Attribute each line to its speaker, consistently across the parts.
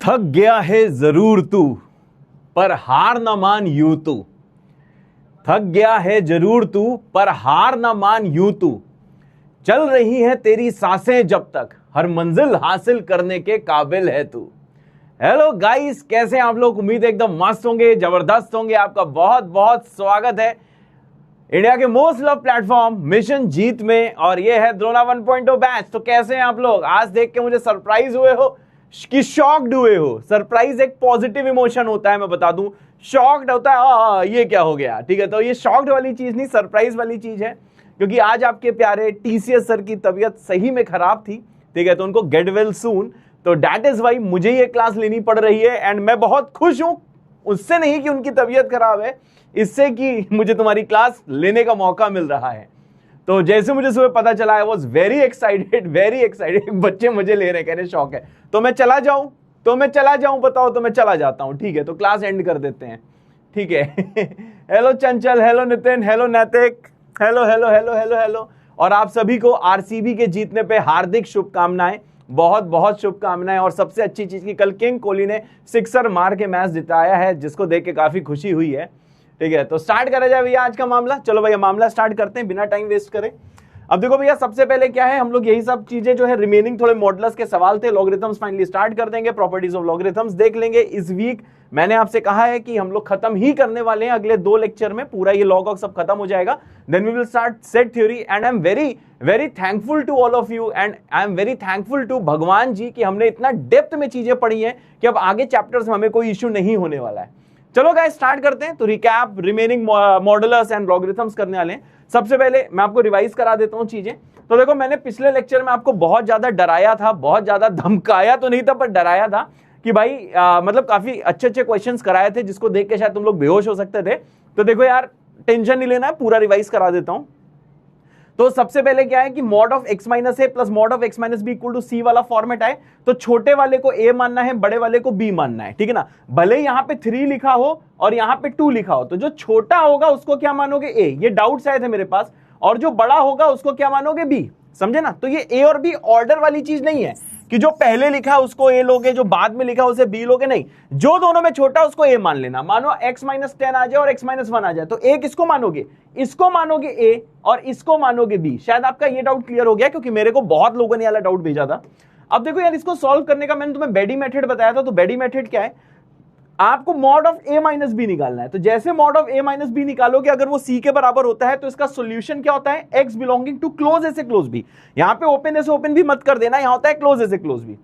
Speaker 1: थक गया है जरूर तू, पर हार न मान यूं तू। थक गया है जरूर तू, पर हार न मान यूं तू। चल रही है तेरी सांसें जब तक, हर मंजिल हासिल करने के काबिल है तू। हेलो गाइस, कैसे हैं आप लोग? उम्मीद है एकदम मस्त होंगे, जबरदस्त होंगे। आपका बहुत बहुत स्वागत है इंडिया के मोस्ट लव प्लेटफॉर्म मिशन जीत में, और ये है द्रोणा 1.0 बैच। तो कैसे हैं आप लोग? आज देख के मुझे सरप्राइज हुए हो कि शॉक्ड हुए हो? सरप्राइज एक पॉजिटिव इमोशन होता है, मैं बता दूं। शॉक्ड होता है ये क्या हो गया, ठीक है। तो ये शॉक्ड वाली चीज नहीं, सरप्राइज वाली चीज है, क्योंकि आज आपके प्यारे टीसीएस सर की तबीयत सही में खराब थी, ठीक है। तो उनको गेट वेल सून, तो दैट इज वाई मुझे ये क्लास लेनी पड़ रही है। एंड मैं बहुत खुश हूं, उससे नहीं कि उनकी तबीयत खराब है, इससे कि मुझे तुम्हारी क्लास लेने का मौका मिल रहा है। तो जैसे मुझे सुबह पता चला, I was very excited, very excited. बच्चे मुझे ले रहे, कह रहे शौक है, तो मैं चला जाऊं, बताओ तो मैं चला जाता हूं, ठीक है। तो क्लास एंड कर देते हैं, ठीक है। हेलो चंचल, हेलो नितिन, हेलो नैतिक, hello hello hello hello hello. और आप सभी को आरसीबी के जीतने पे हार्दिक शुभकामनाएं, बहुत बहुत शुभकामनाएं। और सबसे अच्छी चीज की कल किंग कोहली ने सिक्सर मार के मैच जिताया है, जिसको देख के काफी खुशी हुई है, ठीक है। तो स्टार्ट करा जाए भैया आज का मामला। चलो भैया मामला स्टार्ट करते हैं बिना टाइम वेस्ट करे। अब देखो भैया, सबसे पहले क्या है, हम लोग यही सब चीजें जो है रिमेनिंग थोड़े मॉडुलस के सवाल थे, लॉगरिथम्स फाइनली स्टार्ट कर देंगे, प्रॉपर्टीज ऑफ लॉगरिथम्स देख लेंगे इस वीक। मैंने आपसे कहा है कि हम लोग खत्म ही करने वाले हैं अगले 2 लेक्चर में, पूरा ये लॉग ऑफ सब खत्म हो जाएगा। Then we will start set theory. And I am very very thankful to all of you, and I am very thankful to Bhagwan ji कि हमने इतना डेप्थ में चीजें पढ़ी हैं कि अब आगे चैप्टर्स में हमें कोई इश्यू नहीं होने वाला है। चलो गाइस स्टार्ट करते हैं। तो recap, remaining modulus and logarithms करने वाले हैं। सबसे पहले मैं आपको रिवाइज करा देता हूं चीजें। तो देखो, मैंने पिछले लेक्चर में आपको बहुत ज्यादा डराया था, बहुत ज्यादा धमकाया तो नहीं था, पर डराया था कि भाई मतलब काफी अच्छे अच्छे क्वेश्चंस कराए थे, जिसको देख के शायद तुम लोग बेहोश हो सकते थे। तो देखो यार, टेंशन नहीं लेना है, पूरा रिवाइज करा देता हूं। तो सबसे पहले क्या है कि mod of x minus A plus mod of x minus B equal to C वाला फॉर्मेट है। तो छोटे वाले को a मानना है, बड़े वाले को b मानना है, ठीक है ना। भले यहाँ पे 3 लिखा हो और यहाँ पे 2 लिखा हो, तो जो छोटा होगा उसको क्या मानोगे a, ये डाउट्स आए थे मेरे पास, और जो बड़ा होगा उसको क्या मानोगे b, समझे ना। तो ये a और b ऑर्डर वाली चीज नहीं है कि जो पहले लिखा उसको a लोगे, जो बाद में लिखा उसे b लोगे, नहीं। जो दोनों में छोटा उसको a मान लेना। मानो x माइनस 10 आ जाए और x माइनस 1 आ जाए, तो a किसको मानोगे? इसको मानोगे a और इसको मानोगे b। शायद आपका ये डाउट क्लियर हो गया, क्योंकि मेरे को बहुत लोगों ने वाला डाउट भेजा था। अब देखो यार, इसको सॉल्व करने का मैंने तुम्हें बेडी मेथड बताया था। तो बेडी मेथड क्या है, आपको mod of a minus B निकालना है। तो जैसे mod of a minus B निकालोगे, अगर वो c के बराबर होता है तो इसका सॉल्यूशन क्या होता है? x बिलोंगिंग टू क्लोज ए से क्लोज बी। यहां पे ओपन ए से ओपन भी मत कर देना, यहां होता है क्लोज ए से क्लोज बी।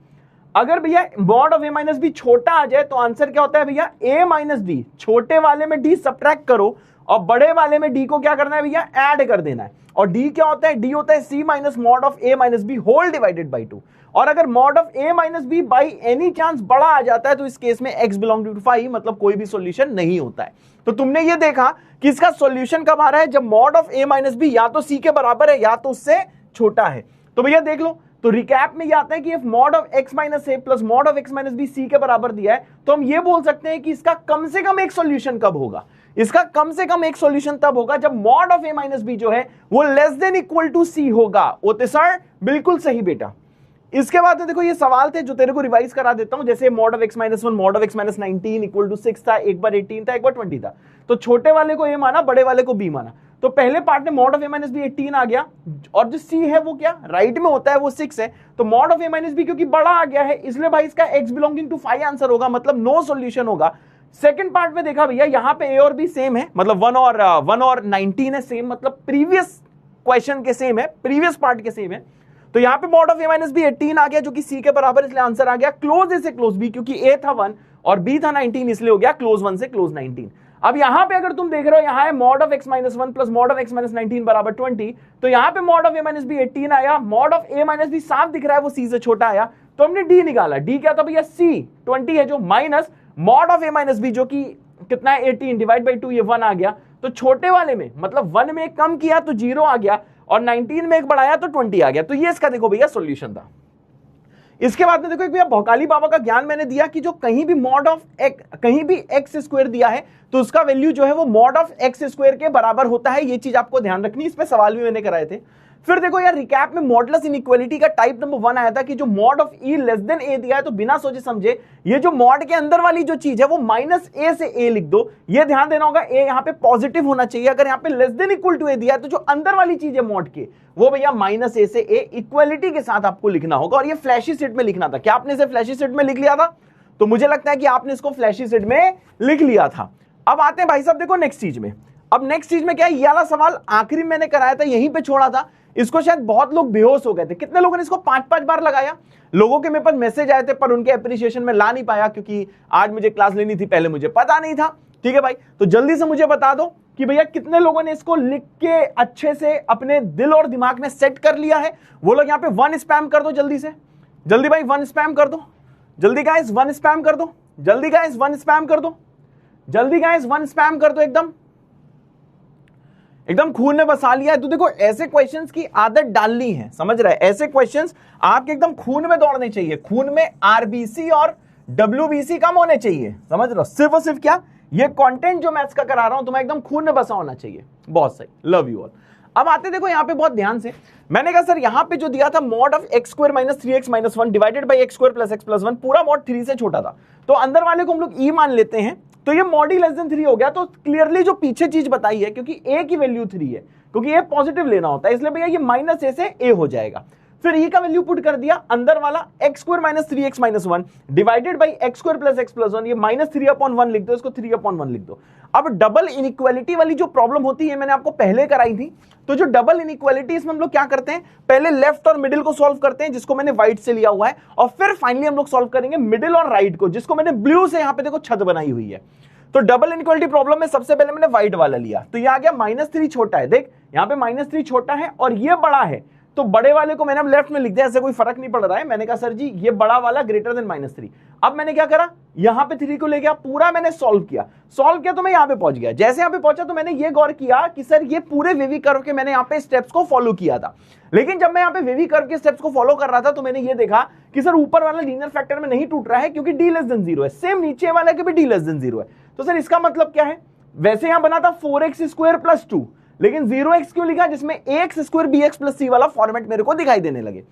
Speaker 1: अगर भैया mod of a minus B छोटा आ जाए, तो आंसर क्या होता है भैया? a minus D. छोटे वाले में d सब्ट्रैक्ट करो और बड़े वाले में d को क्या करना है भैया? ऐड कर देना है। और d क्या होता है? d होता है c minus mod of a minus B whole divided by 2। और अगर mod of a minus B by any chance बड़ा आ जाता है, तो इस केस में x बिलोंग टू 5, मतलब कोई भी सॉल्यूशन नहीं होता है। तो तुमने ये देखा कि इसका सॉल्यूशन कब आ रहा है? जब mod of a minus B या तो c के बराबर है या तो उससे छोटा है। तो भैया देख लो, तो रिकैप में ये आता है कि if mod of x minus A plus mod of x minus B c के बराबर दिया है, तो हम ये बोल सकते हैं कि इसका कम से कम एक सॉल्यूशन कब होगा? इसका कम से कम एक सॉल्यूशन तब होगा जब mod of a minus B जो है वो less than equal to c होगा। ओते सर, बिल्कुल सही बेटा। इसके बाद में देखो, ये सवाल थे जो तेरे को रिवाइज करा देता हूं। जैसे mod of x minus 1 mod of x minus 19 equal to 6 था, एक बार 18 था, एक बार 20 था। तो छोटे वाले को a माना, बड़े वाले को b माना। तो पहले पार्ट में mod of a minus B 18 आ गया, और जो c है वो क्या राइट में होता है, वो 6 है। तो mod of a minus B क्योंकि बड़ा आ गया है, इसलिए भाई इसका x बिलोंगिंग टू 5 आंसर होगा, मतलब नो सॉल्यूशन होगा। सेकंड पार्ट में देखा भैया, यहाँ पे a और b सेम है, मतलब 1 और 19 है सेम, मतलब प्रीवियस क्वेश्चन के सेम है, प्रीवियस पार्ट के सेम है। तो यहाँ पे mod of a minus B 18 आ गया, जो कि c के बराबर, इसलिए आंसर आ गया क्लोज ए से क्लोज b, क्योंकि a था 1 और b था 19, इसलिए हो गया क्लोज 1 से क्लोज 19। अब यहाँ पे अगर तुम देख रहे हो, यहाँ है mod of x minus 1 plus mod of x minus 19 बराबर 20। तो यहाँ पे mod of a minus B 18 आया, mod of a minus B साफ दिख रहा है, वो c से छोटा आया, तो हमने d निकाला। d क्या था भैया? c 20 है जो, minus mod of a minus B जो कि कितना है? 18 डिवाइड बाई 2, ये 1 आ गया। तो छोटे वाले में, मतलब 1 में एक कम किया तो 0 आ गया, और 19 में एक बढ़ाया तो 20 आ गया। तो ये इसका देखो भैया सॉल्यूशन था। इसके बाद में देखो, एक भैया भौकाली बाबा का ज्ञान मैंने दिया कि जो कहीं भी मॉड ऑफ कहीं भी एक्स स्क्वायर दिया है, तो उसका वैल्यू जो है वो मॉड ऑफ एक्स स्क्वायर के बराबर होता है। ये चीज आपको ध्यान रखनी, इस पे सवाल भी मैंने कराए थे। फिर देखो यार रिकैप में मॉडुलस इनइक्वालिटी का टाइप नंबर 1 आया था कि जो mod of E less than A दिया है तो बिना सोचे समझे ये जो मॉड के अंदर वाली जो चीज है वो -a से a लिख दो। ये ध्यान देना होगा a यहां पे पॉजिटिव होना चाहिए। अगर यहां पे less than equal to a दिया है तो जो अंदर वाली चीज है मॉड के वो भैया -a से a इक्वालिटी के साथ आपको लिखना होगा। और ये फ्लैशी सीट में लिखना था। क्या आपने इसे फ्लैशी सीट में लिख लिया था? तो मुझे लगता है कि आपने इसको फ्लैशी सीट में लिख लिया था। अब आते हैं भाई साहब देखो नेक्स्ट चीज में। अब नेक्स्ट चीज में क्या है, ये वाला सवाल आखिरी मैंने कराया था, यहीं पे छोड़ा था। इसको शायद बहुत लोग बेहोश हो गए थे। कितने लोगों ने इसको 5-5 बार लगाया? लोगों के मेरे पास मैसेज आए थे पर उनके एप्रिसिएशन में ला नहीं पाया क्योंकि आज मुझे क्लास लेनी थी, पहले मुझे पता नहीं था। ठीक है भाई, तो जल्दी से मुझे बता दो कि भैया कितने लोगों ने इसको लिख के अच्छे से अपने दिल और दिमाग में सेट कर लिया है। वो लोग यहाँ पे 1 स्पैम कर दो जल्दी से, जल्दी भाई 1 स्पैम कर दो, जल्दी गाइस 1 स्पैम कर दो, जल्दी गाइस 1 स्पैम कर दो, जल्दी गाइस 1 स्पैम कर दो। एकदम खून में बसा लिया है। तो देखो ऐसे क्वेश्चंस की आदत डालनी है, समझ रहा है? ऐसे क्वेश्चंस आपके एकदम खून में दौड़ने चाहिए। खून में आरबीसी और डब्ल्यूबीसी कम होने चाहिए, समझ रहे हो? सिर्फ और सिर्फ क्या, ये कंटेंट जो मैथ्स का करा रहा हूं तुम्हें एकदम खून में बसा होना चाहिए। बहुत सही, लव यू ऑल। अब आते देखो यहाँ पे बहुत ध्यान से, मैंने कहा सर यहाँ पे जो दिया था mod of x square minus 3x minus 1 divided by x square plus x plus 1, पूरा मॉड 3 से छोटा था तो अंदर वाले को हम लोग e मान लेते हैं, तो ये मॉड ही लेस देन 3 हो गया। तो क्लियरली जो पीछे चीज बताई है, क्योंकि a की वैल्यू 3 है, क्योंकि a पॉजिटिव लेना होता है, इसलिए भैया ये -a से a हो जाएगा। फिर e का वैल्यू पुट कर दिया, अंदर वाला x square minus 3x minus 1 divided by x square plus x plus 1, ये -3/1 लिख दो, इसको 3/1 लिख दो। अब डबल इनइक्वालिटी वाली जो प्रॉब्लम होती है मैंने आपको पहले कराई थी। तो जो डबल इनइक्वालिटी इसमें हम लोग क्या करते हैं, पहले लेफ्ट और मिडिल को सॉल्व करते हैं जिसको मैंने व्हाइट से लिया हुआ है, और फिर फाइनली हम लोग सॉल्व करेंगे मिडिल और राइट को जिसको मैंने ब्लू से यहाँ पे देखो छत बनाई हुई है। तो डबल इनइक्वालिटी प्रॉब्लम में सबसे पहले मैंने व्हाइट वाला लिया, तो ये आ गया -3 छोटा है, देख यहाँ पे -3 छोटा है और ये बड़ा है, तो बड़े वाले को मैंने अब लेफ्ट में लिख दिया, ऐसे कोई फर्क नहीं पड़ रहा है। मैंने कहा सर जी ये बड़ा वाला ग्रेटर देन -3। अब मैंने क्या करा, यहां पे 3 को ले गया, पूरा मैंने सॉल्व किया तो मैं यहां पे पहुंच गया। जैसे यहां पे पहुंचा तो मैंने ये गौर किया कि सर ये पूरे वेवी कर्व के मैंने यहां पे स्टेप्स को फॉलो किया था, लेकिन जब मैं यहां पे वेवी कर्व के स्टेप्स को फॉलो कर रहा था तो मैंने ये देखा कि सर ऊपर वाला लीनियर फैक्टर में नहीं टूट रहा है क्योंकि d लेस देन 0 है, सेम नीचे वाले के भी d लेस देन 0 है। तो सर इसका मतलब क्या है, वैसे यहां बना था 4x स्क्वायर प्लस 2, लेकिन 0x क्यों लिखा, जिसमें ax square bx plus c वाला फॉर्मेट मेरे को दिखाई देने लगे।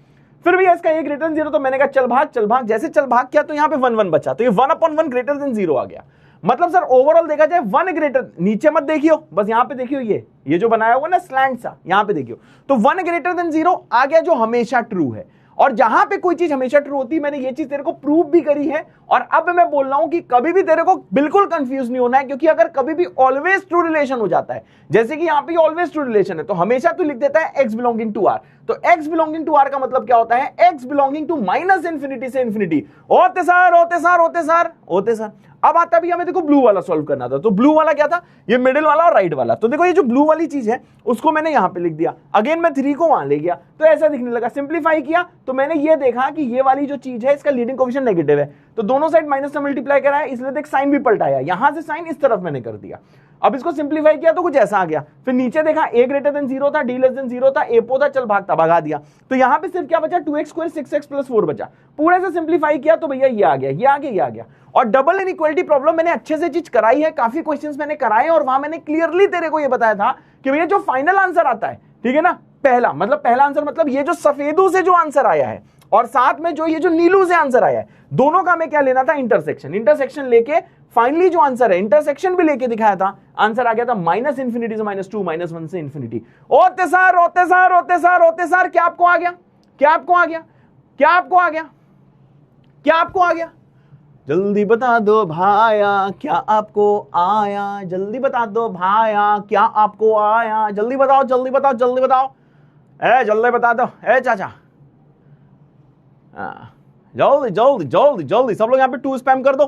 Speaker 1: फिर भी इसका a ग्रेटर देन 0, तो मैंने कहा चल भाग, जैसे चल भाग किया तो यहाँ पे 1 बचा, तो ये 1/1 ग्रेटर देन 0 आ गया। मतलब सर ओवरऑल देखा जाए 1 ग्रेटर, नीचे मत देखियो, बस यहाँ पे देखियो, ये जो बनाया हुआ ना स्लैंट सा, यहाँ पे देखियो, तो 1 ग्रेटर देन 0 आ गया जो हमेशा ट्रू है। और जहां पे कोई चीज हमेशा ट्रू होती है, मैंने ये चीज तेरे को प्रूव भी करी है, और अब मैं बोल रहा हूं कि कभी भी तेरे को बिल्कुल कंफ्यूज नहीं होना है, क्योंकि अगर कभी भी ऑलवेज ट्रू रिलेशन हो जाता है, जैसे कि यहां पे ऑलवेज ट्रू रिलेशन है, तो हमेशा तू लिख देता है x बिलोंगिंग टू r। तो x बिलोंगिंग टू r का मतलब क्या होता है, x बिलोंगिंग टू -इन्फिनिटी से इन्फिनिटी। होते सर अब आता भी हमें देखो ब्लू वाला सॉल्व करना था, तो ब्लू वाला क्या था, ये मिडिल वाला और राइट वाला। तो देखो ये जो ब्लू वाली चीज है उसको मैंने यहां पे लिख दिया, अगेन मैं 3 को वहां ले गया तो ऐसा दिखने लगा। सिंप्लीफाई किया तो मैंने ये देखा कि ये वाली जो चीज है इसका लीडिंग कोएफिशिएंट नेगेटिव है, तो दोनों साइड माइनस से मल्टीप्लाई करा है, इसलिए देख साइन भी पलटाया, यहां से साइन इस तरफ मैंने कर दिया। अब इसको सिंप्लीफाई किया तो कुछ ऐसा आ गया। फिर नीचे देखा a ग्रेटर देन 0 था, d लेस देन 0 था, a पो था, चल भागता भगा दिया। तो यहां पे सिर्फ क्या बचा, 2x स्क्वायर 6x प्लस 4 बचा। पूरे से सिंप्लीफाई किया तो भैया ये आ गया। और डबल इनइक्वालिटी प्रॉब्लम मैंने अच्छे से चीज कराई है, काफी क्वेश्चंस मैंने कराए और वहां मैंने क्लियरली तेरे को ये बताया था कि भैया जो फाइनल आंसर आता है, ठीक है ना, पहला आंसर मतलब ये जो सफेदू से जो आंसर आया है और साथ में जो ये जो नीलू से आंसर आया है, दोनों का हमें क्या लेना था, इंटरसेक्शन लेके फाइनली जो आंसर है इंटरसेक्शन भी लेके दिखाया था, आंसर आ गया था -∞ से -2 -1 से इन्फिनिटी। होते सर क्या आपको आ गया, जल्दी बता दो भाया क्या आपको आया, जल्दी बता दो भाया क्या आपको आया, जल्दी बताओ, जल्दी बता दो चाचा, जल्दी सब लोग यहाँ पे 2 स्पैम कर दो,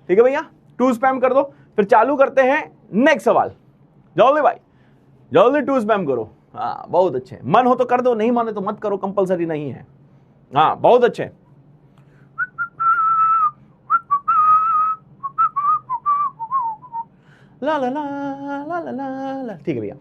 Speaker 1: ठीक है भैया, 2 स्पैम कर दो। फिर चालू करते हैं नेक्स्ट सवाल, जल्दी भाई जल्दी 2 स्पैम करो। हाँ बहुत अच्छे, मन हो तो कर दो, नहीं माने तो मत करो, कंपलसरी नहीं है। हाँ बहुत अच्छे, ला ला ला ला ला ला, ठीक है भैया।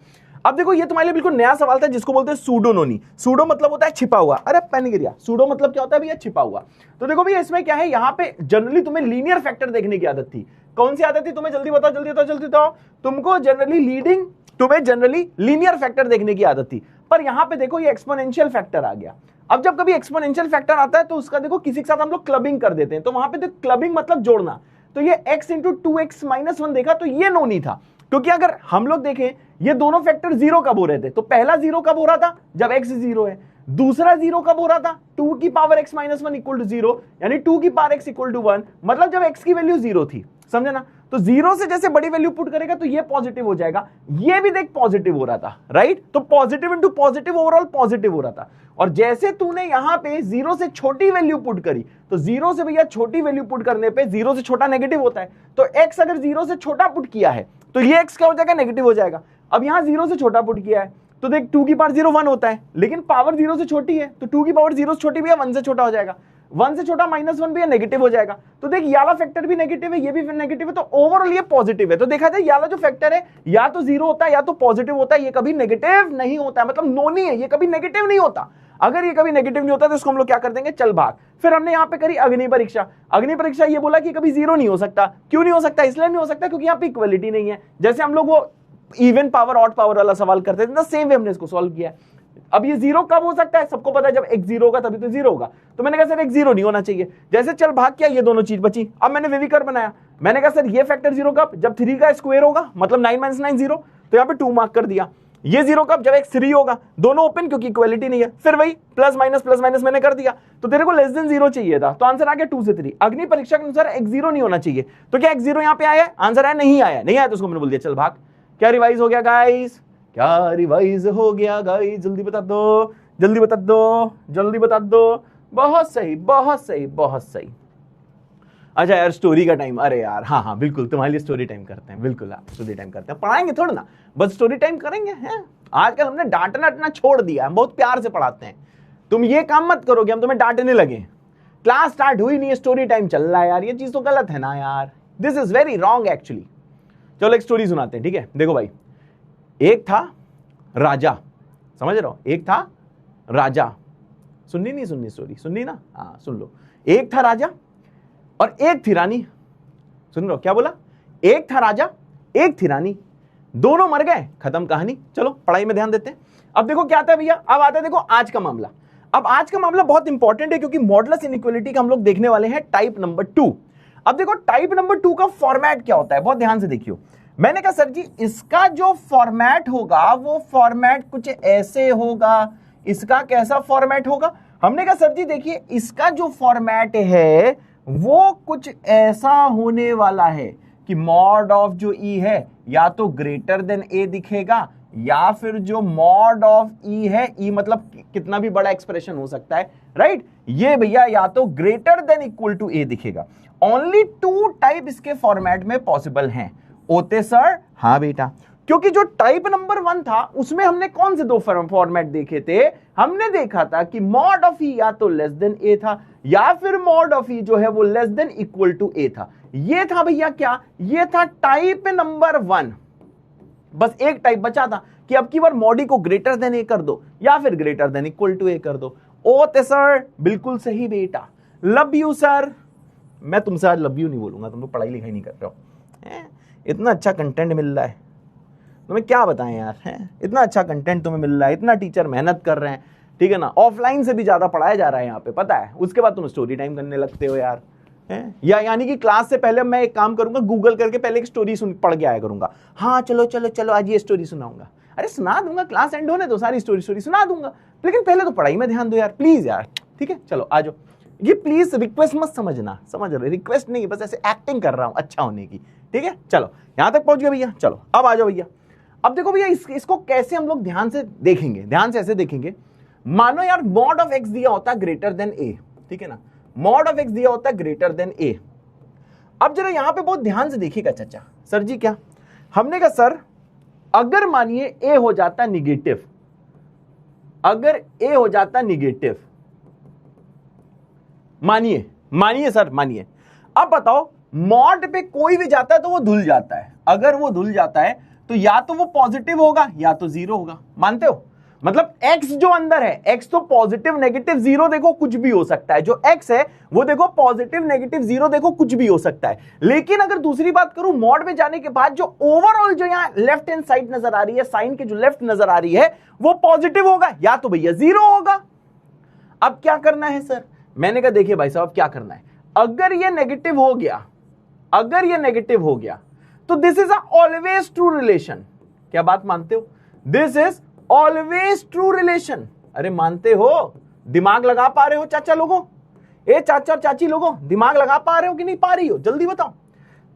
Speaker 1: अब देखो ये तुम्हारे लिए बिल्कुल नया सवाल था जिसको बोलते हैं सूडोनोनी। सूडो मतलब होता है छिपा हुआ, अरे पैन गिरिया, सूडो मतलब क्या होता है भैया, छिपा हुआ। तो देखो भैया इसमें क्या है, यहाँ पे जनरली तुम्हें लीनियर फैक्टर देखने की आदत थी। कौन सी आदत थी तुम्हें, जल्दी बताओ, तुमको जनरली लीनियर फैक्टर देखने की आदत थी। पर यहां पे देखो ये एक्सपोनेंशियल फैक्टर आ गया। अब जब कभी एक्सपोनेंशियल फैक्टर आता है तो उसका देखो किसी के साथ हम लोग क्लबिंग कर देते हैं, तो वहां पे देखो क्लबिंग मतलब जोड़ना, तो ये x इंटू 2x माइनस 1 देखा, तो ये नो नहीं था, क्योंकि अगर हम लोग देखें ये दोनों फैक्टर जीरो कब हो रहे थे, तो पहला जीरो कब हो रहा था, जब x जीरो है, दूसरा जीरो कब हो रहा था, 2 की power x minus 1 equal to 0, यानी 2 की पावर x इक्वल टू 1, मतलब जब x की वैल्यू जीरो थी, समझे ना। तो जीरो से जैसे बड़ी वैल्यू पुट करेगा तो ये पॉजिटिव हो जाएगा, ये भी देख पॉजिटिव हो रहा था, राइट। तो positive into positive overall positive हो रहा था, और जैसे तूने यहां पे जीरो से छोटी वैल्यू पुट करी, तो जीरो से भैया छोटी वैल्यू पुट करने पे जीरो से छोटा नेगेटिव होता है, तो x अगर जीरो से छोटा पुट किया है तो ये x क्या हो जाएगा, नेगेटिव हो जाएगा। अब यहां जीरो से छोटा पुट किया है तो देख 2 की पावर 0 1 होता है, लेकिन पावर 0 से छोटी है, तो 2 की पावर 0 से छोटी भी है, 1 से छोटा हो जाएगा, 1 से छोटा माइनस 1 भी है, नेगेटिव हो जाएगा। तो देख याला फैक्टर भी नेगेटिव है, ये भी नेगेटिव है, तो ओवरऑल ये पॉजिटिव है। तो देखा जाए याला जो फैक्टर है या तो जीरो होता है या तो पॉजिटिव होता है, ये कभी नेगेटिव नहीं होता है, मतलब नो नहीं है, ये कभी नेगेटिव नहीं होता। अगर ये कभी नेगेटिव नहीं होता तो इसको हम लोग क्या कर देंगे, चल भाग। फिर हमने यहाँ पे करी अग्नि परीक्षा। अग्नि परीक्षा ये बोला कि कभी जीरो नहीं हो सकता। क्यों नहीं हो सकता, इसलिए नहीं हो सकता क्योंकि यहाँ पे इक्वलिटी नहीं है। जैसे हम लोग वो इवन पावर ऑड पावर वाला सवाल करते थे ना, सेम वे हमने इसको सॉल्व किया है। अब ये जीरो कब हो सकता है, सबको पता है जब x जीरो होगा तभी तो जीरो होगा। तो मैंने कहा सर x जीरो नहीं होना चाहिए, जैसे चल भाग किया, ये दोनों चीज बची। अब मैंने विविकर बनाया, मैंने कहा सर ये फैक्टर जीरो कब, जब 3 का स्क्वायर होगा, मतलब 9 - 9 0, तो यहाँ पे 2 मार्क कर दिया। ये जीरो कब, जब x 3 होगा, दोनों ओपन क्योंकि इक्वलिटी नहीं है। फिर वही प्लस माइनस मैंने कर दिया, तो तेरे को लेस देन जीरो चाहिए था, तो आंसर आ गया 2 से 3। अग्नि परीक्षा के अनुसार x जीरो नहीं होना चाहिए, तो क्या x जीरो यहाँ पे आया है, आंसर आया नहीं आया, नहीं आया तो उसको मैंने बोल दिया चल भाग। क्या रिवाइज हो गया गाइस, क्या रिवाइज हो गया गाइस, जल्दी बता दो, जल्दी बता दो, जल्दी बता दो। बहुत सही, बहुत सही, बहुत सही। अच्छा यार स्टोरी का टाइम, अरे यार हाँ बिल्कुल तुम्हारे लिए स्टोरी टाइम करते हैं, बिल्कुल आप स्टोरी टाइम करते हैं, पढ़ाएंगे थोड़ा ना, बस स्टोरी टाइम करेंगे हैं। आजकल हमने डांटना डटना छोड़ दिया, हम बहुत प्यार से पढ़ाते हैं। तुम ये काम मत करोगे हम तुम्हें डांटने लगे, क्लास स्टार्ट हुई नहीं है, स्टोरी टाइम चल रहा है यार, ये चीज तो गलत है ना यार, this is very wrong actually. चलो एक स्टोरी सुनाते हैं, ठीक है। देखो भाई, एक था राजा, समझ रहे हो, एक था राजा, सुननी नहीं सुननी स्टोरी, सुननी ना, हाँ सुन लो। एक था राजा और एक थी रानी, सुन रहे हो क्या बोला, एक था राजा एक थी रानी, दोनों मर गए, खत्म कहानी। चलो पढ़ाई में ध्यान देते हैं। अब देखो क्या आता है भैया, अब आता है देखो आज का मामला। अब आज का मामला बहुत इंपॉर्टेंट है क्योंकि मॉडुलस इनइक्वालिटी का हम लोग देखने वाले हैं टाइप नंबर 2। अब देखो टाइप नंबर 2 का फॉर्मेट क्या होता है, बहुत ध्यान से देखियो। मैंने कहा सर जी इसका जो फॉर्मेट होगा वो फॉर्मेट कुछ ऐसे होगा, इसका कैसा फॉर्मेट होगा। हमने कहा सर जी देखिए इसका जो फॉर्मेट है वो कुछ ऐसा होने वाला है कि मॉड ऑफ जो ई है या तो ग्रेटर देन ए दिखेगा, या फिर जो मॉड ऑफ ई है, ई मतलब कितना भी बड़ा एक्सप्रेशन हो सकता है, राइट, ये भैया या तो ग्रेटर देन इक्वल टू ए दिखेगा। ओनली 2 टाइप इसके फॉर्मेट में पॉसिबल हैं। ओते सर, हाँ बेटा, क्योंकि जो टाइप नंबर 1 था उसमें हमने कौन से 2 फॉर्मेट देखे थे, हमने देखा था कि मॉड ऑफ ई या तो लेस देन ए था या फिर मॉड ऑफ ई जो है वो लेस देन इक्वल टू ए था। ये था भैया क्या, ये था टाइप नंबर 1। बस एक टाइप बचा था कि अब की बार मॉडी को ग्रेटर देन ए कर दो या फिर ग्रेटर देन इक्वल टू ए कर दो। ओते सर, बिल्कुल सही बेटा, लव यू सर। मैं तुमसे आज लव यू नहीं बोलूंगा, तुम लोग पढ़ाई लिखाई नहीं कर रहे हो, इतना अच्छा कंटेंट मिल रहा है तुम्हें, क्या बताएं यार, है इतना अच्छा कंटेंट तुम्हें मिल रहा है, इतना टीचर मेहनत कर रहे हैं, ठीक है ना, ऑफलाइन से भी ज्यादा पढ़ाया जा रहा है यहाँ पे, पता है। उसके बाद तुम स्टोरी टाइम करने लगते हो यार, है या यानी कि क्लास से पहले मैं एक काम करूंगा, गूगल करके पहले एक स्टोरी सुन पढ़ के आया करूंगा। हाँ चलो चलो चलो आज ये स्टोरी सुनाऊंगा, अरे सुना दूंगा, क्लास एंड होने तो सारी स्टोरी सुना दूंगा, लेकिन पहले तो पढ़ाई में ध्यान दो यार प्लीज यार, ठीक है। चलो आ जाओ, ये प्लीज रिक्वेस्ट मत समझना, समझ रहे, रिक्वेस्ट नहीं, बस ऐसे एक्टिंग कर रहा हूं अच्छा होने की, ठीक है। चलो यहां तक पहुंच गए भैया, चलो अब आ जाओ भैया। अब देखो भैया इसको कैसे हम लोग ध्यान से देखेंगे, ध्यान से ऐसे देखेंगे। मानो यार मॉड ऑफ एक्स दिया होता है ग्रेटर देन ए, ठीक है ना, मॉड ऑफ एक्स दिया होता है ग्रेटर देन ए। अब जरा यहां पे बहुत ध्यान से देखिएगा चाचा। सर जी क्या, हमने कहा सर अगर मानिए ए हो जाता निगेटिव, अगर ए हो जाता निगेटिव, मानिए सर मानिए, अब बताओ मॉड पे कोई भी जाता है तो वो धुल जाता है, अगर वो धुल जाता है तो या तो वो पॉजिटिव होगा या तो जीरो होगा, मानते हो। मतलब x जो अंदर है, x तो पॉजिटिव नेगेटिव जीरो देखो कुछ भी हो सकता है, जो x है वो देखो पॉजिटिव नेगेटिव जीरो देखो कुछ भी हो सकता है। लेकिन अगर दूसरी बात करूं, मॉड में जाने के बाद जो ओवरऑल जो यहां लेफ्ट हैंड साइड नजर आ रही है, साइन के जो लेफ्ट नजर आ रही है वो पॉजिटिव होगा या तो भैया जीरो होगा। अब क्या करना है सर? मैंने कहा देखिए भाई साहब क्या करना है, अगर ये नेगेटिव हो गया, अगर ये नेगेटिव हो गया तो this is a always true relation. क्या बात मानते हो? This is always true relation. अरे मानते हो? दिमाग लगा पा रहे हो चाचा लोगों? ए चाचा और चाची लोगों, दिमाग लगा पा रहे हो कि नहीं पा रही हो? जल्दी बताओ।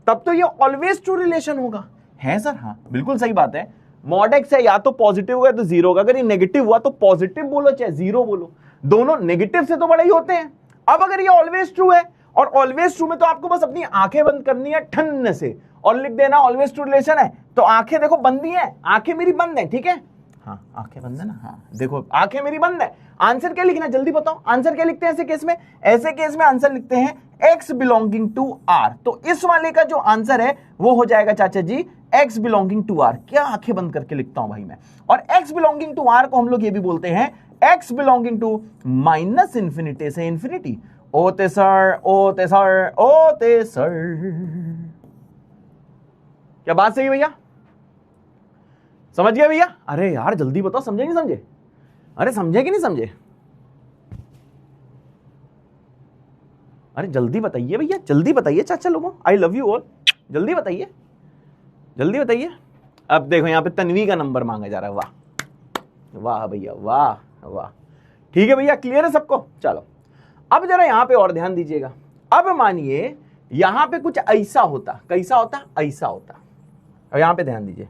Speaker 1: तब तो ये ऑलवेज ट्रू रिलेशन होगा। है सर? हाँ बिल्कुल सही बात है। मॉड एक्स है, या तो पॉजिटिव होगा तो जीरो होगा। अगर ये नेगेटिव हुआ तो पॉजिटिव बोलो चाहे जीरो बोलो, दोनों नेगेटिव से तो बड़े ही होते हैं। अब अगर ये ऑलवेज ट्रू है, और ऑलवेज ट्रू में तो आपको बस अपनी आंखें बंद करनी है ठन से और लिख देना ऑलवेज ट्रू रिलेशन है। तो आंखें देखो बंद ही है, आंखें मेरी बंद है, ठीक है? हाँ आंखें बंद है ना, हाँ देखो आंखें मेरी बंद है। आंसर क्या लिखना जल्दी बताओ, आंसर क्या लिखते हैं ऐसे केस में? ऐसे केस में आंसर लिखते हैं x बिलोंगिंग टू r। तो इस वाले का जो आंसर है वो हो जाएगा चाचा जी x बिलोंगिंग टू r। क्या आंखें बंद करके लिखता हूं भाई मैं। और x बिलोंगिंग टू r को हम लोग ये भी बोलते हैं x belonging to minus infinity से इंफिनिटी। ओते सर, ओते सर, ओते सर। क्या बात सही भैया? समझ गया भैया? अरे यार जल्दी बताओ, समझे नहीं समझे? अरे समझे कि नहीं समझे? अरे जल्दी बताइए भैया, जल्दी बताइए चाचा लोगों, आई लव यू ऑल। जल्दी बताइए, जल्दी बताइए। अब देखो यहां पे तन्वी का नंबर मांगा जा रहा है। वाह वाह भैया, वाह वाह। ठीक है भैया, क्लियर है सबको? चलो अब जरा यहां पे और ध्यान दीजिएगा। अब मानिए यहां पे कुछ ऐसा होता, कैसा होता? ऐसा होता। अब यहां पे ध्यान दीजिए,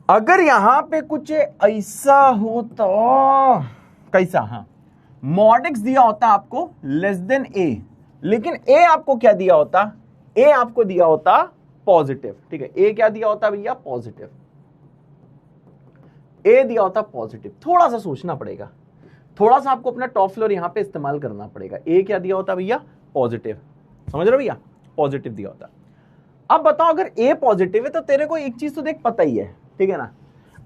Speaker 1: अगर यहां पे कुछ ऐसा हो तो कैसा? हाँ, मॉड एक्स दिया होता आपको लेस देन ए, लेकिन ए आपको क्या दिया होता? ए आपको दिया होता पॉजिटिव। ठीक है, ए क्या दिया होता भैया? पॉजिटिव। ए दिया होता पॉजिटिव। थोड़ा सा सोचना पड़ेगा, थोड़ा सा आपको अपना टॉप फ्लोर यहां पे इस्तेमाल करना पड़ेगा। ए क्या दिया होता भैया? पॉजिटिव। समझ रहे हो भैया? पॉजिटिव दिया होता। अब बताओ अगर ए पॉजिटिव है तो तेरे को एक चीज तो देख पता ही है, ठीक है ना?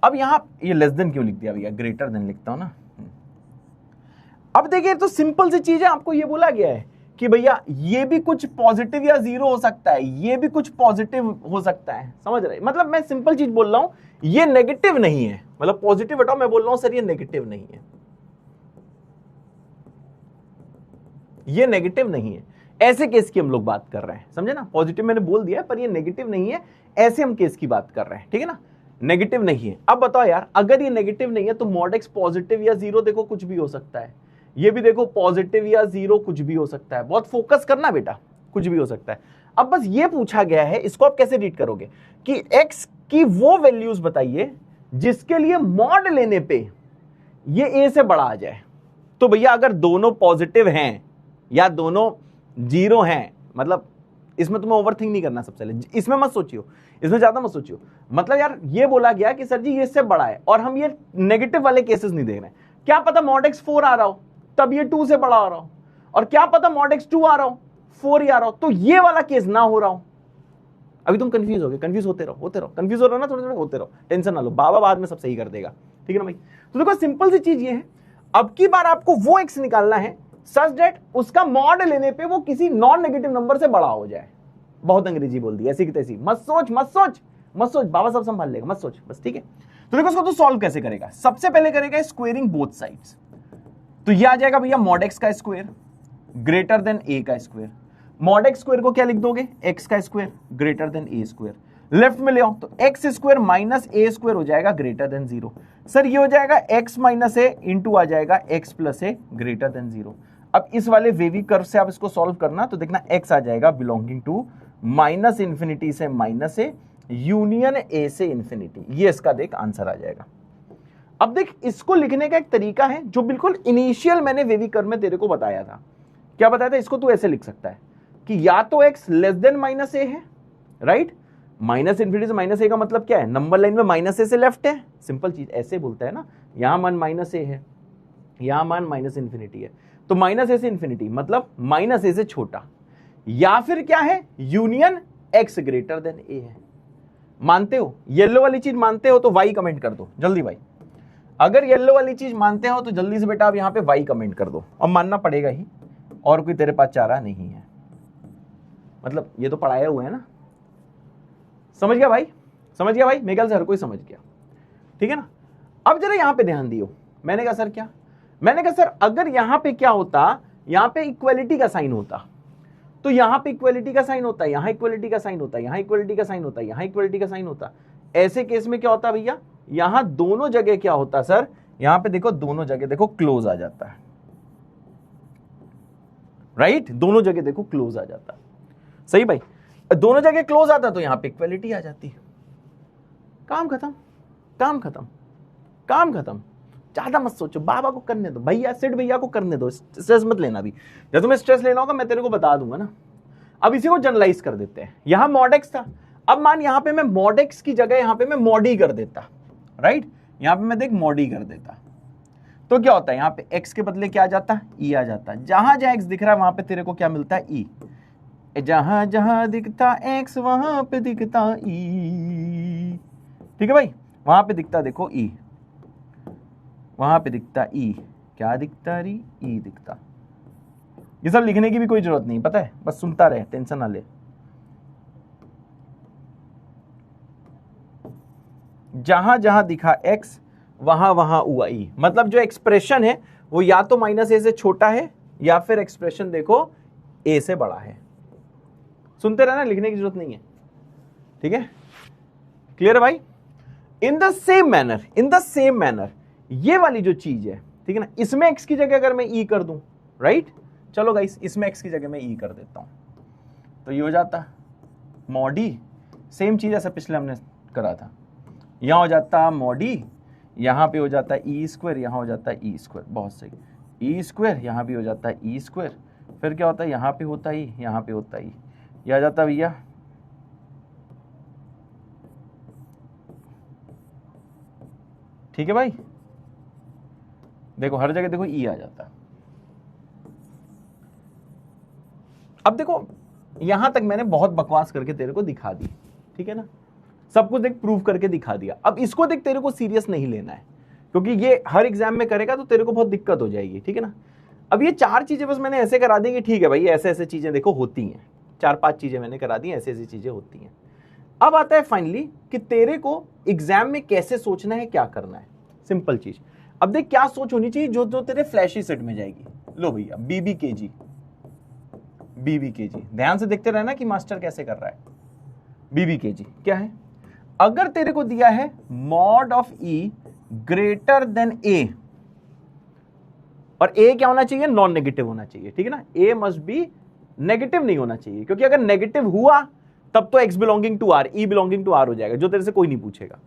Speaker 1: अब यहां ये लेस देन क्यों लिख दिया भैया? ग्रेटर देन लिखता हूं ना। अब देखिए तो सिंपल सी चीज है, आपको ये बोला गया है कि भैया ये भी कुछ पॉजिटिव या जीरो हो सकता है, ये भी कुछ पॉजिटिव हो सकता है। समझ रहे? मतलब मैं सिंपल चीज बोल रहा हूं, ये नेगेटिव नहीं है। मतलब पॉजिटिव हटाओ, मैं बोल रहा हूं सर ये नेगेटिव नहीं है, ये नेगेटिव नहीं है। ऐसे केस की हम लोग बात कर रहे हैं, समझे ना? पॉजिटिव मैंने बोल दिया पर ये नेगेटिव नहीं है, ऐसे हम केस की बात कर रहे हैं, ठीक है ना? नेगेटिव नहीं है। अब बताओ यार, अगर ये नेगेटिव नहीं है तो मॉड एक्स पॉजिटिव या जीरो देखो कुछ भी हो सकता है, ये भी देखो पॉजिटिव या जीरो कुछ भी हो सकता है। बहुत फोकस करना बेटा, कुछ भी हो सकता है। अब बस ये पूछा गया है, इसको आप कैसे रीड करोगे कि x की वो वैल्यूज बताइए जिसके लिए मॉड लेने पे ये a से बड़ा आ जाए। तो भैया अगर दोनों पॉजिटिव हैं या दोनों जीरो हैं, मतलब इसमें तुम्हें ओवरथिंक नहीं करना। सबसे पहले इसमें मत सोचियो, इसमें ज्यादा मत सोचियो। मतलब यार ये बोला गया कि सर जी ये इससे बड़ा है, और हम ये नेगेटिव वाले केसेस नहीं देख रहे हैं। क्या पता मॉड एक्स 4 आ रहा हो तब ये 2 से बड़ा हो रहा हो, और क्या पता मॉड एक्स 2 आ रहा हो 4 ही आ रहा हो तो ये वाला केस ना हो रहा हो। अभी तुम कंफ्यूज हो गए, कंफ्यूज होते रहो, कंफ्यूज हो रहा हो ना, थोड़े थोड़े होते रहो, टेंशन ना लो, बाबा बाद में सब सही कर देगा, ठीक है ना भाई? तो देखो सिंपल सी चीज ये है, अब की बार आपको वो एक्स निकालना है सच दैट उसका मॉड लेने पे वो किसी नॉन नेगेटिव नंबर से बड़ा हो जाए। बहुत अंग्रेजी बोल दी, ऐसी की तैसी। मत सोच मत सोच मत सोच, बाबा सब संभाल लेगा, मत सोच बस, ठीक है? तो देखो इसको तो सॉल्व कैसे करेगा? सबसे पहले करेगा स्क्वेयरिंग बोथ साइड्स। तो ये आ जाएगा भैया मॉड एक्स का स्क्वायर ग्रेटर देन ए का स्क्वायर। मॉड एक्स स्क्वायर को क्या लिख दोगे? एक्स का स्क्वायर ग्रेटर देन ए स्क्वायर। लेफ्ट में ले आओ तो एक्स स्क्वायर माइनस ए स्क्वायर हो जाएगा ग्रेटर देन 0। सर ये हो जाएगा एक्स माइनस ए इंटू आ जाएगा एक्स प्लस ए ग्रेटर देन 0। अब इस वाले वेवी कर्व से आप इसको सॉल्व करना, तो देखना एक्स आ जाएगा बिलोंगिंग टू माइनस इंफिनिटी से माइनस ए यूनियन ए से इंफिनिटी। ये इसका देख आंसर आ जाएगा। अब देख इसको लिखने का एक तरीका है जो बिल्कुल इनिशियल मैंने वेवी कर्व में तेरे को बताया था। क्या बताया था? इसको तू ऐसे लिख सकता है कि या तो x less then minus a है, राइट? माइनस इंफिनिटी से माइनस ए का मतलब क्या है? नंबर लाइन में माइनस ए से लेफ्ट है, सिंपल चीज ऐसे बोलता है ना। यहां मान माइनस ए है, यहां मान माइनस इंफिनिटी है, तो माइनस ए से इंफिनिटी मतलब माइनस ए से छोटा, या फिर क्या है? यूनियन x ग्रेटर देन ए है। मानते हो? येलो वाली चीज मानते हो तो y कमेंट कर दो जल्दी भाई। अगर येलो वाली चीज मानते हो तो जल्दी से बेटा आप यहां पे वाई कमेंट कर दो, अब मानना पड़ेगा ही, और कोई तेरे पास चारा नहीं है, मतलब ये तो पढ़ाया हुआ है ना। समझ गया भाई, समझ गया भाई, मेरे ख्याल से हर कोई समझ गया, ठीक है ना। अब जरा यहां पे ध्यान दियो, मैंने कहा सर क्या, मैंने कहा सर अगर यहां पे क्या होता, यहां पे इक्वलिटी का साइन होता, तो यहां पे इक्वलिटी का साइन होता है, यहां इक्वलिटी का साइन होता है, यहां इक्वलिटी का साइन होता है, यहां इक्वलिटी का साइन होता। ऐसे केस में क्या होता भैया, यहां दोनों जगह क्या होता सर, यहां पे देखो दोनों जगह देखो क्लोज आ जाता है, राइट, दोनों जगह देखो क्लोज आ जाता है, सही भाई, दोनों जगह क्लोज आता तो यहां पे इक्वलिटी आ जाती, काम खत्म, काम खत्म, काम खत्म। ज्यादा मत सोचो, बाबा को करने दो, भैया सेठ भैया को करने दो, स्ट्रेस मत लेना। भी जब तुम्हें स्ट्रेस लेना होगा मैं तेरे को बता दूंगा ना। अब इसी को जनरलाइज कर देते हैं, यहां मॉडेक्स था, अब मान यहां पे मैं मॉडेक्स की जगह यहां पे मैं मॉडी कर देता, राइट, यहां पे मैं देख मॉडी कर देता, तो क्या होता है, यहां पे x के बदले क्या आ जाता, e आ जाता। जहां जहां x दिख रहा है वहां पे तेरे को क्या मिलता है, e, जहां जहां दिखता x वहां पे दिखता e, ठीक है भाई, वहां पे दिखता देखो e, वहां पे दिखता ई, क्या दिखता री, ई दिखता। ये सब लिखने की भी कोई जरूरत नहीं, पता है, बस सुनता रहे, टेंशन ना ले। जहां जहां दिखा x वहां वहां हुआ ई, मतलब जो एक्सप्रेशन है वो या तो -a से छोटा है या फिर एक्सप्रेशन देखो a से बड़ा है। सुनते रहना, लिखने की जरूरत नहीं है, ठीक है, क्लियर है भाई। In the same manner, in the same manner ये वाली जो चीज है, ठीक है ना, इसमें x की जगह अगर मैं e कर दूं, राइट, चलो गाइस इसमें x की जगह मैं e कर देता हूं, तो ये हो जाता मॉडी, सेम चीज ऐसा पिछले हमने करा था, यहां हो जाता मॉडी, यहां पे हो जाता है ई स्क्वायर, यहां हो जाता है ई स्क्वायर, बहुत सही, ई स्क्वायर, यहां भी हो जाता है ई स्क्वायर, फिर क्या होता है, यहां पे होता है ई, यहां पे होता है ई, ये आ जाता भैया, ठीक है भाई, देखो हर जगह देखो ई आ जाता है। अब देखो यहां तक मैंने बहुत बकवास करके तेरे को दिखा दी, ठीक है ना, सब कुछ देख प्रूव करके दिखा दिया। अब इसको देख तेरे को सीरियस नहीं लेना है, क्योंकि ये हर एग्जाम में करेगा तो तेरे को बहुत दिक्कत हो जाएगी, ठीक है ना। अब ये 4 चीजें बस मैंने ऐसे करा दी कि ठीक है भाई ऐसे ऐसे चीजें देखो होती हैं, 4-5 चीजें मैंने करा दी, ऐसी ऐसी चीजें होती हैं। अब आता है फाइनली कि तेरे को एग्जाम में कैसे सोचना है, क्या करना है, सिंपल चीज। अब देख क्या सोच होनी चाहिए जो जो तेरे फ्लैशी सेट में जाएगी। लो भैया बीबीकेजी, बीबीकेजी ध्यान से देखते रहना कि मास्टर कैसे कर रहा है। बीबीकेजी क्या है, अगर तेरे को दिया है mod of E greater than A, और ए क्या होना चाहिए, नॉन नेगेटिव होना चाहिए, ठीक है ना, ए मस्ट बी नेगेटिव नहीं होना चाहिए, क्योंकि अगर नेगेटिव हुआ तब तो x belonging to R, E belonging to R हो जाएगा, जो तेरे से कोई नहीं पूछेगा।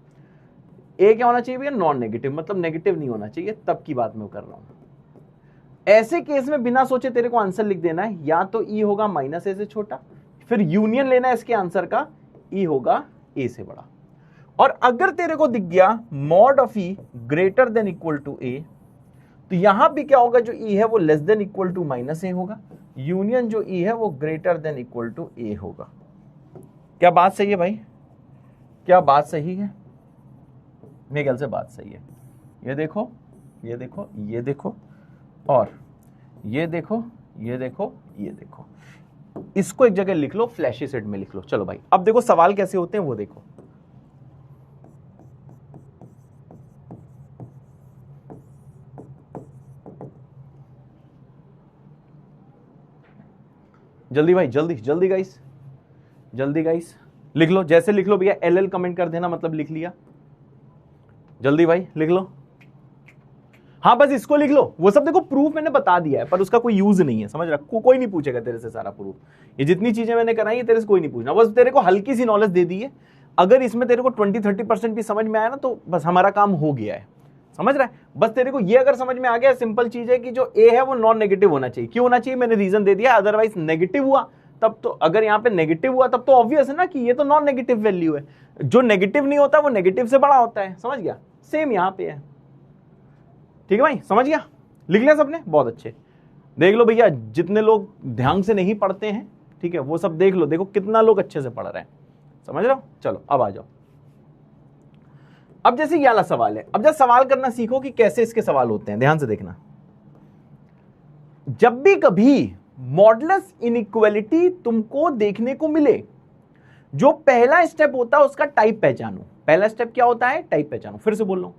Speaker 1: ए क्या होना चाहिए भैया, नॉन नेगेटिव, मतलब नेगेटिव नहीं होना चाहिए, तब की बात मैं कर रहा हूं। ऐसे केस में बिना सोचे तेरे को आंसर लिख देना है, या तो ई होगा -a से छोटा, फिर यूनियन लेना है इसके आंसर का, ई होगा a से बड़ा। और अगर तेरे को दिख गया mod of E greater than equal to A, तो यहां भी क्या होगा, जो ई है वो less than equal to -a होगा, यूनियन जो ई है वो greater than equal to a होगा। क्या बात सही है भाई, क्या बात सही है, मेरे ख्याल से बात सही है। ये देखो, ये देखो, ये देखो, और ये देखो, ये देखो, ये देखो, इसको एक जगह लिख लो, फ्लैशी सेट में लिख लो। चलो भाई अब देखो सवाल कैसे होते हैं वो देखो। जल्दी भाई, जल्दी जल्दी गाइस, जल्दी गाइस लिख लो, जैसे लिख लो भैया, LL कमेंट कर देना, मतलब लिख लिया, जल्दी भाई लिख लो। हाँ बस इसको लिख लो, वो सब देखो प्रूफ मैंने बता दिया है, पर उसका कोई यूज नहीं है, समझ रहा, कोई नहीं पूछेगा तेरे से सारा प्रूफ। ये जितनी चीजें मैंने कराई है तेरे से कोई नहीं पूछना, बस तेरे को हल्की सी नॉलेज दे दी है। अगर इसमें तेरे को 20-30% भी समझ में आया ना तो बस हमारा काम हो गया है, समझ रहा है। बस तेरे को ये अगर समझ में आ गया, सिंपल चीज है कि जो ए है वो नॉन नेगेटिव होना चाहिए। क्यों होना चाहिए, मैंने रीजन दे दिया, अदरवाइज नेगेटिव हुआ तब तो, अगर यहाँ पे नेगेटिव हुआ तब तो ऑब्वियस है ना कि ये तो नॉन नेगेटिव वैल्यू है, जो नेगेटिव नहीं होता वो नेगेटिव से बड़ा होता है, समझ गया, सेम यहाँ पे है, ठीक है भाई, समझ गया, लिख लिया सबने, बहुत अच्छे। देख लो भैया जितने लोग ध्यान से नहीं पढ़ते हैं, ठीक है, वो सब देख लो, देखो कितना लोग अच्छे से पढ़ रहे हैं, समझ रहे हो। चलो अब आ जाओ, अब जैसे ये वाला सवाल है, अब जब सवाल करना सीखो कि कैसे इसके सवाल होते हैं, ध्यान से देखना। जब भी कभी मॉडुलस इनइक्वालिटी तुमको देखने को मिले, जो पहला स्टेप होता है उसका टाइप पहचानो। पहला स्टेप क्या होता है? टाइप पहचानो। फिर से बोल रहा हूं,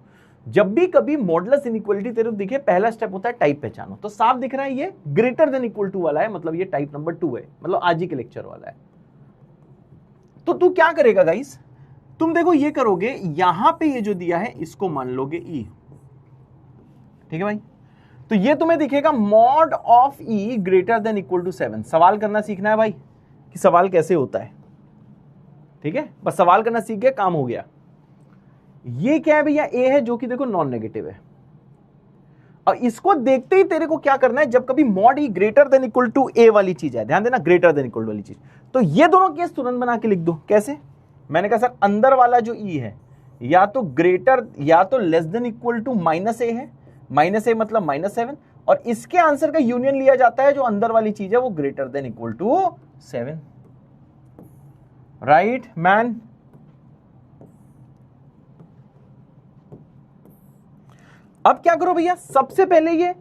Speaker 1: जब भी कभी मॉडुलस इनइक्वालिटी तेरे को दिखे, पहला स्टेप होता है टाइप पहचानो। तो साफ दिख रहा है ये ग्रेटर देन इक्वल टू वाला है, मतलब ये टाइप नंबर 2 है, मतलब आज ही के लेक्चर वाला है। तो तू क्या करेगा गाइस, तुम देखो ये करोगे, यहां पे ये जो दिया है इसको मान लोगे ई, ठीक है भाई। तो ये तुम्हें दिखेगा mod of E greater than equal to 7। सवाल करना सीखना है भाई कि सवाल कैसे होता है, ठीक है। बस सवाल करना सीख गए, काम हो गया। ये क्या है भैया? ए है, जो कि देखो नॉन नेगेटिव है। और इसको देखते ही तेरे को क्या करना है, जब कभी mod E greater than equal to A वाली चीज है, ध्यान देना ग्रेटर देन इक्वल वाली चीज, तो ये दोनों केस तुरंत बना के लिख दो। कैसे? मैंने कहा सर अंदर वाला जो ई है या तो ग्रेटर या तो less than equal to minus a है, माइनस ए मतलब -7, और इसके आंसर का यूनियन लिया जाता है, जो अंदर वाली चीज है वो greater than equal to 7। Right man? अब क्या करो भैया, सबसे पहले ये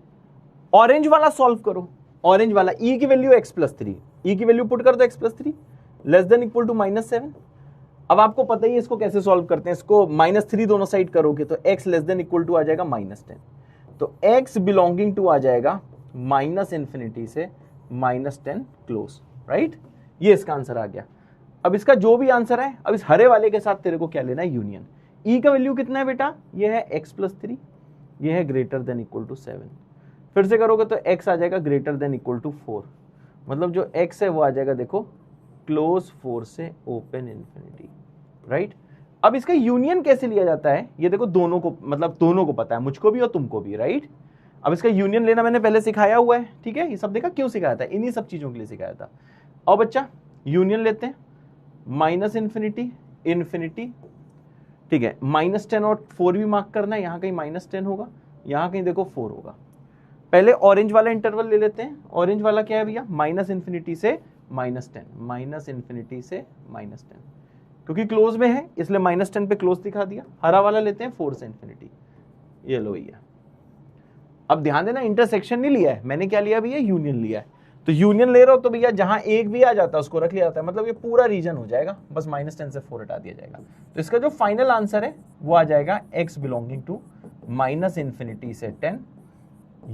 Speaker 1: ऑरेंज वाला सॉल्व करो। ऑरेंज वाला ई की वैल्यू x+3, ई की वैल्यू पुट कर दो x+3 less than equal to -7। अब आपको पता ही है इसको कैसे सॉल्व करते हैं, इसको -3 दोनों साइड करोगे तो x less than equal to आ जाएगा -10, तो x बिलोंगिंग टू आ जाएगा -∞ से -10 क्लोज। राइट, ये इसका आंसर आ गया। अब इसका जो भी आंसर है, अब इस हरे वाले के साथ तेरे को क्या लेना है? यूनियन। ई का वैल्यू कितना है बेटा? ये है x+3, ये है ग्रेटर देन इक्वल टू 7। फिर से करोगे तो x आ जाएगा ग्रेटर देन इक्वल टू 4, मतलब जो x है वो आ जाएगा देखो क्लोज 4 से ओपन इन्फिनिटी। राइट, अब इसका यूनियन कैसे लिया जाता है ये देखो, दोनों को, मतलब दोनों को पता है, मुझको भी और तुमको भी। राइट, अब इसका यूनियन लेना मैंने पहले सिखाया हुआ है, ठीक है। ये सब देखा क्यों सिखाया था? इन्हीं सब चीजों के लिए सिखाया था। और बच्चा यूनियन लेते हैं, -∞, इन्फिनिटी, ठीक है। -10 और 4 भी मार्क करना है, यहाँ कहीं -10 होगा, यहाँ कहीं देखो 4 होगा। पहले ऑरेंज वाला इंटरवल ले लेते हैं। ऑरेंज वाला क्या है भैया? -∞ से -10, -∞ से -10, क्योंकि क्लोज में है इसलिए -10 पे क्लोज दिखा दिया। हरा वाला लेते हैं 4 से इन्फिनिटी, ये लो भैया। अब ध्यान देना, इंटरसेक्शन नहीं लिया है मैंने, क्या लिया भैया? यूनियन लिया है। तो यूनियन ले रहा हो तो भैया जहां एक भी आ जाता है उसको रख लिया जाता है, मतलब ये पूरा रीजन हो जाएगा, बस -10 से 4 हटा दिया जाएगा। तो इसका जो फाइनल आंसर है वो आ जाएगा x बिलोंगिंग टू -∞ से 10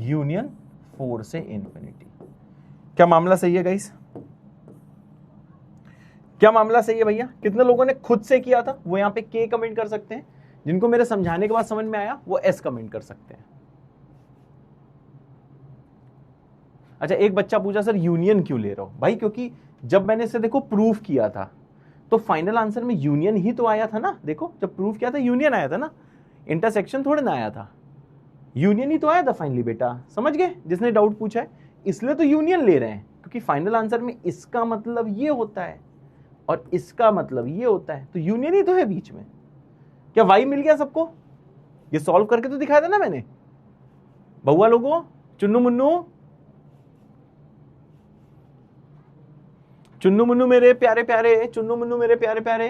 Speaker 1: यूनियन 4 से इन्फिनिटी। क्या मामला सही है गाइस? क्या मामला सही है भैया? कितने लोगों ने खुद से किया था वो यहाँ पे k कमेंट कर सकते हैं, जिनको मेरे समझाने के बाद समझ में आया वो s कमेंट कर सकते हैं। अच्छा, एक बच्चा पूछा सर यूनियन क्यों ले रहा हूं? भाई क्योंकि जब मैंने इसे देखो प्रूफ किया था तो फाइनल आंसर में यूनियन ही तो आया था ना। देखो जब प्रूफ किया था यूनियन आया था ना, इंटरसेक्शन थोड़े ना आया था, यूनियन ही तो आया था फाइनली। बेटा समझ गए जिसने डाउट पूछा है? इसलिए तो यूनियन ले रहे हैं, क्योंकि फाइनल आंसर में इसका मतलब ये होता है और इसका मतलब ये होता है, तो यूनियन ही तो है बीच में। क्या वाई मिल गया सबको? ये सॉल्व करके तो दिखाया था ना मैंने। बहुआ लोगों, चुन्नू मुन्नू, चुन्नू मुन्नू मेरे प्यारे प्यारे, चुन्नू मुन्नू मेरे प्यारे प्यारे,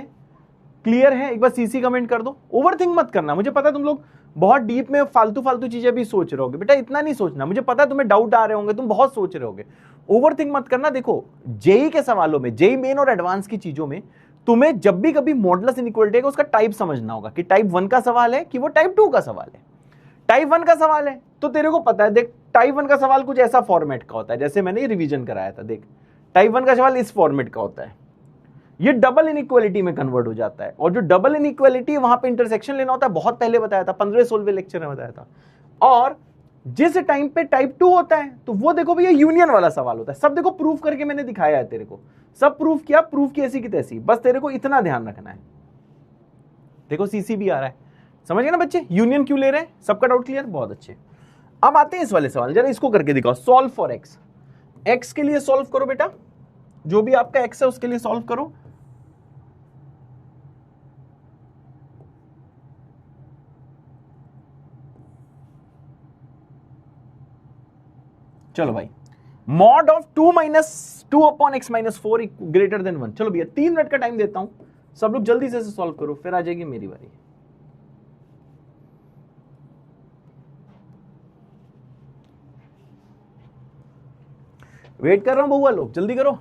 Speaker 1: क्लियर है? एक बार सीसी कमेंट कर दो। ओवरथिंक मत करना, मुझे पता है तुम लोग बहुत डीप में फालतू फालतू चीजें भी सोच रहे होगे। बेटा इतना नहीं सोचना, मुझे पता है तुम्हें डाउट आ रहे होंगे, तुम बहुत सोच रहे होगे। ओवरथिंक मत करना। देखो जेई के सवालों में, जेई मेन और एडवांस की चीजों में तुम्हें जब भी कभी मॉडुलस इनइक्वालिटी का उसका टाइप समझना होगा कि टाइप 1 का सवाल है कि वो टाइप 2 का सवाल है। टाइप 1 का सवाल है तो तेरे को पता है, देख टाइप 1 का सवाल कुछ ऐसा फॉर्मेट का होता है, जैसे मैंने ये रिवीजन कराया था। देख टाइप 1 का सवाल इस फॉर्मेट का होता है, ये डबल इनइक्वालिटी में कन्वर्ट हो जाता है, और जो डबल इनइक्वालिटी वहां पे इंटरसेक्शन लेना होता है, बहुत पहले बताया था, 15-16वें लेक्चर में बताया था। और जिस टाइम पे टाइप 2 होता है तो वो देखो भैया यूनियन वाला सवाल होता है। सब देखो प्रूफ करके मैंने दिखाया है तेरे को, सब प्रूफ किया, प्रूफ की ऐसी की तैसी, बस तेरे को इतना ध्यान रखना है। देखो सीसी भी आ रहा है, समझ गए ना बच्चे यूनियन क्यों ले रहे हैं? सबका डाउट क्लियर? बहुत अच्छे। अब आते हैं इस वाले सवाल, जरा इसको करके दिखाओ। सॉल्व फॉर एक्स, एक्स के लिए सॉल्व करो बेटा, जो भी आपका एक्स है उसके लिए सॉल्व करो। चलो भाई, mod of 2 upon x minus 4 greater than 1। चलो भैया 3 मिनट का टाइम देता हूं, सब लोग जल्दी से सॉल्व करो, फिर आ जाएगी मेरी बारी। वेट कर रहा हूं बउआ लोग, जल्दी करो।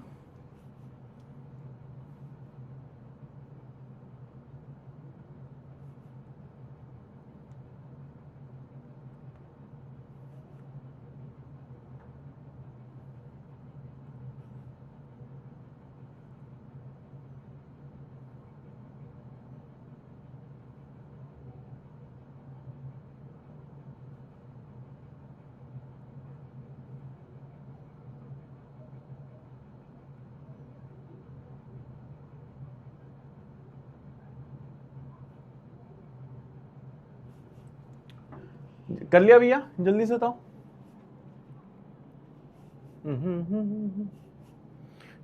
Speaker 1: कर लिया भैया, जल्दी से बताओ।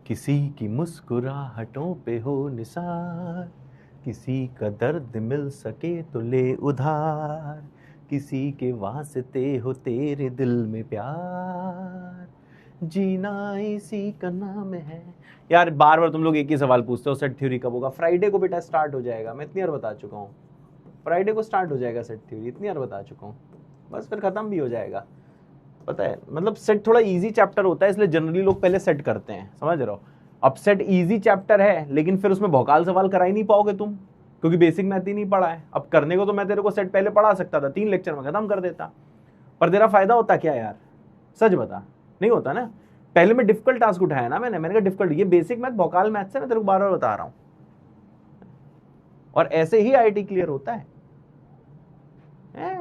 Speaker 1: किसी की मुस्कुराहटों पे हो निसार, किसी का दर्द मिल सके तो ले उधार, किसी के वास्ते हो तेरे दिल में प्यार, जीना इसी का नाम है। यार बार बार तुम लोग एक ही सवाल पूछते हो, सेट थ्योरी कब होगा? फ्राइडे को बेटा स्टार्ट हो जाएगा, मैं इतनी बार बता चुका हूँ। फ्राइडे को स्टार्ट हो जाएगा सेट थ्योरी, इतनी बार बता चुका हूँ, बस फिर खत्म भी हो जाएगा। पता है, मतलब सेट थोड़ा इजी चैप्टर होता है, इसलिए जनरली लोग पहले सेट करते हैं, समझ रहे हो। अब सेट इजी चैप्टर है, लेकिन फिर उसमें भौकाल सवाल करा ही नहीं पाओगे तुम, क्योंकि बेसिक मैथ ही नहीं पढ़ा है। अब करने को तो मैं तेरे को सेट पहले पढ़ा सकता था, 3 लेक्चर में खत्म कर देता, पर तेरा फायदा होता क्या यार? सच बता, नहीं होता ना। पहले मैं डिफिकल्ट टास्क उठाया ना, मैंने कहा डिफिकल्ट, ये बेसिक मैथ भौकाल मैथ से मैं तेरे को बार बार बता रहा हूं, और ऐसे ही IIT क्लियर होता है।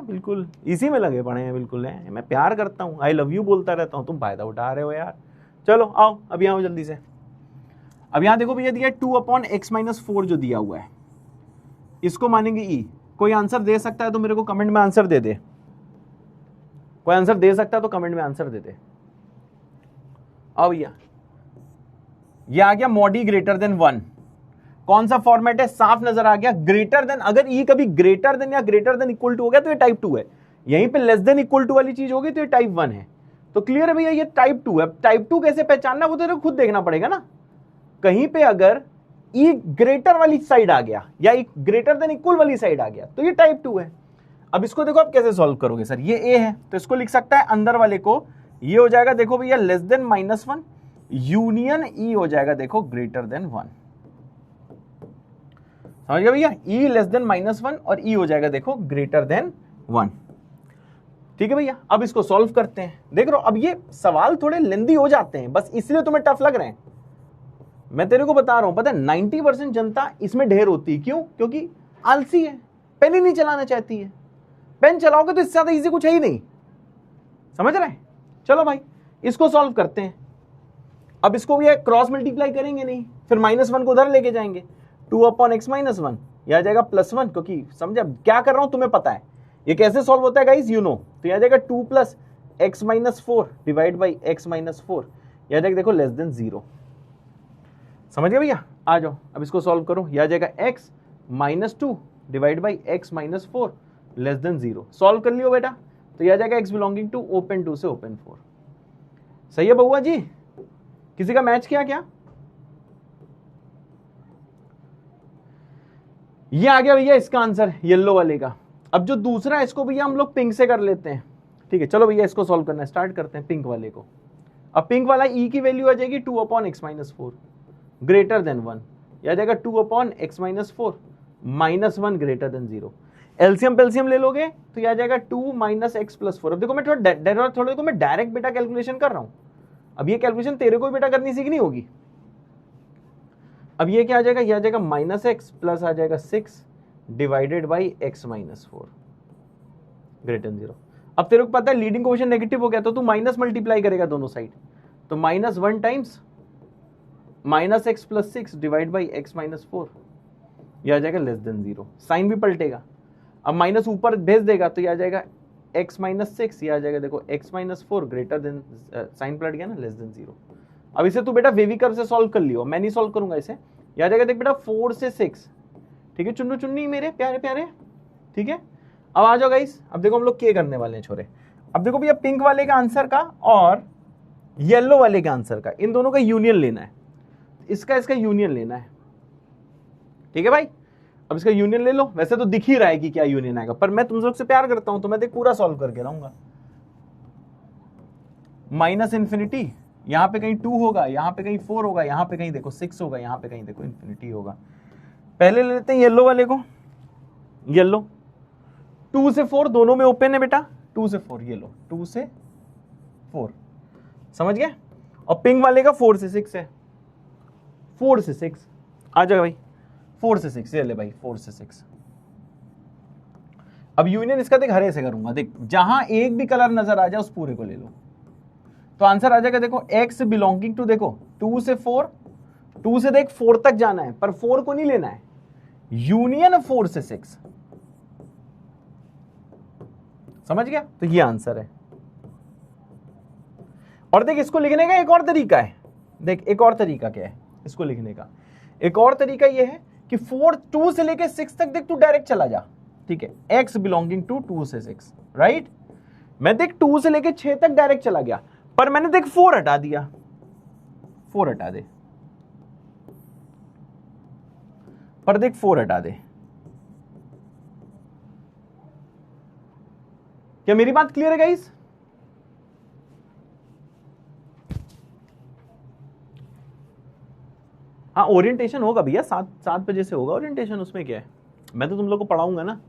Speaker 1: बिल्कुल इसी में लगे पड़े हैं, बिल्कुल है। मैं प्यार करता हूँ, आई लव यू बोलता रहता हूँ, तुम फायदा उठा रहे हो यार। चलो आओ, अब यहाँ जल्दी से। अब यहाँ देखो भैया, दिया 2/x-4 जो दिया हुआ है, इसको मानेंगे ई। कोई आंसर दे सकता है तो मेरे को कमेंट में आंसर दे दे। कोई आंसर दे सकता है तो कमेंट में आंसर दे दे। अब भैया ये आ गया मॉडी ग्रेटर देन 1। कौन सा फॉर्मेट है? साफ नजर आ गया, ग्रेटर देन। अगर ई कभी ग्रेटर देन या ग्रेटर देन इक्वल टू हो गया तो ये टाइप 2 है। यहीं पे लेस देन इक्वल टू वाली चीज होगी तो ये टाइप 1 है। तो क्लियर है भैया, ये टाइप 2 है। टाइप 2 कैसे पहचानना, वो तो खुद देखना पड़ेगा ना। कहीं पे अगर ई ग्रेटर वाली साइड आ गया या ग्रेटर देन इक्वल वाली साइड आ गया तो ये टाइप 2 है। अब इसको देखो आप कैसे सॉल्व करोगे। सर ये ए है तो इसको लिख सकता है अंदर वाले को, ये हो जाएगा देखो भैया लेस देन -1 यूनियन ई हो जाएगा देखो ग्रेटर देन 1। समझ गया भैया, ई लेस देन -1 और ई हो जाएगा देखो ग्रेटर देन 1। ठीक है भैया, अब इसको सॉल्व करते हैं। देख रहे हो, अब ये सवाल थोड़े लेंदी हो जाते हैं, बस इसलिए तुम्हें टफ लग रहे हैं। मैं तेरे को बता रहा हूं, पता है 90% जनता इसमें ढेर होती है। क्यों? क्योंकि आलसी है, पेन ही नहीं चलाना चाहती है। पेन चलाओगे तो इससे ज्यादा इजी कुछ है ही नहीं। समझ रहे हैं? चलो भाई इसको सॉल्व करते हैं। अब इसको भी क्रॉस मल्टीप्लाई करेंगे नहीं, फिर -1 को उधर लेके जाएंगे। 2/x-1 यह आ जाएगा +1, क्योंकि समझा क्या कर रहा हूं तुम्हें पता है ये कैसे सॉल्व होता है गाइस, यू नो। तो यह आ जाएगा 2 + x-4 डिवाइड बाई x-4, यह आ जाएगा देखो लेस देन 0। समझ गए भैया? आ जाओ अब इसको सॉल्व करो। यह आ जाएगा x-2 divide by x-4 less than 0। Solve कर लियो बेटा, तो यह आ जाएगा x बिलोंगिंग टू ओपन 2 से ओपन 4। सही है बउआ जी? किसी का मैच किया क्या? ये आ गया भैया इसका आंसर येलो वाले का। अब जो दूसरा है इसको भैया हम लोग पिंक से कर लेते हैं। ठीक है, चलो भैया इसको सॉल्व करना स्टार्ट करते हैं पिंक वाले को। अब पिंक वाला ई की वैल्यू आ जाएगी 2/x-4 ग्रेटर देन 1, यह आ जाएगा 2/x-4 -1 ग्रेटर देन 0। एलसीएम पेल्सियम ले लोगे तो यह आ जाएगा 2 - x + 4। अब देखो मैं थोड़ा मैं डायरेक्ट बेटा कैलकुलेशन कर रहा हूं। अब ये कैलकुलेशन तेरे को बेटा करनी सीखनी होगी। अब ये क्या आ जाएगा, ये आ जाएगा -x प्लस आ जाएगा 6 divided by x-4 greater than 0। अब तेरे को पता है लीडिंग कोएफिशिएंट नेगेटिव हो गया तो तू माइनस मल्टीप्लाई करेगा दोनों साइड, तो -1 times -x + 6 divide by x-4, यह आ जाएगा लेस देन 0। साइन भी पलटेगा, अब माइनस ऊपर भेज देगा तो यह आ जाएगा x-6, यह आ जाएगा देखो x-4 ग्रेटर देन, साइन पलट गया ना, लेस देन 0। अब इसे तू बेटा वेवी कर्व से सॉल्व कर लियो, मैं नहीं सॉल्व करूंगा इसे। यह आ जाएगा देख बेटा 4 से 6। ठीक है चुन्नू चुन्नी मेरे प्यारे प्यारे, ठीक है। अब आ जाओ गाइस, अब देखो हम लोग क्या करने वाले हैं छोरे। अब देखो भैया पिंक वाले का आंसर का और येलो वाले का आंसर का, इन दोनों का यूनियन लेना है। इसका यूनियन लेना है, ठीक है भाई। अब इसका यूनियन ले लो। वैसे तो दिख ही रहा है कि क्या यूनियन आएगा, पर मैं तुम लोग से प्यार करता हूं तो मैं देख पूरा सॉल्व करके रहूंगा। -∞ यहाँ पे कहीं 2 होगा, यहाँ पे कहीं 4 होगा, यहाँ पे कहीं देखो 6 होगा, यहाँ पे कहीं देखो इन्फिनिटी होगा। पहले ले लेते हैं येलो वाले को, येलो 2 से 4 दोनों में ओपन है बेटा, 2 से 4 ये लो, 2 से 4 समझ गए। और पिंक वाले का 4 से 6 है, 4 से 6 आ जाएगा भाई, 4 से 6 ये ले भाई, 4 से 6। अब यूनियन इसका देख हरे से करूंगा, देख जहां एक भी कलर नजर आ जाए उस पूरे को ले लो, तो आंसर आ जाएगा देखो x बिलोंगिंग टू, देखो 2 से 4, 2 से देख 4 तक जाना है, पर 4 को नहीं लेना है, यूनियन 4 से 6, समझ गया। तो ये आंसर है। और देख इसको लिखने का एक और तरीका है, देख एक और तरीका क्या है इसको लिखने का, एक और तरीका ये है कि 2 से लेके 6 तक देख तू डायरेक्ट चला जा, ठीक है, x बिलोंगिंग टू 2 से 6, राइट। मैं देख 2 से लेके 6 तक डायरेक्ट चला गया, पर मैंने देख 4 हटा दिया, 4 हटा दे, पर देख 4 हटा दे। क्या मेरी बात क्लियर है गाइस? हाँ ओरिएंटेशन होगा भैया, 7 बजे से होगा ओरिएंटेशन, उसमें क्या है, मैं तो तुम लोग को पढ़ाऊंगा ना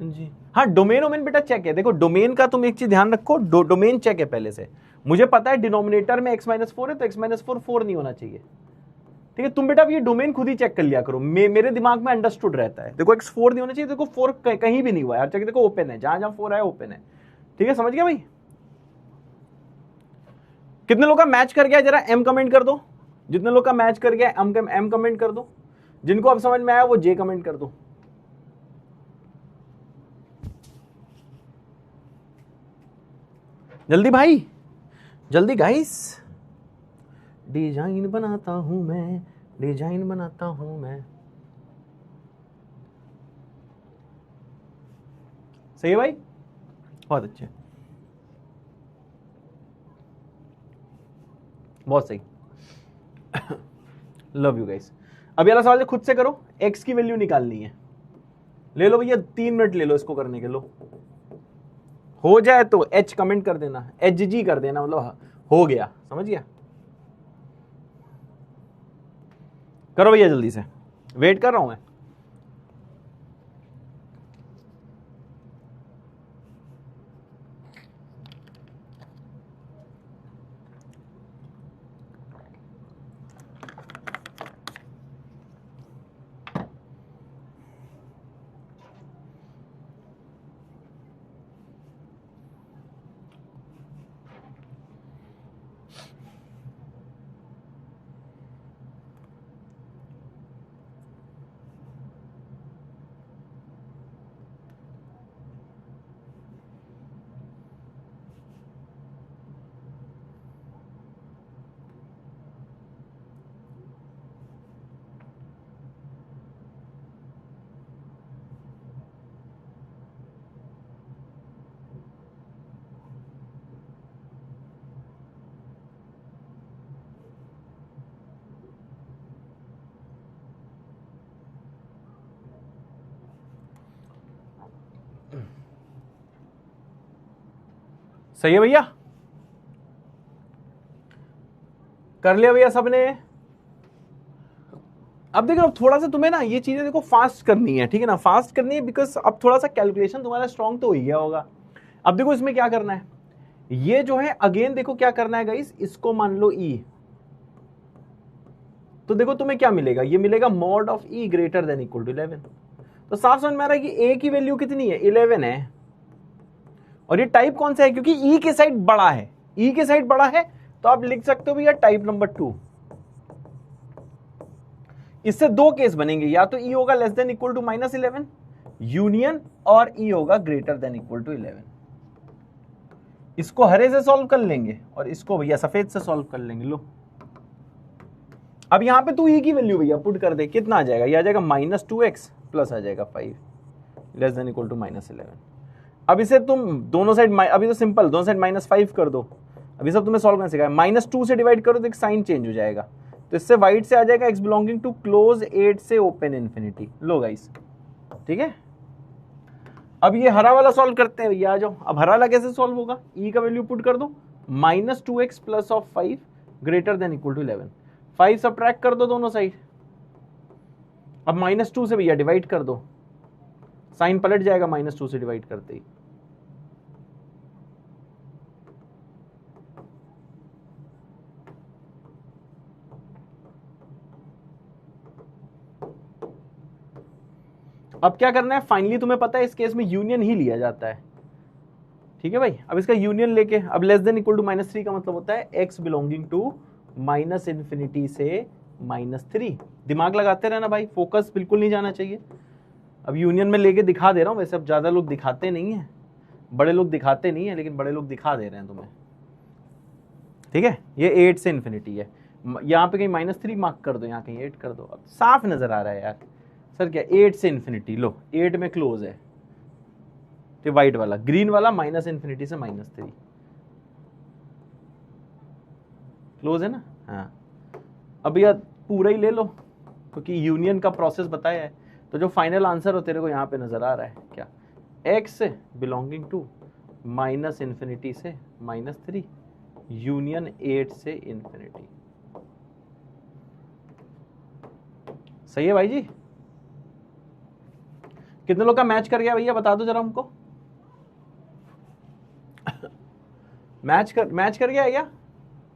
Speaker 1: जी। हाँ डोमेन बेटा चेक है, देखो डोमेन का तुम एक चीज ध्यान रखो, डोमेन चेक है पहले से। मुझे पता है डिनोमिनेटर में x-4 है, तो x-4 4 नहीं होना चाहिए, ठीक है। तुम बेटा अब ये डोमेन खुद ही चेक कर लिया करो, मेरे दिमाग में अंडरस्टूड रहता है। देखो x 4 नहीं होना चाहिए, देखो 4 कहीं भी नहीं हुआ यार, देखो ओपन है, जहां जहां 4 आया ओपन है, ठीक है, समझ गया भाई। कितने लोग का मैच कर गया जरा m कमेंट कर दो, जितने लोग का मैच कर गया m कमेंट कर दो, जिनको अब समझ में आया वो j कमेंट कर दो। जल्दी भाई जल्दी गाइस, डिजाइन बनाता हूं मैं, डिजाइन बनाता हूं मैं, सही है भाई, बहुत अच्छे, बहुत सही लव यू गाइस। अब वाला सवाल खुद से करो, x की वैल्यू निकालनी है, ले लो भैया 3 मिनट ले लो इसको करने के, लो हो जाए तो h कमेंट कर देना, hg कर देना, मतलब हो गया, समझ गया। करो भैया जल्दी से, वेट कर रहा हूं मैं। सही है भैया, कर लिया भैया सबने। अब देखो थोड़ा सा तुम्हें ना ये चीजें देखो फास्ट करनी है, ठीक है ना, फास्ट करनी है, बिकॉज अब थोड़ा सा कैलकुलेशन तुम्हारा स्ट्रांग तो हो ही गया होगा। अब देखो इसमें क्या करना है, ये जो है अगेन देखो क्या करना है गाइस, इसको मान लो e, तो देखो तुम्हें क्या मिलेगा, ये मिलेगा mod of e greater than equal to 11। तो साफ समझ में आ रहा है कि a की वैल्यू कितनी है, 11 है, और ये टाइप कौन सा है, क्योंकि e के साइड बड़ा है, e के साइड बड़ा है, तो आप लिख सकते हो भैया टाइप नंबर 2। इससे 2 केस बनेंगे, या तो e होगा less than equal to -11 union, और e होगा ग्रेटर देन इक्वल टू 11। इसको हरे से सॉल्व कर लेंगे और इसको भैया सफेद से सॉल्व कर लेंगे। लो अब यहां पे तू e की वैल्यू भैया पुट कर दे, कितना आ जाएगा, ये आ जाएगा -2x प्लस आ जाएगा 5 लेस देन इक्वल टू -11। अब इसे तुम दोनों साइड, अभी तो सिंपल दोनों साइड -5 कर दो, अभी सब तुम्हें सॉल्व करना सिखाया, -2 से डिवाइड करो तो एक साइन चेंज हो जाएगा, तो इससे वाइट से आ जाएगा x बिलोंगिंग टू क्लोज 8 से ओपन इन्फिनिटी। लो गाइस ठीक है, अब ये हरा वाला सॉल्व करते हैं भैया, आ जाओ। अब हरा वाला कैसे सॉल्व होगा, ई का वैल्यू पुट कर दो, -2x plus of 5 greater than equal to 11, 5 subtract कर दो दोनों साइड। अब -2 से भैया डिवाइड कर दो, साइन पलट जाएगा -2 से डिवाइड करते ही। अब क्या करना है, फाइनली तुम्हें पता है इस केस में यूनियन ही लिया जाता है, ठीक है भाई। अब इसका यूनियन लेके, अब लेस देन इक्वल टू -3 का मतलब होता है x बिलोंगिंग टू -∞ से -3। दिमाग लगाते रहना भाई, फोकस बिल्कुल नहीं जाना चाहिए। अब यूनियन में लेके दिखा दे रहा हूं, वैसे अब ज्यादा लोग दिखाते नहीं है, बड़े लोग दिखाते नहीं है, लेकिन बड़े लोग दिखा दे रहे हैं तुम्हें, ठीक है। ये 8 से इन्फिनिटी है, यहाँ पे कहीं -3 मार्क कर दो, यहाँ कहीं 8 कर दो। अब साफ नजर आ रहा है यार सर क्या, 8 से इन्फिनिटी, लो 8 में क्लोज है, तो व्हाइट वाला, ग्रीन वाला -∞ से -3 क्लोज है ना। हाँ, अब यह पूरा ही ले लो क्योंकि यूनियन का प्रोसेस बताया है। तो जो फाइनल आंसर हो तेरे को यहाँ पे नजर आ रहा है क्या, x बिलोंगिंग टू -∞ से -3 यूनियन 8 से इन्फिनिटी। सही है भाई जी। कितने लोग का मैच कर गया भैया, बता दो जरा हमको। मैच कर गया है क्या,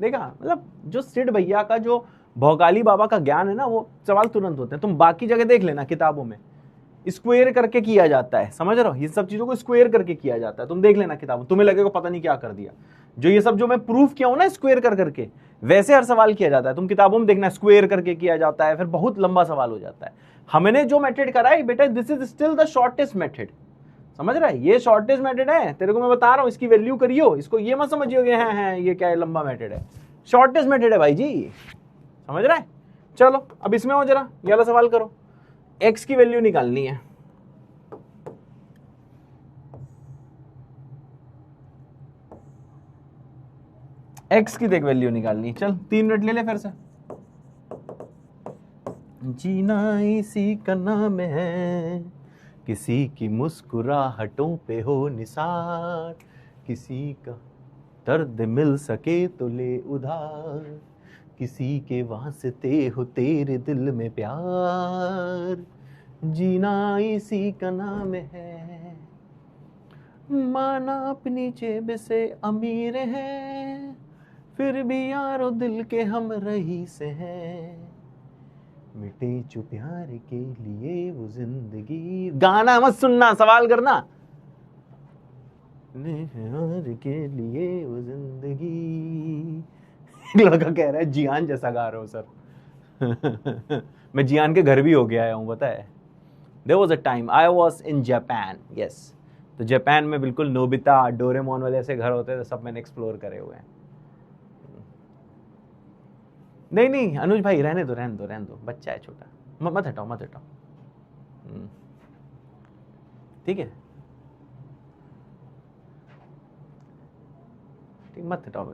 Speaker 1: देखा। मतलब जो सिड भैया का जो भौकाली बाबा का ज्ञान है ना, वो सवाल तुरंत होते हैं। तुम बाकी जगह देख लेना किताबों में, स्क्वायर करके किया जाता है, समझ रहे हो, ये सब चीजों को स्क्वायर करके किया जाता है। तुम देख लेना किताबों, तुम्हें लगेगा पता नहीं क्या कर दिया। जो ये सब जो मैं प्रूफ किया हूं ना स्क्वायर कर करके, वैसे हर सवाल किया जाता है। तुम किताबों में देखना, स्क्वायर करके किया जाता है, फिर बहुत लंबा सवाल हो जाता है। हमने जो मेथड करा है बेटा, this is still the shortest method, समझ रहा है, ये शॉर्टेस्ट मेथड है। तेरे को मैं बता रहा हूं, इसकी वैल्यू करियो, इसको ये मत समझियो कि हाँ ये क्या है, लंबा मेथड है। शॉर्टेस्ट मेथड है भाई जी, समझ रहा है। चलो अब इसमें हो, जरा ये वाला सवाल करो, x की वैल्यू निकालनी है। x की देख वैल्यू निकालनी, चल 3 मिनट ले ले फिर से। जीना इसी का नाम है, किसी की मुस्कुराहटों पे हो निसार, किसी का दर्द मिल सके तो ले उधार, किसी के वास्ते हो तेरे दिल में प्यार, जीना इसी का नाम है। माना अपनी जेब से अमीर है, फिर भी यारो दिल के हम रईस हैं, मिटे जो प्यार के लिए वो जिंदगी। गाना मत सुनना, सवाल करना। प्यार के लिए वो जिंदगी। लड़का कह रहा है जियान जैसा गा रहा हो सर। मैं जियान के घर भी हो गया हूँ, पता है। There was a time I was in Japan, yes। तो जापान में बिल्कुल नोबिता, डोरेमोन वाले ऐसे घर होते थे, सब मैंने एक्सप्लोर करे हुए हैं। नहीं अनुज भाई, रहने दो, बच्चा है छोटा, मत हटाओ। ठीक है, ठीक, मत हटाओ,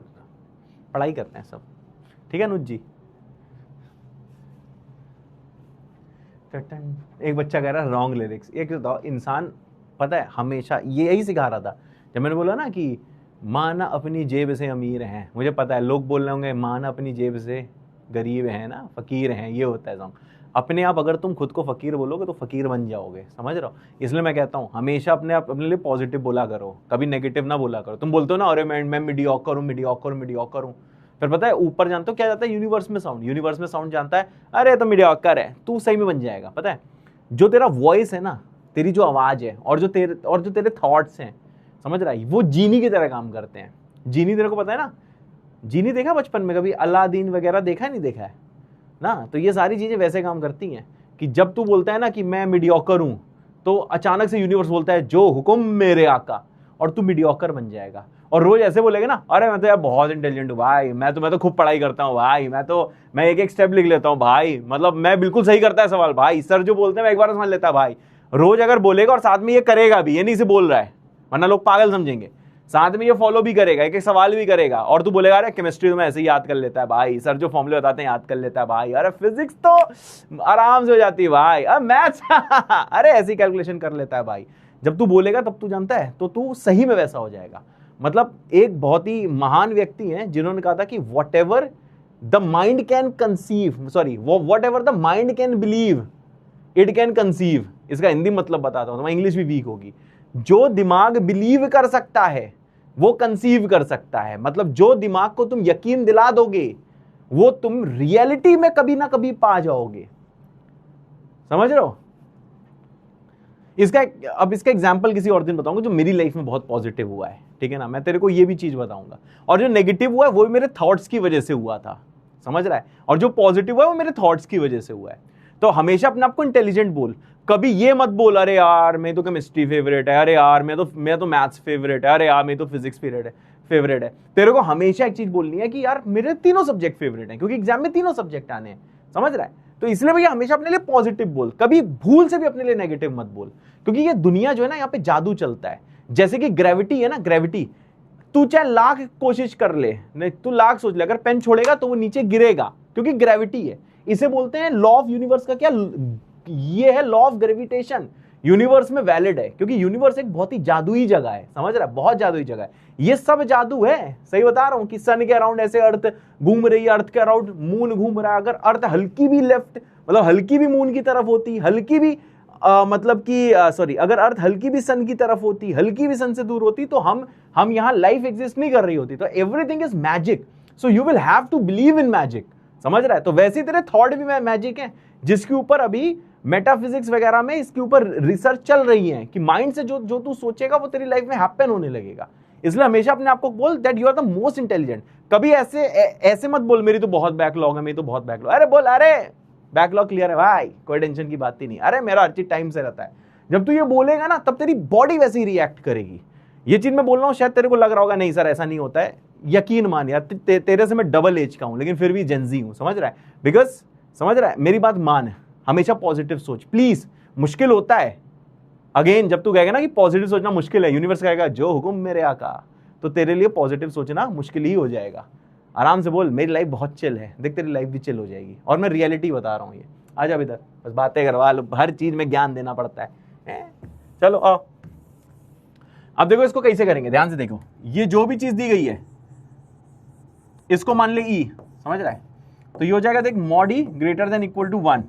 Speaker 1: पढ़ाई करते हैं सब, ठीक है अनुज जी। एक बच्चा कह रहा है रॉन्ग लिरिक्स। एक बताओ, इंसान पता है हमेशा ये यही सिखा रहा था जब मैंने बोला ना कि माना अपनी जेब से अमीर हैं। मुझे पता है लोग बोल रहे होंगे माना अपनी जेब से गरीब हैं ना, फकीर हैं, ये होता है सॉन्ग। अपने आप अगर तुम खुद को फकीर बोलोगे तो फकीर बन जाओगे, समझ रहे हो। इसलिए मैं कहता हूँ हमेशा अपने लिए पॉजिटिव बोला करो, कभी नेगेटिव ना बोला करो। तुम बोलते हो ना अरे मैं मीडियोकर हूँ, फिर पता है ऊपर जानते हो क्या जाता है, यूनिवर्स में साउंड जानता है अरे तो मीडियोकर है, तू सही में बन जाएगा। पता है जो तेरा वॉइस है ना, तेरी जो आवाज है और जो तेरे थॉट्स हैं, समझ रहा है, वो जीनी की तरह काम करते हैं। जीनी तेरे को पता है ना, जीनी देखा बचपन में कभी, अलादीन वगैरह देखा है, नहीं देखा है ना। तो ये सारी चीजें वैसे काम करती हैं कि जब तू बोलता है ना कि मैं मीडियोकर हूं, तो अचानक से यूनिवर्स बोलता है जो हुक्म मेरे आका, और तू मीडियोकर बन जाएगा। और रोज ऐसे बोलेगा ना अरे मैं तो यार बहुत इंटेलिजेंट हूँ भाई, मैं तो खूब पढ़ाई करता हूँ भाई, मैं एक स्टेप लिख लेता हूँ भाई, मतलब मैं बिल्कुल सही करता है सवाल भाई, सर जो बोलते हैं मैं एक बार समझ लेता भाई। रोज अगर बोलेगा और साथ में ये करेगा भी, ये नहीं से बोल रहा है वरना लोग पागल समझेंगे, साथ में ये फॉलो भी करेगा, एक सवाल भी करेगा, और तू बोलेगा अरे केमिस्ट्री तो मैं ऐसे ही याद कर लेता है भाई, सर जो फॉर्मूले बताते हैं याद कर लेता है भाई, अरे फिजिक्स तो आराम से हो जाती है भाई, अब मैथ्स अरे ऐसी कैलकुलेशन कर लेता है भाई। जब तू बोलेगा तब तू जानता है, तो तू सही में वैसा हो जाएगा। मतलब एक बहुत ही महान व्यक्ति हैं जिन्होंने कहा था कि what ever the mind can conceive, sorry what ever the mind can believe it can conceive. इसका हिंदी मतलब बताता हूं, तो इंग्लिश भी वीक होगी। जो दिमाग बिलीव कर सकता है वो कंसीव कर सकता है। मतलब जो दिमाग को तुम यकीन दिला दोगे वो तुम रियलिटी में कभी ना कभी पा जाओगे। समझ रहे हो? अब इसका एग्जाम्पल किसी और दिन बताऊंगा जो मेरी लाइफ में बहुत पॉजिटिव हुआ है, ठीक है ना। मैं तेरे को ये भी चीज बताऊंगा। और जो नेगेटिव हुआ है वो मेरे थॉट्स की वजह से हुआ था, समझ रहा है। और जो पॉजिटिव हुआ है वो मेरे थॉट्स की वजह से हुआ है। तो हमेशा अपने आप को इंटेलिजेंट बोल। कभी ये मत बोल अरे यार मैं तो केमिस्ट्री फेवरेट है, अरे यार मैं तो मैथ्स फेवरेट है, अरे यार मैं तो फिजिक्स फेवरेट है। तेरे को हमेशा एक चीज बोलनी है कि यार मेरे तीनों सब्जेक्ट फेवरेट हैं, क्योंकि एग्जाम में तीनों सब्जेक्ट आने हैं, समझ रहा है। तो इसलिए भैया हमेशा अपने लिए पॉजिटिव बोल, कभी भूल से भी अपने लिए नेगेटिव मत बोल। क्योंकि ये दुनिया जो है ना, यहाँ पे जादू चलता है। जैसे कि ग्रेविटी है ना, ग्रेविटी, तू चाहे लाख कोशिश कर ले, नहीं तू लाख सोच ले, अगर पेन छोड़ेगा तो वो नीचे गिरेगा, क्योंकि ग्रेविटी है। इसे बोलते हैं लॉ ऑफ यूनिवर्स का क्या, ये है लॉ ऑफ ग्रेविटेशन। यूनिवर्स में वैलिड है, क्योंकि यूनिवर्स एक बहुत ही जादुई जगह है, समझ रहा है, बहुत जादुई जगह है। ये सब जादू है, सही बता रहा हूं कि सन के अराउंड ऐसे अर्थ घूम रही है, अर्थ के अराउंड मून घूम रहा है। अगर अर्थ हल्की भी लेफ्ट, मतलब हल्की भी मून की तरफ होती, हल्की भी मतलब कि सॉरी, अगर अर्थ हल्की भी सन की तरफ होती, हल्की भी सन से दूर होती, तो हम यहां लाइफ एग्जिस्ट नहीं कर रही होती। तो everything is magic, so you will have to believe in magic, समझ रहा है। तो वैसे तेरे थॉट भी मैजिक है, जिसके ऊपर अभी मेटाफिजिक्स वगैरह में इसके ऊपर रिसर्च चल रही है कि माइंड से जो तू सोचेगा वो तेरी लाइफ में हैपन होने लगेगा। इसलिए हमेशा अपने आप को बोल that you are the most intelligent. कभी ऐसे मत बोल मेरी तो बहुत बैकलॉग है, मेरी तो बहुत बैकलॉग। अरे बोल अरे बैकलॉग क्लियर है भाई, कोई टेंशन की बात ही नहीं। अरे मेरा हर चीज टाइम से रहता है। जब तू ये बोलेगा ना तब तेरी बॉडी वैसे ही रिएक्ट करेगी। ये चीज मैं बोल रहा हूँ, शायद तेरे को लग रहा होगा नहीं सर ऐसा नहीं होता है, यकीन मान यार, तेरे से मैं डबल एज का हूं लेकिन फिर भी जेंजी हूं, समझ रहा है। बिकॉज समझ रहा है, मेरी बात मान, हमेशा पॉजिटिव सोच प्लीज। मुश्किल होता है, अगेन जब तू कहेगा ना कि पॉजिटिव सोचना मुश्किल है, यूनिवर्स कहेगा जो हुकुम मेरे आका, तो तेरे लिए पॉजिटिव सोचना मुश्किल ही हो जाएगा। आराम से बोल मेरी लाइफ बहुत चिल है, देख तेरी लाइफ भी चिल हो जाएगी। और मैं रियलिटी बता रहा हूँ, ये आ जा इधर, बस बातें करवा लो, हर चीज में ज्ञान देना पड़ता है। चलो आओ, अब देखो इसको कैसे करेंगे, ध्यान से देखो। ये जो भी चीज दी गई है इसको मान ले ई, समझ रहा है। तो ये हो जाएगा देख mod E greater than equal to 1।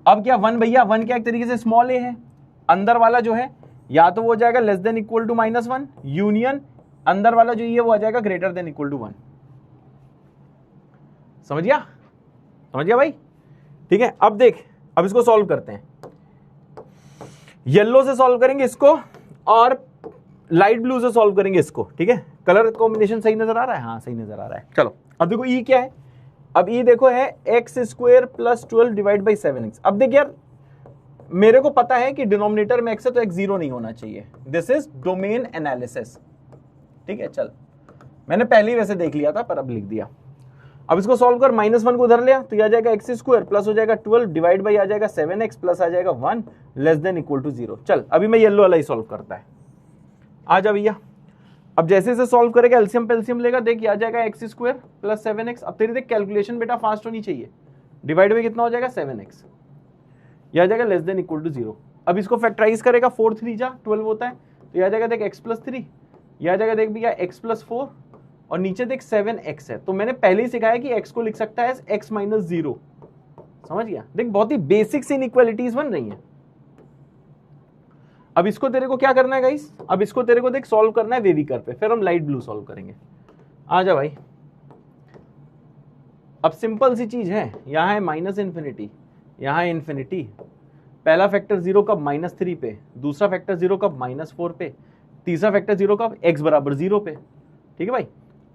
Speaker 1: अब क्या 1 भैया, 1 क्या एक तरीके से स्मॉल ए है, अंदर वाला जो है या तो वो हो जाएगा less than equal to -1, union अंदर वाला जो ये वो आ जाएगा ग्रेटर देन इक्वल टू 1। समझ गया भाई, ठीक है। अब देख, अब इसको सॉल्व करते हैं। येलो से सॉल्व करेंगे इसको और लाइट ब्लू से सॉल्व करेंगे इसको, ठीक है। कलर कॉम्बिनेशन सही नजर आ रहा है, हाँ सही नजर आ रहा है। चलो अब देखो ई क्या है, अब ई देखो है x² + 12 डिवाइड बाई 7x। अब देख यार मेरे को पता है कि डिनोमिनेटर में x है तो x 0 नहीं होना चाहिए। दिस इज डोमेन एनालिसिस, ठीक है। चल मैंने पहले ही वैसे देख लिया था पर अब लिख दिया। अब इसको सॉल्व कर, -1 को उधर लिया तो ये आ जाएगा x² प्लस हो जाएगा 12 डिवाइड बाई आ जाएगा 7x प्लस आ जाएगा 1 लेस देन इक्वल टू 0। चल अभी मैं येलो वाला ही सॉल्व करता है, आ जा भैया। अब जैसे इसे सॉल्व करेगा एलसीएम पेलसीएम लेगा, देख आ जाएगा x² + 7x। अब तेरी देख कैलकुलेशन बेटा फास्ट होनी चाहिए, डिवाइड में कितना हो जाएगा 7x, यह आ जाएगा लेस देन इक्वल टू 0। अब इसको फैक्टराइज करेगा 4 3 जा 12 होता है, तो यह आ जाएगा देख x + 3, यह आ जाएगा देख भैया x + 4 और नीचे देख 7x है। तो मैंने पहले ही सिखाया कि x को लिख सकता है x - 0, समझ गया। देख बहुत ही बेसिक सी इनइक्वालिटीज बन रही हैं। अब इसको तेरे को क्या करना है गाइस, अब इसको तेरे को देख सॉल्व करना है वेवी कर पे, फिर हम लाइट ब्लू सॉल्व करेंगे। आ जा भाई, अब सिंपल सी चीज है, यहां है -∞, यहां है इन्फिनिटी। पहला फैक्टर 0 कब, -3 पे, दूसरा फैक्टर 0 कब, -4 पे, तीसरा फैक्टर 0 कब, x = 0 पे, ठीक है भाई।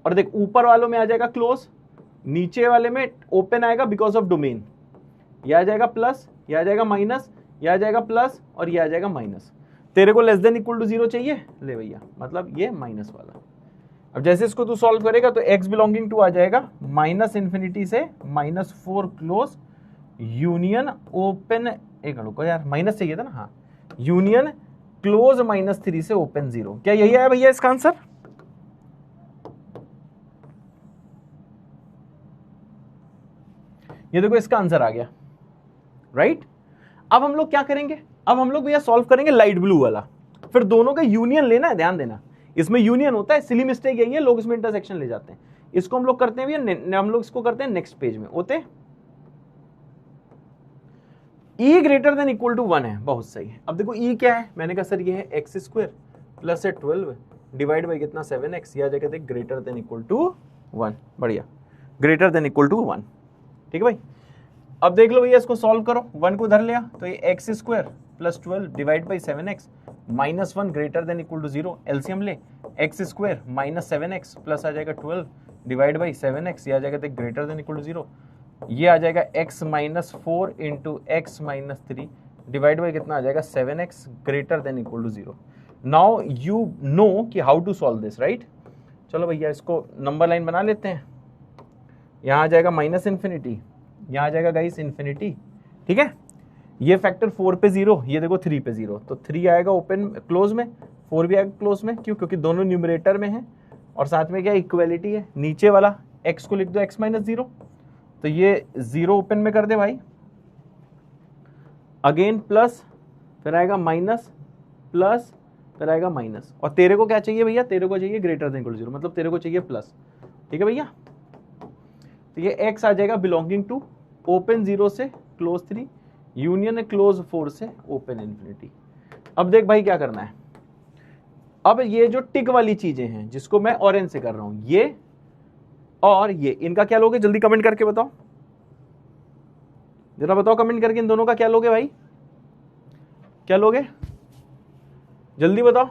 Speaker 1: और देख ऊपर वालों में आ जाएगा क्लोज, नीचे वाले में ओपन आएगा बिकॉज ऑफ डोमेन। यह आ जाएगा प्लस, यह आ जाएगा माइनस, यह आ जाएगा प्लस और यह आ जाएगा माइनस। तेरे को लेस देन इक्वल टू 0 चाहिए, ले भैया, मतलब ये माइनस वाला। अब जैसे इसको तू सॉल्व करेगा तो x बिलोंगिंग टू आ जाएगा -∞ से -4 क्लोज यूनियन ओपन, एक रुको यार माइनस चाहिए था ना, हाँ, यूनियन क्लोज -3 से ओपन 0। क्या यही आया भैया इसका आंसर? ये देखो इसका आंसर आ गया, राइट। अब हम लोग क्या करेंगे, अब हम लोग भैया सॉल्व करेंगे लाइट ब्लू वाला, फिर दोनों का यूनियन लेना है, ध्यान देना, इसमें यूनियन होता है, सिली मिस्टेक यही है, लोग इसमें इंटरसेक्शन ले जाते हैं। इसको हम लोग करते हैं भैया, हम लोग इसको करते हैं नेक्स्ट पेज में होते e greater than equal to 1 है, बहुत सही है। अब देखो e क्या है, मैंने कहा सर ये है एक्स स्क्वायर प्लस है 12 डिवाइड बाई कितना 7x, या जगह ग्रेटर देन इक्वल टू 1, बढ़िया, ग्रेटर देन इक्वल टू 1, ठीक है भाई। अब देख लो भैया, इसको सॉल्व करो, 1 को धर लिया तो ये x square plus 12 divide by 7x minus 1 greater than equal to 0, LCM ले, x square minus 7x plus आ जाएगा 12 डिवाइड बाई 7x, या जाएगा ग्रेटर देन इक्वल टू 0, ये आ जाएगा x minus 4 into x minus 3 divide by कितना आ जाएगा 7x greater than equal to 0। Now you know कि how to solve this, right. चलो भैया इसको नंबर लाइन बना लेते हैं, यहाँ आ जाएगा माइनस इन्फिनिटी, यहाँ आ जाएगा गाइस इन्फिनिटी, ठीक है। ये फैक्टर 4 पे 0, ये देखो 3 पे 0, तो 3 आएगा ओपन क्लोज में, 4 भी आएगा क्लोज में, क्यों, क्योंकि दोनों न्यूमरेटर में है, और साथ में क्या इक्वलिटी है, नीचे वाला x को लिख दो x माइनस 0, तो ये 0 ओपन में कर दे भाई, अगेन प्लस, फिर आएगा माइनस, प्लस, फिर आएगा माइनस, और तेरे को क्या चाहिए भैया, तेरे को चाहिए ग्रेटर देन इक्वल टू 0, मतलब तेरे को चाहिए प्लस, ठीक है भैया। तो ये x आ जाएगा बिलोंगिंग टू ओपन 0 से क्लोज 3 यूनियन क्लोज 4 से ओपन इन्फिनिटी। अब देख भाई क्या करना है, अब ये जो टिक वाली चीजें हैं जिसको मैं ऑरेंज से कर रहा हूं, ये और ये, इनका क्या लोगे, जल्दी कमेंट करके बताओ, जरा बताओ कमेंट करके, इन दोनों का क्या लोगे भाई, क्या लोगे, जल्दी बताओ,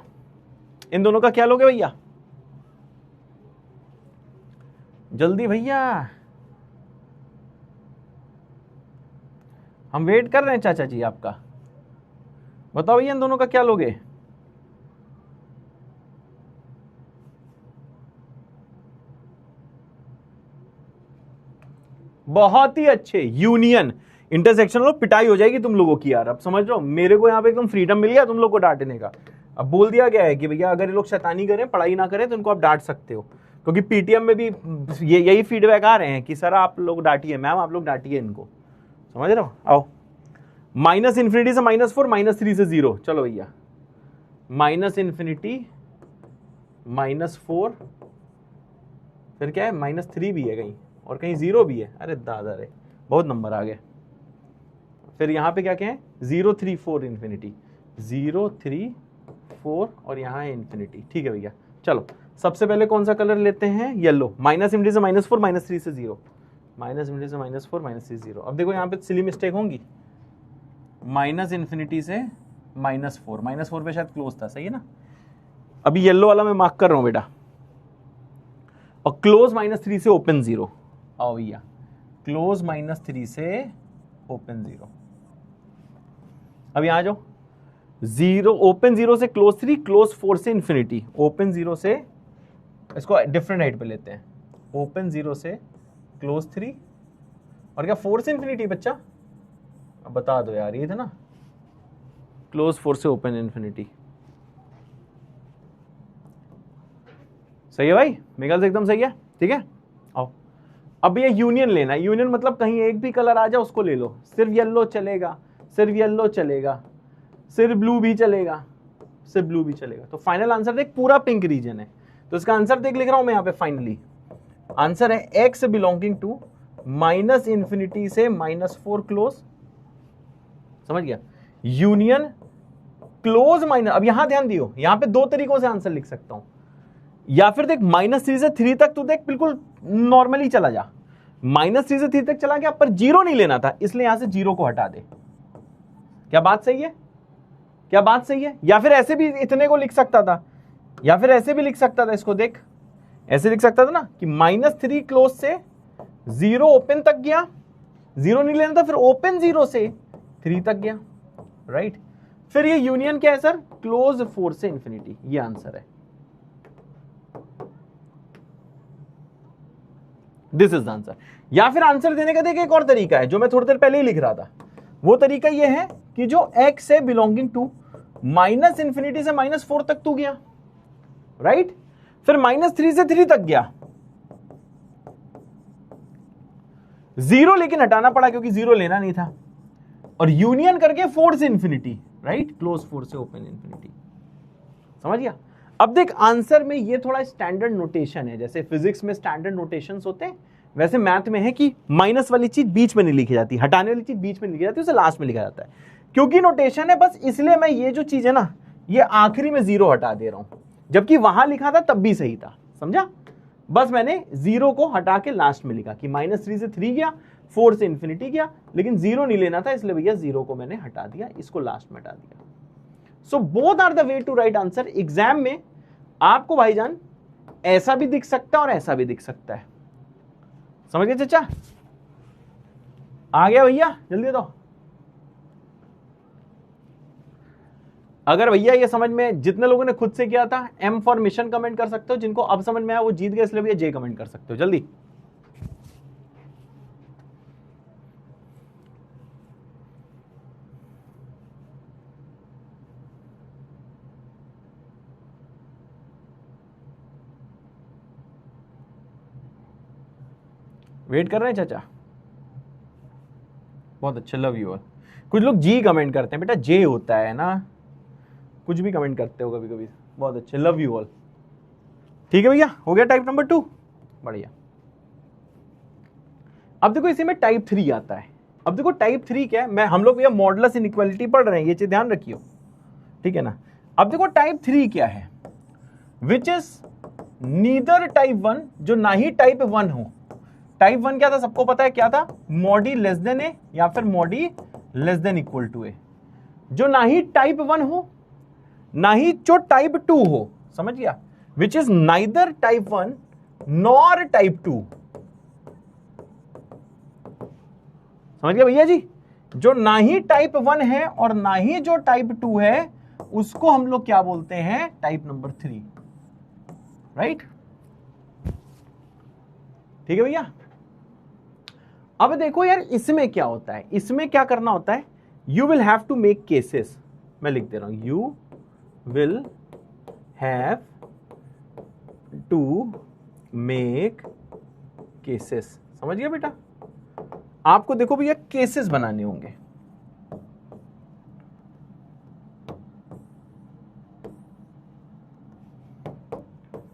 Speaker 1: इन दोनों का क्या लोगे भैया, जल्दी भैया, हम वेट कर रहे हैं चाचा जी आपका, बताओ भैया इन दोनों का क्या लोगे। बहुत ही अच्छे, यूनियन, इंटरसेक्शन लो, पिटाई हो जाएगी तुम लोगों की यार। अब समझ रहे हो, मेरे को यहाँ पे एकदम फ्रीडम मिल गया तुम लोग को डांटने का। अब बोल दिया गया है कि भैया अगर ये लोग शैतानी करें, पढ़ाई ना करें, तो इनको आप डांट सकते हो, क्योंकि पीटीएम में भी यही फीडबैक आ रहे हैं कि सर आप लोग डांटिए, मैम आप लोग डांटिए इनको, समझ रहे हो। आओ, माइनस इन्फिनिटी से -4, -3 से 0, चलो भैया, माइनस इन्फिनिटी -4, फिर क्या है -3 भी है कहीं, और कहीं 0 भी है, अरे दादा रे बहुत नंबर आ गए। फिर यहाँ पे क्या क्या है, 0 3 4 इन्फिनिटी, 0 3 4 और यहाँ है इन्फिनिटी, ठीक है भैया। चलो सबसे पहले कौन सा कलर लेते हैं, येलो, माइनस इन्फिनिटी से -4 -3 से 0, माइनस इन्फिनिटी से -4 -3 0। अब देखो यहाँ पे सिली मिस्टेक होंगी, माइनस इन्फिनिटी से -4 पे शायद क्लोज था, सही है ना। अभी येलो वाला मैं मार्क कर रहा हूँ बेटा, और क्लोज -3 से ओपन 0, आओ भैया, क्लोज -3 से ओपन 0। अब यहां जाओ, 0 ओपन 0 से क्लोज 3, क्लोज 4 से इन्फिनिटी, ओपन 0 से, इसको डिफरेंट हाइट पे लेते हैं, ओपन 0 से क्लोज 3 और क्या 4 से इन्फिनिटी बच्चा, अब बता दो यार, ये था ना, क्लोज 4 से ओपन इन्फिनिटी, सही है भाई, मेरे से एकदम सही है, ठीक है। आओ, अब ये यूनियन लेना है, यूनियन मतलब कहीं एक भी कलर आ जाए उसको ले लो, सिर्फ येलो चलेगा, सिर्फ येलो चलेगा, सिर्फ ब्लू भी चलेगा, सिर्फ ब्लू भी चलेगा। तो फाइनल आंसर देख, पूरा पिंक रीजन है, तो इसका आंसर देख लिख रहा हूं मैं यहाँ पे, फाइनली आंसर है X belonging to minus infinity से -4 क्लोज, समझ गया, यूनियन क्लोज माइनस। अब यहां ध्यान दियो, यहां पे दो तरीकों से आंसर लिख सकता हूं, या फिर देख -3 से 3 तक, तो देख बिल्कुल नॉर्मली चला जा, -3 से 3 तक चला गया, पर 0 नहीं लेना था, इसलिए यहां से 0 को हटा दे। क्या बात सही है, क्या बात सही है। या फिर ऐसे भी इतने को लिख सकता था, या फिर ऐसे भी लिख सकता था, इसको देख ऐसे लिख सकता था ना कि -3 क्लोज से 0 ओपन तक गया, 0 नहीं लेना था, फिर ओपन 0 से 3 तक गया, राइट। फिर ये यूनियन क्या है सर, क्लोज 4 से इन्फिनिटी, ये आंसर है, दिस इज द आंसर। या फिर आंसर देने का देख एक और तरीका है, जो मैं थोड़ी देर पहले ही लिख रहा था, वो तरीका ये है कि जो x है बिलोंगिंग टू माइनस इन्फिनिटी से -4 तक तू गया, राइट, फिर -3 से 3 तक गया, 0 लेकिन हटाना पड़ा क्योंकि 0 लेना नहीं था, और यूनियन करके 4 से इन्फिनिटी, राइट, क्लोज 4 से ओपन इन्फिनिटी, समझ गया। अब देख आंसर में ये थोड़ा स्टैंडर्ड नोटेशन है, जैसे फिजिक्स में स्टैंडर्ड नोटेशंस होते हैं वैसे मैथ में है कि माइनस वाली चीज बीच में नहीं लिखी जाती, हटाने वाली चीज बीच में लिखी जाती है, उसे लास्ट में लिखा जाता है। क्योंकि नोटेशन है बस इसलिए मैं ये जो चीज है ना ये आखिरी में जीरो हटा दे रहा हूं, जबकि वहां लिखा था तब भी सही था, समझा। बस मैंने जीरो को हटा के लास्ट में लिखा कि -3 से 3 गया, 4 से इंफिनिटी गया, लेकिन जीरो नहीं लेना था इसलिए भैया जीरो को मैंने हटा दिया, इसको लास्ट में हटा दिया। So both are the way to right answer. Exam में आपको भाईजान ऐसा भी दिख सकता है और ऐसा भी दिख सकता है, समझ गए चाचा। आ गया भैया, जल्दी दो। अगर भैया ये समझ में, जितने लोगों ने खुद से किया था M फॉर मिशन कमेंट कर सकते हो, जिनको अब समझ में आया वो जीत गए, इसलिए भैया J कमेंट कर सकते हो जल्दी। वेट कर रहे हैं चाचा, बहुत अच्छे, लव यू ऑल। कुछ लोग जी कमेंट करते हैं, बेटा जे होता है ना, कुछ भी कमेंट करते हो कभी कभी, बहुत अच्छे, लव यू ऑल। ठीक है भैया, हो गया टाइप नंबर 2, बढ़िया। अब देखो इसी में टाइप 3 आता है। अब देखो टाइप 3 क्या है, मैं हम लोग भैया मॉडुलस इनइक्वालिटी पढ़ रहे हैं, ये चीज ध्यान रखियो, ठीक है ना। अब देखो टाइप 3 क्या है, विच इज नीदर टाइप 1, जो ना ही टाइप 1 हो। टाइप 1 क्या था, सबको पता है क्या था, मॉडी लेस देन ए या फिर मॉडी लेस देन इक्वल टू ए। जो ना ही टाइप 1 हो ना ही जो टाइप 2 हो, समझ गया, which is neither type 1 nor type 2। समझ गया भैया जी, जो ना ही टाइप 1 है और ना ही जो टाइप 2 है उसको हम लोग क्या बोलते हैं, टाइप नंबर 3, राइट। ठीक है भैया। अब देखो यार इसमें क्या होता है, इसमें क्या करना होता है, you will have to make cases. मैं लिख दे रहा हूं, you will have to make cases. समझ गया बेटा, आपको देखो भैया केसेस बनाने होंगे।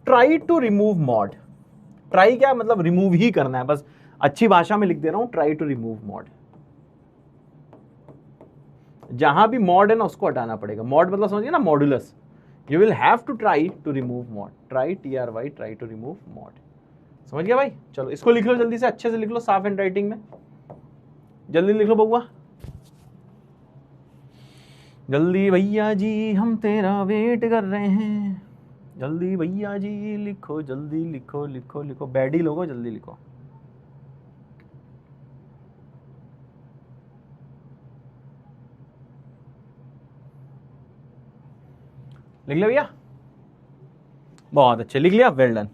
Speaker 1: Try to remove mod. Try क्या मतलब, रिमूव ही करना है, बस अच्छी भाषा में लिख दे रहा हूं, ट्राई टू रिमूव मॉड। जहां भी मॉड है ना उसको हटाना पड़ेगा। मॉड मतलब समझिए ना, modulus. You will have to try to remove mod, try TRY, try to remove mod. समझ गया भाई। चलो इसको लिख लो जल्दी से, अच्छे से लिख लो, साफ हैंड राइटिंग में, जल्दी लिख लो बउआ, जल्दी भैया जी हम तेरा वेट कर रहे हैं, जल्दी भैया जी लिखो, जल्दी लिखो लिखो लिखो, बैडी लोगो जल्दी लिखो। लिख लिया भैया, बहुत अच्छे, लिख लिया, वेल डन।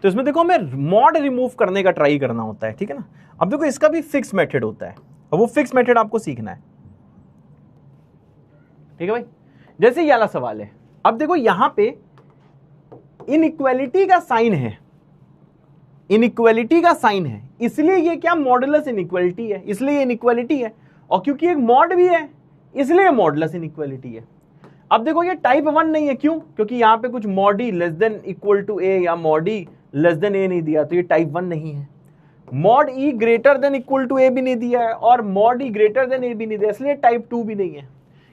Speaker 1: तो इसमें देखो हमें मॉड रिमूव करने का ट्राई करना होता है, ठीक है ना। अब देखो इसका भी फिक्स मेथड होता है, और वो फिक्स मेथड आपको सीखना है, ठीक है भाई। जैसे ये वाला सवाल है, अब देखो यहां पे इनइक्वालिटी का साइन है, इनइक्वालिटी का साइन है, इसलिए ये क्या मॉडुलस इनइक्वालिटी है, इसलिए इनइक्वालिटी है, और क्योंकि एक मॉड भी है इसलिए मॉडुलस इनइक्वालिटी है। अब देखो ये टाइप 1 नहीं है, क्यों, क्योंकि यहां पे कुछ मॉडी लेस देन इक्वल टू ए या मॉडी लेस देन ए नहीं दिया, तो ये टाइप 1 नहीं है। Mod E greater than equal to a भी नहीं दिया है, और mod E greater than a भी नहीं दिया, इसलिए टाइप 2 भी नहीं है।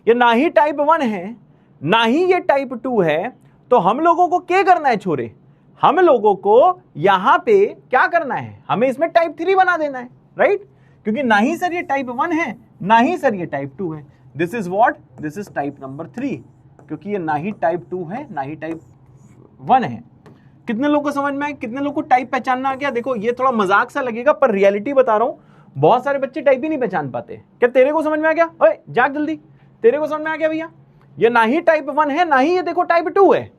Speaker 1: ये ना ही टाइप 1 है ना ही ये टाइप 2 है, तो हम लोगों को क्या करना है छोरे, हम लोगों को यहां पे क्या करना है, हमें इसमें टाइप 3 बना देना है, राइट। क्योंकि ना ही सर ये टाइप 1 है ना ही सर ये टाइप 2 है, this is what, this is type number 3, क्योंकि ये ना ही टाइप 2 है ना ही टाइप 1 है। कितने लोगों को समझ में आए, कितने लोगों को टाइप पहचानना आ गया। देखो ये थोड़ा मजाक सा लगेगा पर रियलिटी बता रहा हूं, बहुत सारे बच्चे टाइप ही नहीं पहचान पाते। क्या तेरे को समझ में आ गया, ओए जाग जल्दी, तेरे को समझ में आ गया भैया। ये ना ही टाइप 1 है ना ही ये देखो टाइप 2 है,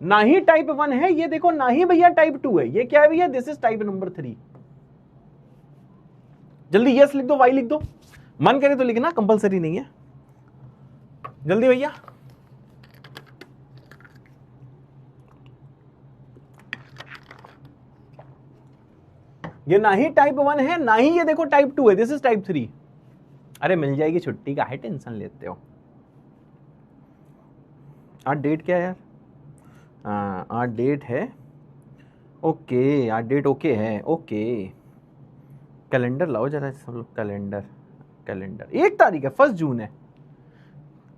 Speaker 1: ना ही टाइप 1 है ये देखो ना ही भैया टाइप 2 है, ये क्या है भैया, दिस इज टाइप नंबर 3। जल्दी यस लिख दो, वाई लिख दो, मन करे तो लिखना, कंपलसरी नहीं है, जल्दी भैया। ये ना ही टाइप 1 है ना ही ये देखो टाइप 2 है, दिस इज टाइप 3। अरे मिल जाएगी छुट्टी, का है टेंशन लेते हो। आज डेट क्या है यार? आज डेट है ओके, आज डेट ओके है, ओके। कैलेंडर लाओ जरा सब लोग, कैलेंडर 1 तारीख है, 1 जून है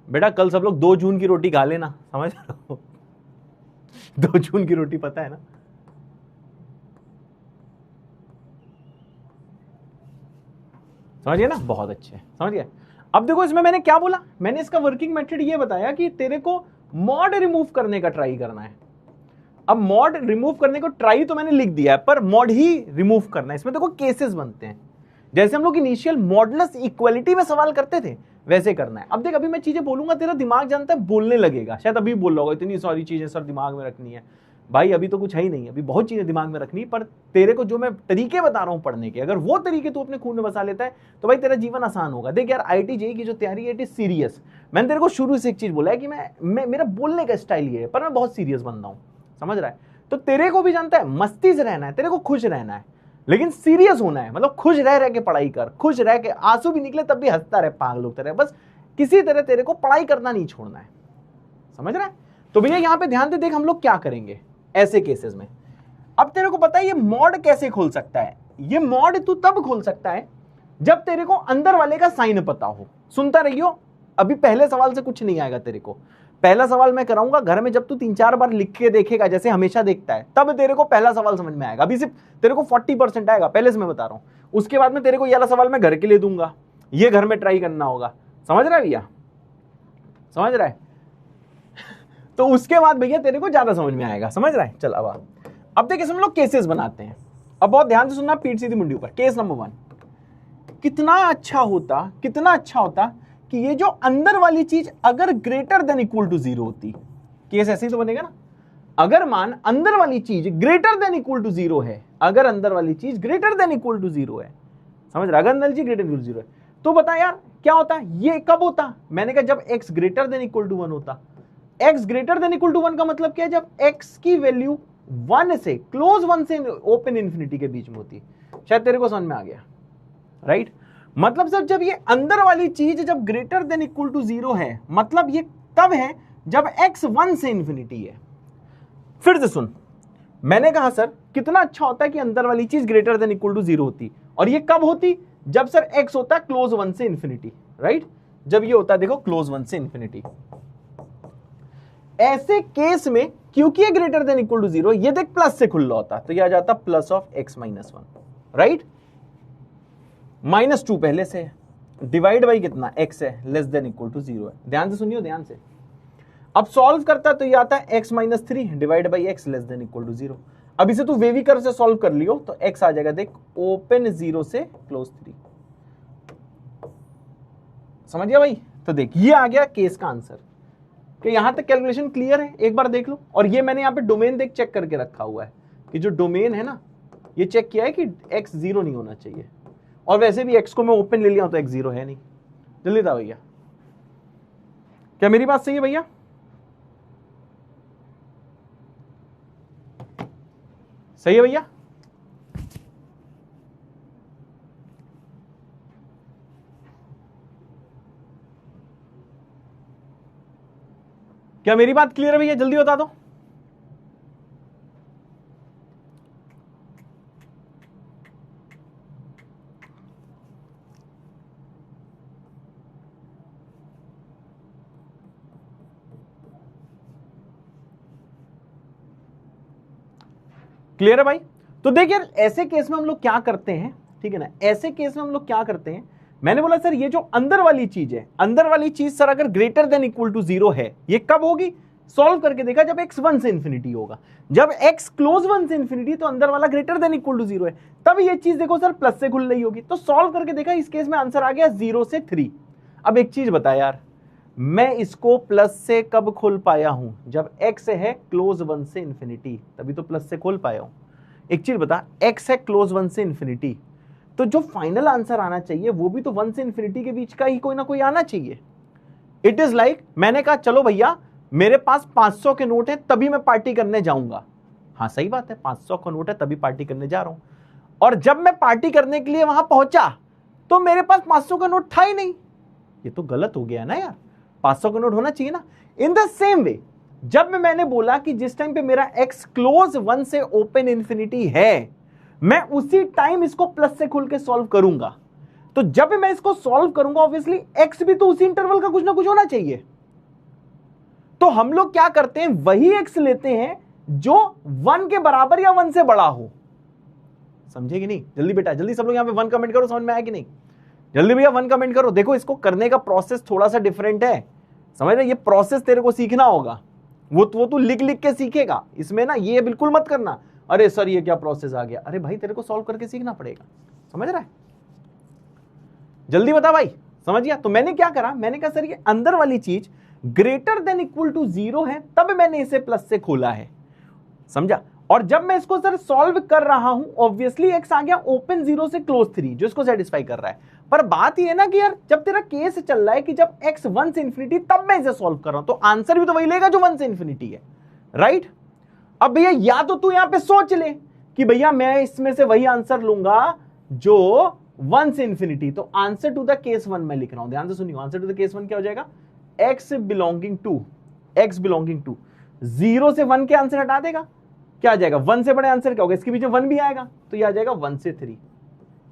Speaker 1: बेटा। कल सब लोग 2 जून की रोटी खा लेना, समझ रहे हो? 2 जून की रोटी पता है ना? समझिए ना, बहुत अच्छे, समझिए। अब देखो इसमें मैंने क्या बोला, मैंने इसका वर्किंग मेथड ये बताया कि तेरे को मॉड रिमूव करने का ट्राई करना है। अब मॉड रिमूव करने को ट्राई तो मैंने लिख दिया है, पर मॉड ही रिमूव करना है। इसमें देखो केसेस बनते हैं, जैसे हम लोग इनिशियल मॉडुलस इक्वलिटी में सवाल करते थे वैसे करना है। अब देख, अभी मैं चीजें बोलूंगा, तेरा दिमाग जानता है बोलने लगेगा। शायद अभी बोल रहा होगा इतनी सारी चीजें सर दिमाग में रखनी है। भाई अभी तो कुछ है ही नहीं, अभी बहुत चीजें दिमाग में रखनी, पर तेरे को जो मैं तरीके बता रहा हूं पढ़ने के, अगर वो तरीके तू अपने खून में बसा लेता है तो भाई तेरा जीवन आसान होगा। देख यार, IIT JEE की जो तैयारी है इट इज सीरियस। मैंने तेरे को शुरू से एक चीज बोला है कि मैं मेरा बोलने का स्टाइल ये है, पर मैं बहुत सीरियस बंदा हूं, समझ रहा है? तो तेरे को भी जानता है मस्ती से रहना है, तेरे को खुश रहना है, लेकिन सीरियस होना है। मतलब खुश रह के पढ़ाई कर, खुश रह के आंसू भी निकले तब भी हंसता रहे, पागल होता रहे, बस किसी तरह तेरे को पढ़ाई करना नहीं छोड़ना है, समझ रहा है? तो भैया यहां पे ध्यान दे, देख हम लोग क्या करेंगे ऐसे केसेस में। अब तेरे को पता है ये मॉड कैसे खोल सकता है? ये मॉड तू तब खोल सकता है जब तेरे को अंदर वाले का साइन पता हो। सुनता रहियो, अभी पहले सवाल से कुछ नहीं आएगा तेरे को। पहला सवाल मैं कराऊंगा घर में, जब तू 3-4 बार लिख के देखेगा जैसे हमेशा देखता है, तब तेरे को पहला सवाल समझ में आएगा। अभी सिर्फ तेरे को 40% आएगा, पहले से मैं बता रहा हूं। उसके बाद में तेरे को ये वाला सवाल मैं घर के लिए दूंगा, ये घर में ट्राई करना होगा, समझ रहा है भैया? समझ रहा है? तो उसके बाद भैया तेरे को ज्यादा समझ में आएगा, समझ रहा है? चल अब देखिए हम लोग केसेस बनाते हैं। अब बहुत ध्यान से सुनना, पीठ सीधी मुंडी ऊपर। केस नंबर 1, कितना अच्छा होता कि ये जो अंदर वाली चीज अगर ग्रेटर देन इक्वल टू 0 होती। केस ऐसे ही तो बनेगा ना, अगर मान अंदर वाली चीज ग्रेटर देन इक्वल टू 0 है, अगर अंदर वाली चीज ग्रेटर देन इक्वल टू 0 है, समझ रहा? अगर अंदर चीज ग्रेटर देन इक्वल टू 0 है, तो बता यार क्या होता? ये कब होता? मैंने कहा जब x greater than equal to 1 होता। x greater than equal to 1 का मतलब क्या है? जब x की वैल्यू 1 से क्लोज 1 से ओपन इन्फिनिटी के बीच में होती। शायद तेरे को समझ में आ गया, राइट? मतलब सर जब ये अंदर वाली चीज जब ग्रेटर देन इक्वल टू 0 है, मतलब ये तब है जब x 1 से इन्फिनिटी है। फिर से सुन, मैंने कहा सर कितना अच्छा होता है कि अंदर वाली चीज ग्रेटर देन इक्वल टू 0 होती, और ये कब होती? जब सर x होता है क्लोज 1 से इन्फिनिटी, राइट? जब ये होता है देखो क्लोज 1 से इन्फिनिटी। ऐसे केस में क्योंकि ये ग्रेटर देन इक्वल टू 0, ये देख प्लस से खुला होता, तो ये आ जाता plus of x minus 1, right? -2 पहले से, डिवाइड बाई कितना? x है, लेस देन इक्वल टू 0 है। ध्यान से सुनियो, ध्यान से। अब सॉल्व करता तो ये आता है x minus 3 divide by x less than equal to 0। अब इसे तू वेविकर से सॉल्व कर लियो तो x आ जाएगा देख ओपन 0 से क्लोज 3। समझ गया भाई? तो देख ये आ गया केस का आंसर। कि यहां तक कैलकुलेशन क्लियर है? एक बार देख लो। और ये मैंने यहां पे डोमेन देख चेक करके रखा हुआ है कि जो डोमेन है ना, ये चेक किया है कि x 0 नहीं होना चाहिए, और वैसे भी x को मैं ओपन ले लिया तो x 0 है नहीं। जल्दी था भैया, क्या मेरी बात सही है भैया? सही है भैया? क्या मेरी बात क्लियर है भैया? जल्दी बता दो। क्लियर है भाई? तो देख यार ऐसे केस में हम लोग क्या करते हैं, ठीक है ना? ऐसे केस में हम लोग क्या करते हैं, मैंने बोला सर ये जो अंदर वाली चीज है, अंदर वाली चीज सर अगर ग्रेटर देन इक्वल टू 0 है, ये कब होगी? सॉल्व करके देखा जब x 1 से इन्फिनिटी होगा। जब x क्लोज 1 से इन्फिनिटी तो अंदर वाला ग्रेटर देन इक्वल टू 0 है, तब ये चीज देखो सर प्लस से खुल रही होगी। तो सॉल्व करके देखा, इस केस में आंसर आ गया 0 से 3। अब एक चीज बता यार, मैं इसको प्लस से कब खोल पाया हूं? जब x है क्लोज 1 से इन्फिनिटी, तभी तो प्लस से खोल पाया हूं। एक चीज बता, x है क्लोज 1 से इन्फिनिटी, तो जो फाइनल आंसर आना चाहिए वो भी तो 1 से इन्फिनिटी के बीच का ही कोई ना कोई आना चाहिए। इट इज लाइक मैंने कहा चलो भैया मेरे पास 500 के नोट है तभी मैं पार्टी करने जाऊंगा। हाँ सही बात है, 500 का नोट है तभी पार्टी करने जा रहा हूं, और जब मैं पार्टी करने के लिए वहां पहुंचा तो मेरे पास 500 का नोट था ही नहीं। ये तो गलत हो गया ना यार, 500 का नोट होना चाहिए ना। इन द सेम वे जब मैंने बोला कि जिस टाइम पे मेरा x क्लोज 1 से ओपन इंफिनिटी है, मैं उसी टाइम इसको प्लस से खोल के सॉल्व करूंगा। तो जब मैं इसको सॉल्व करूंगा ऑब्वियसली x भी तो उसी इंटरवल का कुछ ना कुछ होना चाहिए। तो हम लोग क्या करते हैं, वही x लेते हैं जो 1 के बराबर या 1 से बड़ा हो। समझे कि नहीं? जल्दी बेटा, जल्दी सब लोग यहां पे 1 कमेंट करो, समझ में आया कि नहीं? जल्दी भैया 1 कमेंट करो। देखो इसको करने का प्रोसेस थोड़ा सा डिफरेंट है, समझ रहे? ये प्रोसेस तेरे को सीखना होगा, वो तू लिख लिख के सीखेगा। इसमें ना ये बिल्कुल मत करना, अरे सर ये क्या प्रोसेस आ गया। अरे भाई तेरे को सॉल्व करके सीखना पड़ेगा, समझ रहा है? जल्दी बता भाई, समझ गया? तो मैंने क्या करा, मैंने कहा सर ये अंदर वाली चीज ग्रेटर देन इक्वल टू 0 है, तब मैंने इसे प्लस से खोला है, समझा? और जब मैं इसको सर सॉल्व कर रहा हूं, ऑब्वियसली x आ गया ओपन 0 से क्लोज 3, जो इसको सेटिस्फाई कर रहा है। पर बात ये है ना कि यार जब तेरा केस चल रहा है कि जब x 1 से इंफिनिटी, तब मैं इसे सॉल्व कर रहा हूं, तो आंसर भी तो वही लेगा जो 1 से इंफिनिटी है, राइट? अब भैया या तो तू यहां पे सोच ले कि भैया मैं इसमें से वही आंसर लूंगा जो 1 से इंफिनिटी, तो आंसर टू द केस 1 मैं लिख रहा हूं, ध्यान से सुनिए। आंसर टू द केस 1 क्या हो जाएगा, x बिलोंगिंग टू 0 से 1 के आंसर हटा देगा, क्या आ जाएगा? 1 से बड़े आंसर क्या होगा, इसके बीच में 1 भी आएगा, तो यह आ जाएगा 1 से 3।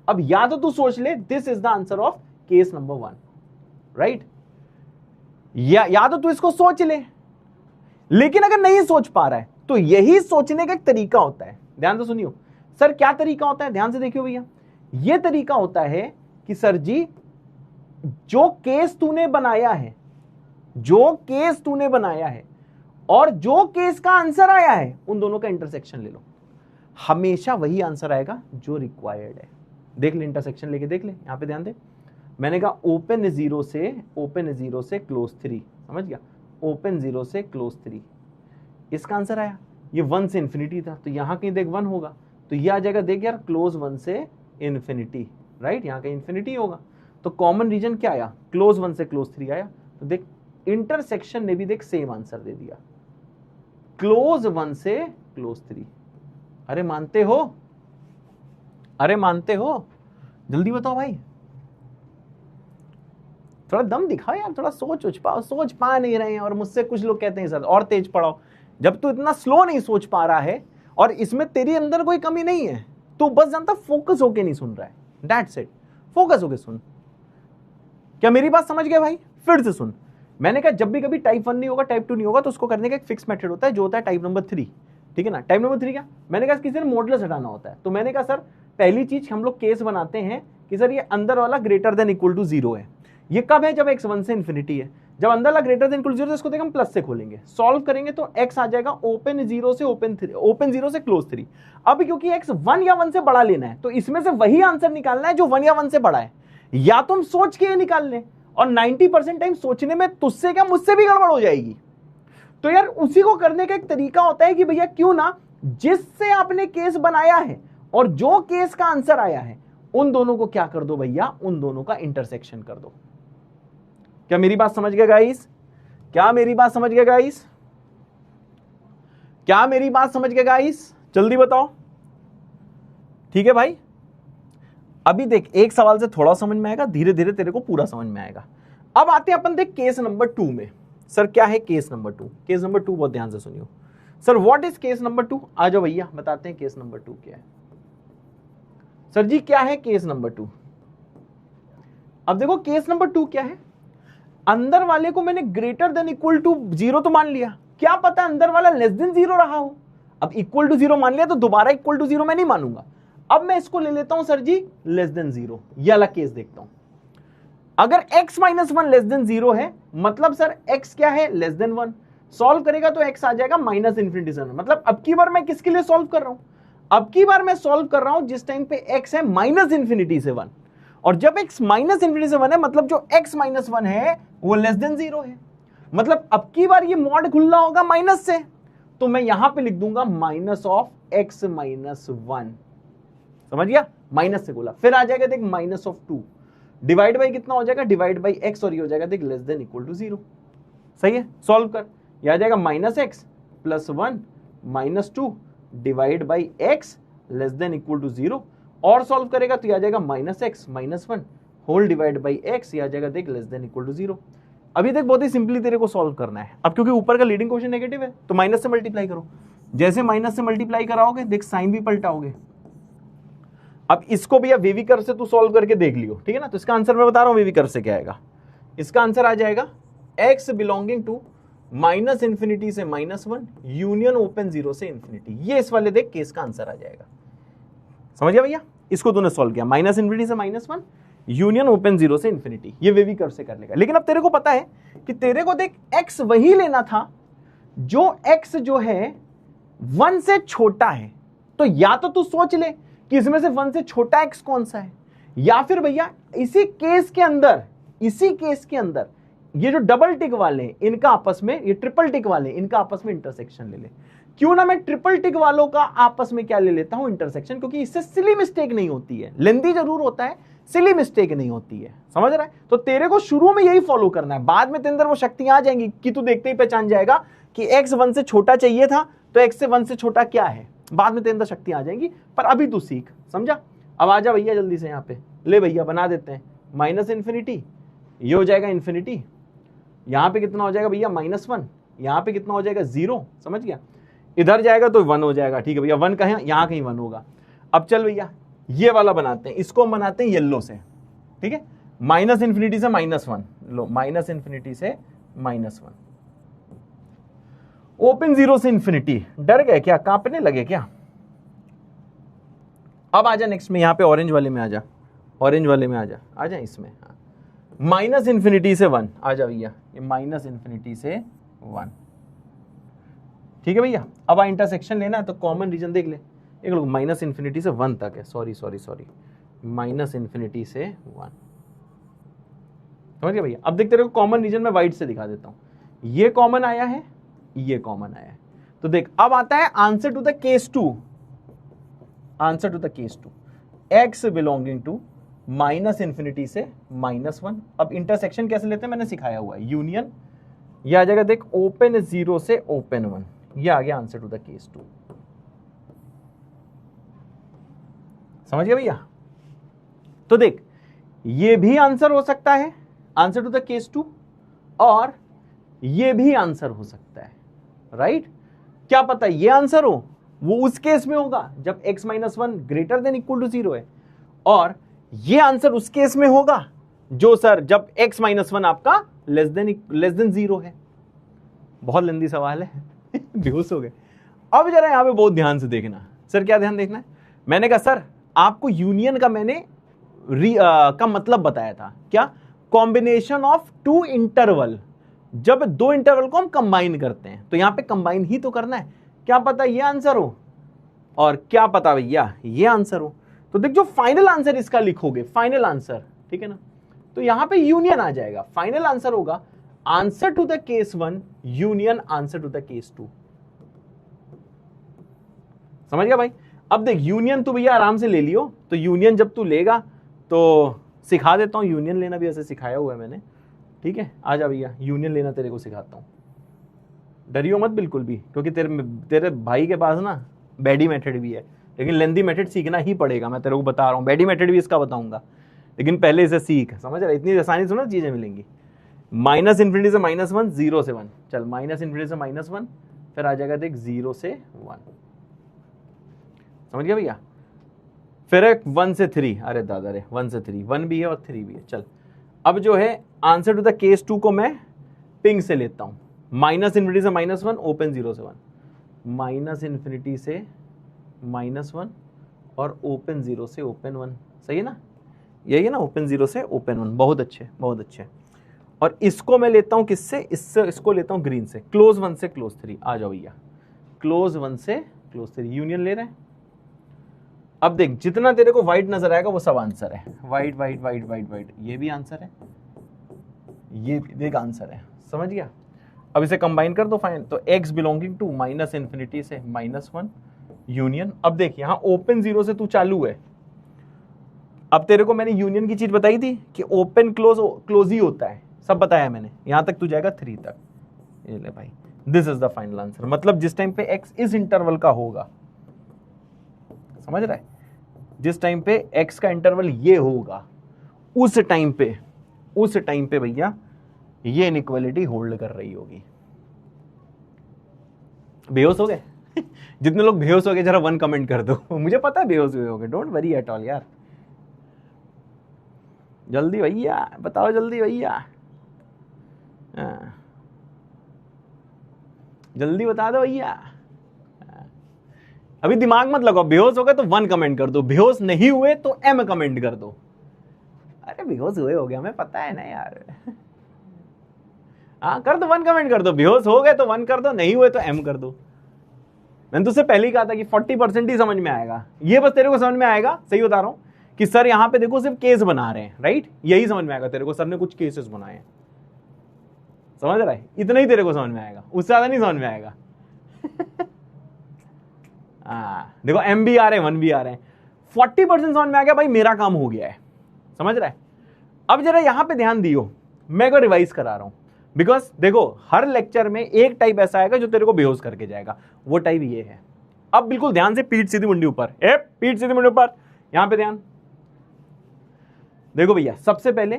Speaker 1: अब या तो तू सोच ले this is the answer of case number 1, right? या तो तू इसको सोच ले, लेकिन अगर नहीं सोच पा रहा है तो यही सोचने का एक तरीका होता है। ध्यान से सुनियो सर, क्या तरीका होता है, ध्यान से देखियो भैया। यह तरीका होता है कि सर जी जो केस तूने बनाया है और जो केस का आंसर आया है, उन दोनों का इंटरसेक्शन ले लो, हमेशा वही आंसर आएगा जो रिक्वायर्ड है। देख ले, इंटरसेक्शन लेके देख ले, यहां पे ध्यान दे। मैंने कहा ओपन 0 से क्लोज 3, समझ गया? ओपन 0 से क्लोज 3, इसका आंसर आया, ये 1 से इंफिनिटी था, तो यहां कहीं देख 1 होगा, तो ये आ जाएगा देख यार क्लोज 1 से इंफिनिटी, राइट? यहां कहीं इंफिनिटी होगा, तो कॉमन रीजन क्या आया, क्लोज 1 से क्लोज 3 आया। तो देख इंटरसेक्शन ने भी देख सेम आंसर दे दिया, क्लोज 1 से क्लोज 3। अरे मानते हो? जल्दी बताओ भाई, थोड़ा दम दिखाओ यार, थोड़ा सोच पा नहीं रहे हैं। और मुझसे कुछ लोग कहते हैं सर और तेज पढ़ाओ। जब तू इतना स्लो नहीं सोच पा रहा है और इसमें तेरी अंदर कोई कमी नहीं है, तू बस जानता फोकस होके नहीं सुन रहा है, दैट्स इट। फोकस होके सुन। क्या मेरी बात समझ गए भाई? फिर से सुन, मैंने कहा जब भी कभी टाइप 1 नहीं होगा, टाइप 2 नहीं होगा, तो उसको करने का एक फिक्स मेथड होता है, जो होता है टाइप नंबर 3, ठीक है ना? टाइप नंबर 3 क्या, मैंने कहा किसी ने मॉडुलस हटाना होता है, तो मैंने कहा सर पहली चीज हम लोग केस बनाते हैं कि सर ये अंदर वाला ग्रेटर देन इक्वल टू 0 है। ये कब है, जब x 1 से इंफिनिटी है। जब अंदर वाला ग्रेटर देन इक्वल टू 0 है, इसको देख हम प्लस से खोलेंगे, सॉल्व करेंगे तो x आ जाएगा ओपन 0 से क्लोज 3। अब क्योंकि x 1 या 1 से बड़ा लेना है, तो इसमें से वही आंसर निकालना है जो 1 या 1 से बड़ा है, या तुम सोच के निकाल लें, और 90% टाइम सोचने में तुझसे क्या मुझसे भी गड़बड़ हो जाएगी। तो यार उसी को करने का एक तरीका होता है कि भैया क्यों ना जिससे आपने केस बनाया है और जो केस का आंसर आया है, उन दोनों को क्या कर दो भैया, उन दोनों का इंटरसेक्शन कर दो। क्या मेरी बात समझ गए गाइस? जल्दी बताओ, ठीक है भाई? अभी देख, एक सवाल से थोड़ा समझ में आएगा, धीरे धीरे तेरे को पूरा समझ में आएगा। अब आते हैं अपन देख केस नंबर 2 में। सर क्या है केस नंबर 2? केस नंबर 2 बहुत ध्यान से सुनियो sir. What is case number 2? आ जाओ भैया, बताते हैं केस नंबर 2 क्या है। सर जी क्या है केस नंबर 2? अब देखो केस नंबर 2 क्या है, अंदर वाले को मैंने ग्रेटर देन इक्वल टू 0 तो मान लिया, क्या पता अंदर वाला लेस देन 0 रहा हो। अब इक्वल टू 0 मान लिया तो दोबारा इक्वल टू 0 मैं नहीं मानूंगा। अब मैं इसको ले लेता हूं सर जी लेस देन 0, ये वाला केस देखता हूं। अगर x माइनस 1 लेस देन 0 है, मतलब सर x क्या है, लेस देन 1। सॉल्व करेगा तो x आ जाएगा माइनस इंफिनिटी से 1। मतलब अब की बार मैं किसके लिए सॉल्व कर रहा हूं, अब की बार मैं सॉल्व कर रहा हूं जिस टाइम पे x है माइनस इंफिनिटी से 1, और जब x माइनस इंफिनिटी से 1 है, मतलब जो x माइनस 1 है वो लेस देन 0 है। मतलब अब की बार ये मॉड खुला होगा माइनस से, तो मैं यहां पे लिख दूंगा माइनस ऑफ x माइनस 1, समझ गया? माइनस से बोला, फिर आ जाएगा देख माइनस ऑफ 2 डिवाइड बाई कितना हो जाएगा, डिवाइड बाई x, और ये हो जाएगा देख लेस देन इक्वल टू 0। सही है, सॉल्व कर, ये आ जाएगा minus x plus 1 minus 2 divide by x less than equal to 0, और सॉल्व करेगा तो ये आ जाएगा minus x minus 1 whole divide by x, ये आ जाएगा देख लेस देन इक्वल टू 0। अभी तक बहुत ही सिंपली तेरे को सॉल्व करना है। अब क्योंकि ऊपर का लीडिंग क्वेश्चन नेगेटिव है तो माइनस से मल्टीप्लाई करो। जैसे माइनस से मल्टीप्लाई कराओगे देख साइन भी पलटाओगे। अब इसको भैया वेवी कर्व से तू सॉल्व करके देख लियो, ठीक है ना। तो इसका आंसर मैं बता रहा हूं वेवी कर्व से क्या आएगा। इसका आंसर आ जाएगा x belonging to minus infinity से -1 यूनियन ओपन 0 से इंफिनिटी। ये इस वाले देख केस का आंसर आ जाएगा। समझ गया भैया, इसको तूने सॉल्व किया माइनस इंफिनिटी से -1 यूनियन ओपन 0 से इंफिनिटी। ये वेवी कर्व से कर लेगा। लेकिन अब तेरे को पता है कि तेरे को देख x वही लेना था जो x जो है 1 से छोटा है। तो या तो तू सोच ले कि इसमें से 1 से छोटा x कौन सा है, या फिर भैया इसी केस के अंदर ये जो डबल टिक वाले इनका आपस में, ये ट्रिपल टिक वाले इनका आपस में इंटरसेक्शन ले ले। क्यों ना मैं ट्रिपल टिक वालों का आपस में क्या ले लेता हूं, इंटरसेक्शन, क्योंकि इससे सिली मिस्टेक नहीं होती है। लेंथी जरूर होता है, सिली मिस्टेक नहीं होती है। समझ रहा है। तो तेरे को शुरू में यही फॉलो करना है, बाद में तेरे अंदर वो शक्तियां आ जाएंगी कि तू देखते ही पहचान जाएगा कि x 1 से छोटा चाहिए था तो x से 1 से छोटा क्या है। बाद में तेरे अंदर शक्तियां आ जाएंगी, पर अभी तू सीख। समझा। अब आ जा भैया जल्दी से यहाँ पे ले भैया, बना देते हैं माइनस इंफिनिटी, ये हो जाएगा इंफिनिटी, यहां पे कितना हो जाएगा भैया -1, यहां पे कितना हो जाएगा 0। समझ गया। इधर जाएगा तो 1 हो जाएगा। ठीक है भैया, 1 कहीं यहां कहीं 1 होगा। अब चल भैया ये वाला बनाते हैं, इसको हम बनाते हैं येलो से। ठीक है, माइनस इंफिनिटी से -1 लो, माइनस इंफिनिटी से -1 ओपन 0 से इंफिनिटी। डर गए क्या, कांपने लगे क्या। अब आजा नेक्स्ट में, यहां पे ऑरेंज वाले में आजा, ऑरेंज वाले में आजा इसमें माइनस इंफिनिटी से 1 आ जा भैया, ये माइनस इंफिनिटी से 1। ठीक है भैया। अब आ इंटरसेक्शन लेना है तो कॉमन रीजन देख ले। एक लोग माइनस इंफिनिटी से 1 तक है, सॉरी माइनस इंफिनिटी से 1। समझ गया भैया। अब देखते रहो कॉमन रीजन में वाइट से दिखा देता हूं। ये कॉमन आया है, ये कॉमन आया है। तो देख अब आता है answer to the case 2, answer to the case 2 x belonging to minus infinity से -1। अब इंटरसेक्शन कैसे लेते हैं मैंने सिखाया हुआ है, यूनियन। ये आ जाएगा देख ओपन 0 से ओपन 1। ये आ गया आंसर टू द केस 2। समझ गया भैया। तो देख ये भी आंसर हो सकता है, आंसर टू द केस 2, और ये भी आंसर हो सकता है। राइट। क्या पता ये आंसर हो, वो उस केस में होगा जब x -1 greater than equal to 0 है, और ये आंसर उस केस में होगा जो सर जब x -1 आपका लेस देन 0 है। बहुत लंबी सवाल है बेहोश हो गए। अब जरा यहां पे बहुत ध्यान से देखना। सर क्या ध्यान देखना है, मैंने कहा सर आपको यूनियन का मैंने का मतलब बताया था क्या, कॉम्बिनेशन ऑफ 2 इंटरवल। जब 2 इंटरवल को हम कंबाइन करते हैं तो यहां पे कंबाइन ही तो करना है। क्या पता ये आंसर हो, और क्या पता भैया ये आंसर हो। तो देख जो फाइनल आंसर इसका लिखोगे, फाइनल आंसर, ठीक है ना, तो यहां पे यूनियन आ जाएगा। फाइनल आंसर होगा answer to the case 1 union answer to the case 2। समझ गया भाई। अब देख यूनियन तू भैया आराम से ले लियो। तो यूनियन जब तू लेगा तो सिखा देता हूं, यूनियन लेना भी ऐसे सिखाया हुआ है मैंने। ठीक है, आ जा भैया यूनियन लेना तेरे को सिखाता हूं। डरियो मत बिल्कुल भी, क्योंकि तेरे भाई के पास ना बैडी मेथड भी है, लेकिन लेंदी मेथड सीखना ही पड़ेगा। मैं तेरे को बता रहा हूँ, बैडी मेथड भी इसका बताऊंगा, लेकिन पहले इसे सीख। समझ रहा है, इतनी आसानी से ना चीजें मिलेंगी। माइनस इंफिनिटी से -1, 0 से 1। चल माइनस इंफिनिटी से -1, फिर आ जाएगा देख 0 से 1। समझ गया भैया। फिर 1 से 3, अरे दादा रे 1 से 3, 1 भी है और 3 भी है। चल अब जो है आंसर टू द केस 2 को मैं पिंक से लेता हूं। माइनस इंफिनिटी से -1 ओपन 0 से 1, माइनस इंफिनिटी से -1 और ओपन 0 से ओपन 1। सही है ना, यही है ना, ओपन 0 से ओपन 1। बहुत अच्छे, बहुत अच्छे। और इसको मैं लेता हूं किससे, इसको लेता हूं ग्रीन से, क्लोज 1 से क्लोज 3। आ जाओ भैया, क्लोज 1 से क्लोज 3 यूनियन ले रहे हैं। अब देख जितना तेरे को व्हाइट नजर आएगा वो सब आंसर है। White white white white white, ये भी आंसर है, ये भी देख आंसर है। समझ गया। अब इसे कंबाइन कर दो फाइन, तो x belonging to minus infinity से -1 यूनियन। अब देख यहां ओपन 0 से तू चालू है। अब तेरे को मैंने यूनियन की चीज बताई थी कि ओपन क्लोज ही होता है, सब बताया मैंने। यहां तक तू जाएगा 3 तक। ये ले भाई, this is the final answer. मतलब जिस टाइम पे x इस इंटरवल का होगा, समझ रहा है, जिस टाइम पे x का इंटरवल ये होगा, उस टाइम पे भैया ये इनइक्वालिटी होल्ड कर रही होगी। बेहोश हो गए? जितने लोग बेहोश हो गए जरा 1 कमेंट कर दो। मुझे पता है बेहोश हुए होगे, डोंट वरी एट ऑल यार। जल्दी भैया बताओ, जल्दी भैया, जल्दी बता दो भैया। अभी दिमाग मत लगाओ, बेहोश हो गए तो 1 कमेंट कर दो, बेहोश नहीं हुए तो M कमेंट कर दो। अरे बेहोश हुए हो गया, हमें पता है ना यार। हाँ कर दो, 1 कमेंट कर दो। बेहोश हो गए तो 1 कर दो, नहीं हुए तो M कर दो। मैंने तुझसे पहले ही कहा था कि 40% ही समझ में आएगा, ये बस तेरे को समझ में आएगा, सही बता रहा हूं, कि सर यहां पे देखो सिर्फ केस बना रहे हैं, राइट, यही समझ में आएगा तेरे को, सर ने कुछ केसेस बनाए हैं, समझ रहा है, इतना ही तेरे को समझ में आएगा, उससे ज्यादा नहीं समझ में आएगा। देखो M भी आ रहे हैं, 1 भी आ रहे हैं, 40% समझ में आ गया भाई, मेरा काम हो गया है, समझ रहा है। अब जरा यहां पे ध्यान दियो, मैं को रिवाइज करा रहा हूं, बिकॉज देखो हर लेक्चर में एक टाइप ऐसा आएगा जो तेरे को बेहोश करके जाएगा, वो टाइप ये है। अब बिल्कुल ध्यान से, पीठ सीधी मुंडी ऊपर, पीठ सीधी मुंडी ऊपर, यहां पे ध्यान। देखो भैया, सबसे पहले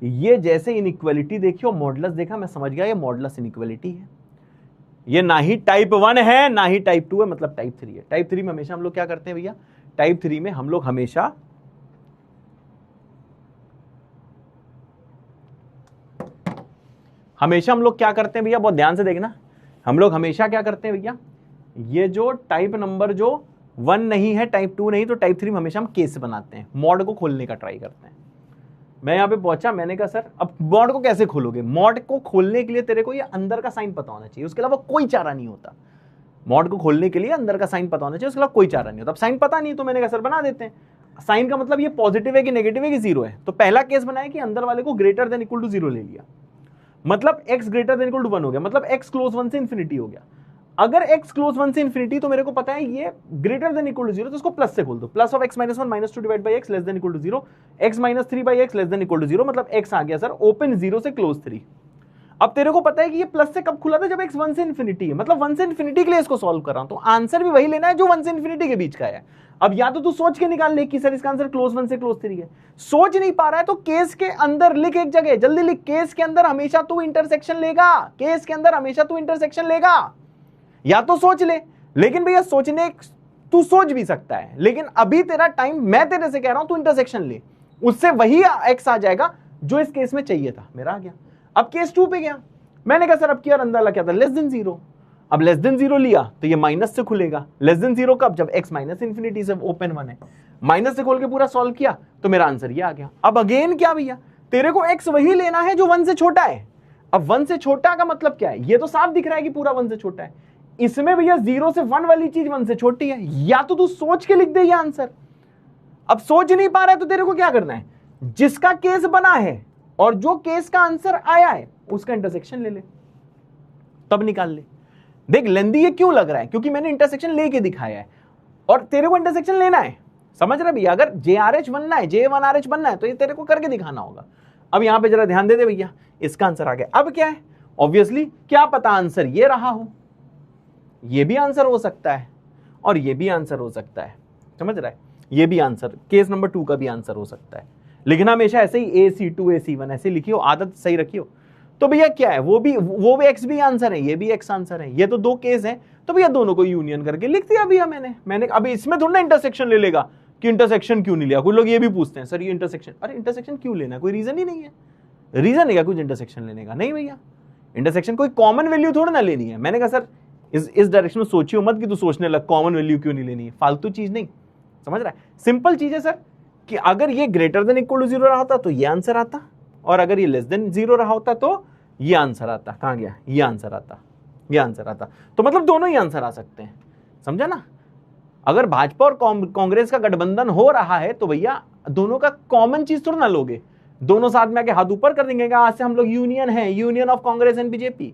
Speaker 1: ये जैसे इनइक्वालिटी देखियो, मॉडुलस देखा, मैं समझ गया ये मॉडुलस इनइक्वालिटी है। ये ना ही टाइप 1 है ना ही टाइप 2 है, मतलब टाइप 3 है। टाइप 3 में हमेशा हम लोग क्या करते हैं भैया, टाइप 3 में हम लोग हमेशा हम लोग क्या करते हैं भैया, बहुत ध्यान से देखना, हम लोग हमेशा क्या करते हैं भैया, ये जो टाइप नंबर जो 1 नहीं है, टाइप 2 नहीं, तो टाइप 3 में हमेशा हम केस बनाते हैं, मॉड को खोलने का ट्राई करते हैं। मैं यहां पे पहुंचा, मैंने कहा सर अब मॉड को कैसे खोलोगे? मॉड को खोलने के लिए तेरे को ये अंदर का साइन पता होना चाहिए, उसके अलावा कोई चारा नहीं होता। मॉड को खोलने के लिए अंदर का साइन पता होना चाहिए, उसके अलावा कोई चारा नहीं होता। अब साइन पता नहीं, तो मैंने कहा सर बना देते हैं। साइन का मतलब ये पॉजिटिव है कि नेगेटिव है कि 0 है, तो पहला केस बनाया कि अंदर वाले को ग्रेटर देन इक्वल टू 0 ले लिया, मतलब x greater than equal to 1 हो गया, मतलब x क्लोज 1 से इन्फिनिटी हो गया। अगर x क्लोज 1 से इन्फिनिटी, तो मेरे को पता है ये ग्रेटर देन इक्वल टू 0, तो उसको प्लस से खोल दो, plus of x minus 1 minus 2 divide by x less than equal to 0, x minus 3 by x less than equal to 0, मतलब x आ गया सर ओपन 0 से क्लोज 3। अब तेरे को पता है कि ये प्लस से कब खुला था, जब x 1 से इन्फिनिटी है, मतलब 1 से इन्फिनिटी के लिए इसको सॉल्व कर रहा हूं, तो आंसर भी वही लेना है जो 1 से इन्फिनिटी के बीच का है। अब या तो तू सोच के निकाल ले कि सर इसका आंसर क्लोज 1 से क्लोज 3 है, सोच नहीं पा रहा है तो केस के अंदर लिख, एक जगह जल्दी लिख, केस के अंदर हमेशा तू इंटरसेक्शन लेगा, केस के अंदर हमेशा तू इंटरसेक्शन लेगा। या तो सोच ले, लेकिन भैया सोचने तू सोच भी सकता है, लेकिन अभी तेरा टाइम, मैं तेरे से कह रहा हूं तू इंटरसेक्शन ले, उससे वही x आ जाएगा जो इस केस में चाहिए था, मेरा आ गया। अब केस 2 पे गया, मैंने कहा सर अब किया अंदाजा क्या था, लेस देन 0। अब लेस देन 0 लिया तो ये माइनस से खुलेगा, लेस देन 0 कब, जब x माइनस इन्फिनिटी से ओपन 1 है, माइनस से खोल के पूरा सॉल्व किया तो मेरा आंसर ये आ गया। अब अगेन क्या भैया, तेरे को x वही लेना है जो 1 से छोटा है। अब 1 से छोटा का मतलब क्या है, ये तो साफ दिख रहा है कि पूरा 1 से छोटा है, इसमें भैया 0 से 1 वाली चीज 1 से छोटी है, या तो तू सोच के लिख दे ये आंसर। अब सोच नहीं पा रहा है तो तेरे को क्या करना है, जिसका केस बना है और जो केस का आंसर आया है उसका इंटरसेक्शन ले ले, तब निकाल ले। देख लेंदी ये क्यों लग रहा है, क्योंकि मैंने इंटरसेक्शन लेके दिखाया है और तेरे को इंटरसेक्शन लेना है, समझ रहे भैया। अगर JRH बनना है, J1RH बनना है, तो ये तेरे को करके दिखाना होगा। अब यहां पे जरा ध्यान दे दे भैया, इसका आंसर आ गया। अब क्या है, ऑब्वियसली क्या पता आंसर ये रहा हो, ये भी आंसर हो सकता है और ये भी आंसर हो सकता है, समझ रहा है, ये भी आंसर, केस नंबर 2 का भी आंसर हो सकता है। लेकिन हमेशा ऐसे ही AC2 AC1 ऐसे लिखियो, आदत सही रखियो। तो भैया क्या है, वो भी x भी आंसर है, ये भी x आंसर है, ये तो 2 केस हैं, तो भैया दोनों को यूनियन करके लिख दिया भैया मैंने। अभी इसमें थोड़ा ना इंटरसेक्शन ले लेगा कि इंटरसेक्शन क्यों नहीं लिया। कुछ लोग ये भी पूछते हैं सर ये इंटरसेक्शन, अरे इंटरसेक्शन क्यों लेना, कोई रीजन ही नहीं है, रीजन है क्या कुछ इंटरसेक्शन लेने का? नहीं भैया, इंटरसेक्शन कोई कॉमन वैल्यू थोड़ा ना लेनी है। मैंने कहा सर इस डायरेक्शन में सोचियो मत कि तू सोचने लग कॉमन वैल्यू क्यों नहीं लेनी है, फालतू चीज नहीं, समझ रहा है। सिंपल चीज है सर कि अगर ये ग्रेटर देन इक्वल टू 0 रहा होता तो ये आंसर आता, और अगर ये लेस देन 0 रहा होता तो ये आंसर आता। कहां गया, ये आंसर आता, ये आंसर आता। तो मतलब दोनों ही आंसर आ सकते हैं, समझा ना। अगर भाजपा और कांग्रेस का गठबंधन हो रहा है तो भैया दोनों का कॉमन चीज थोड़ा ना लोगे, दोनों साथ में आके हाथ ऊपर कर देंगे, आज से हम लोग यूनियन है, union of Congress and BJP,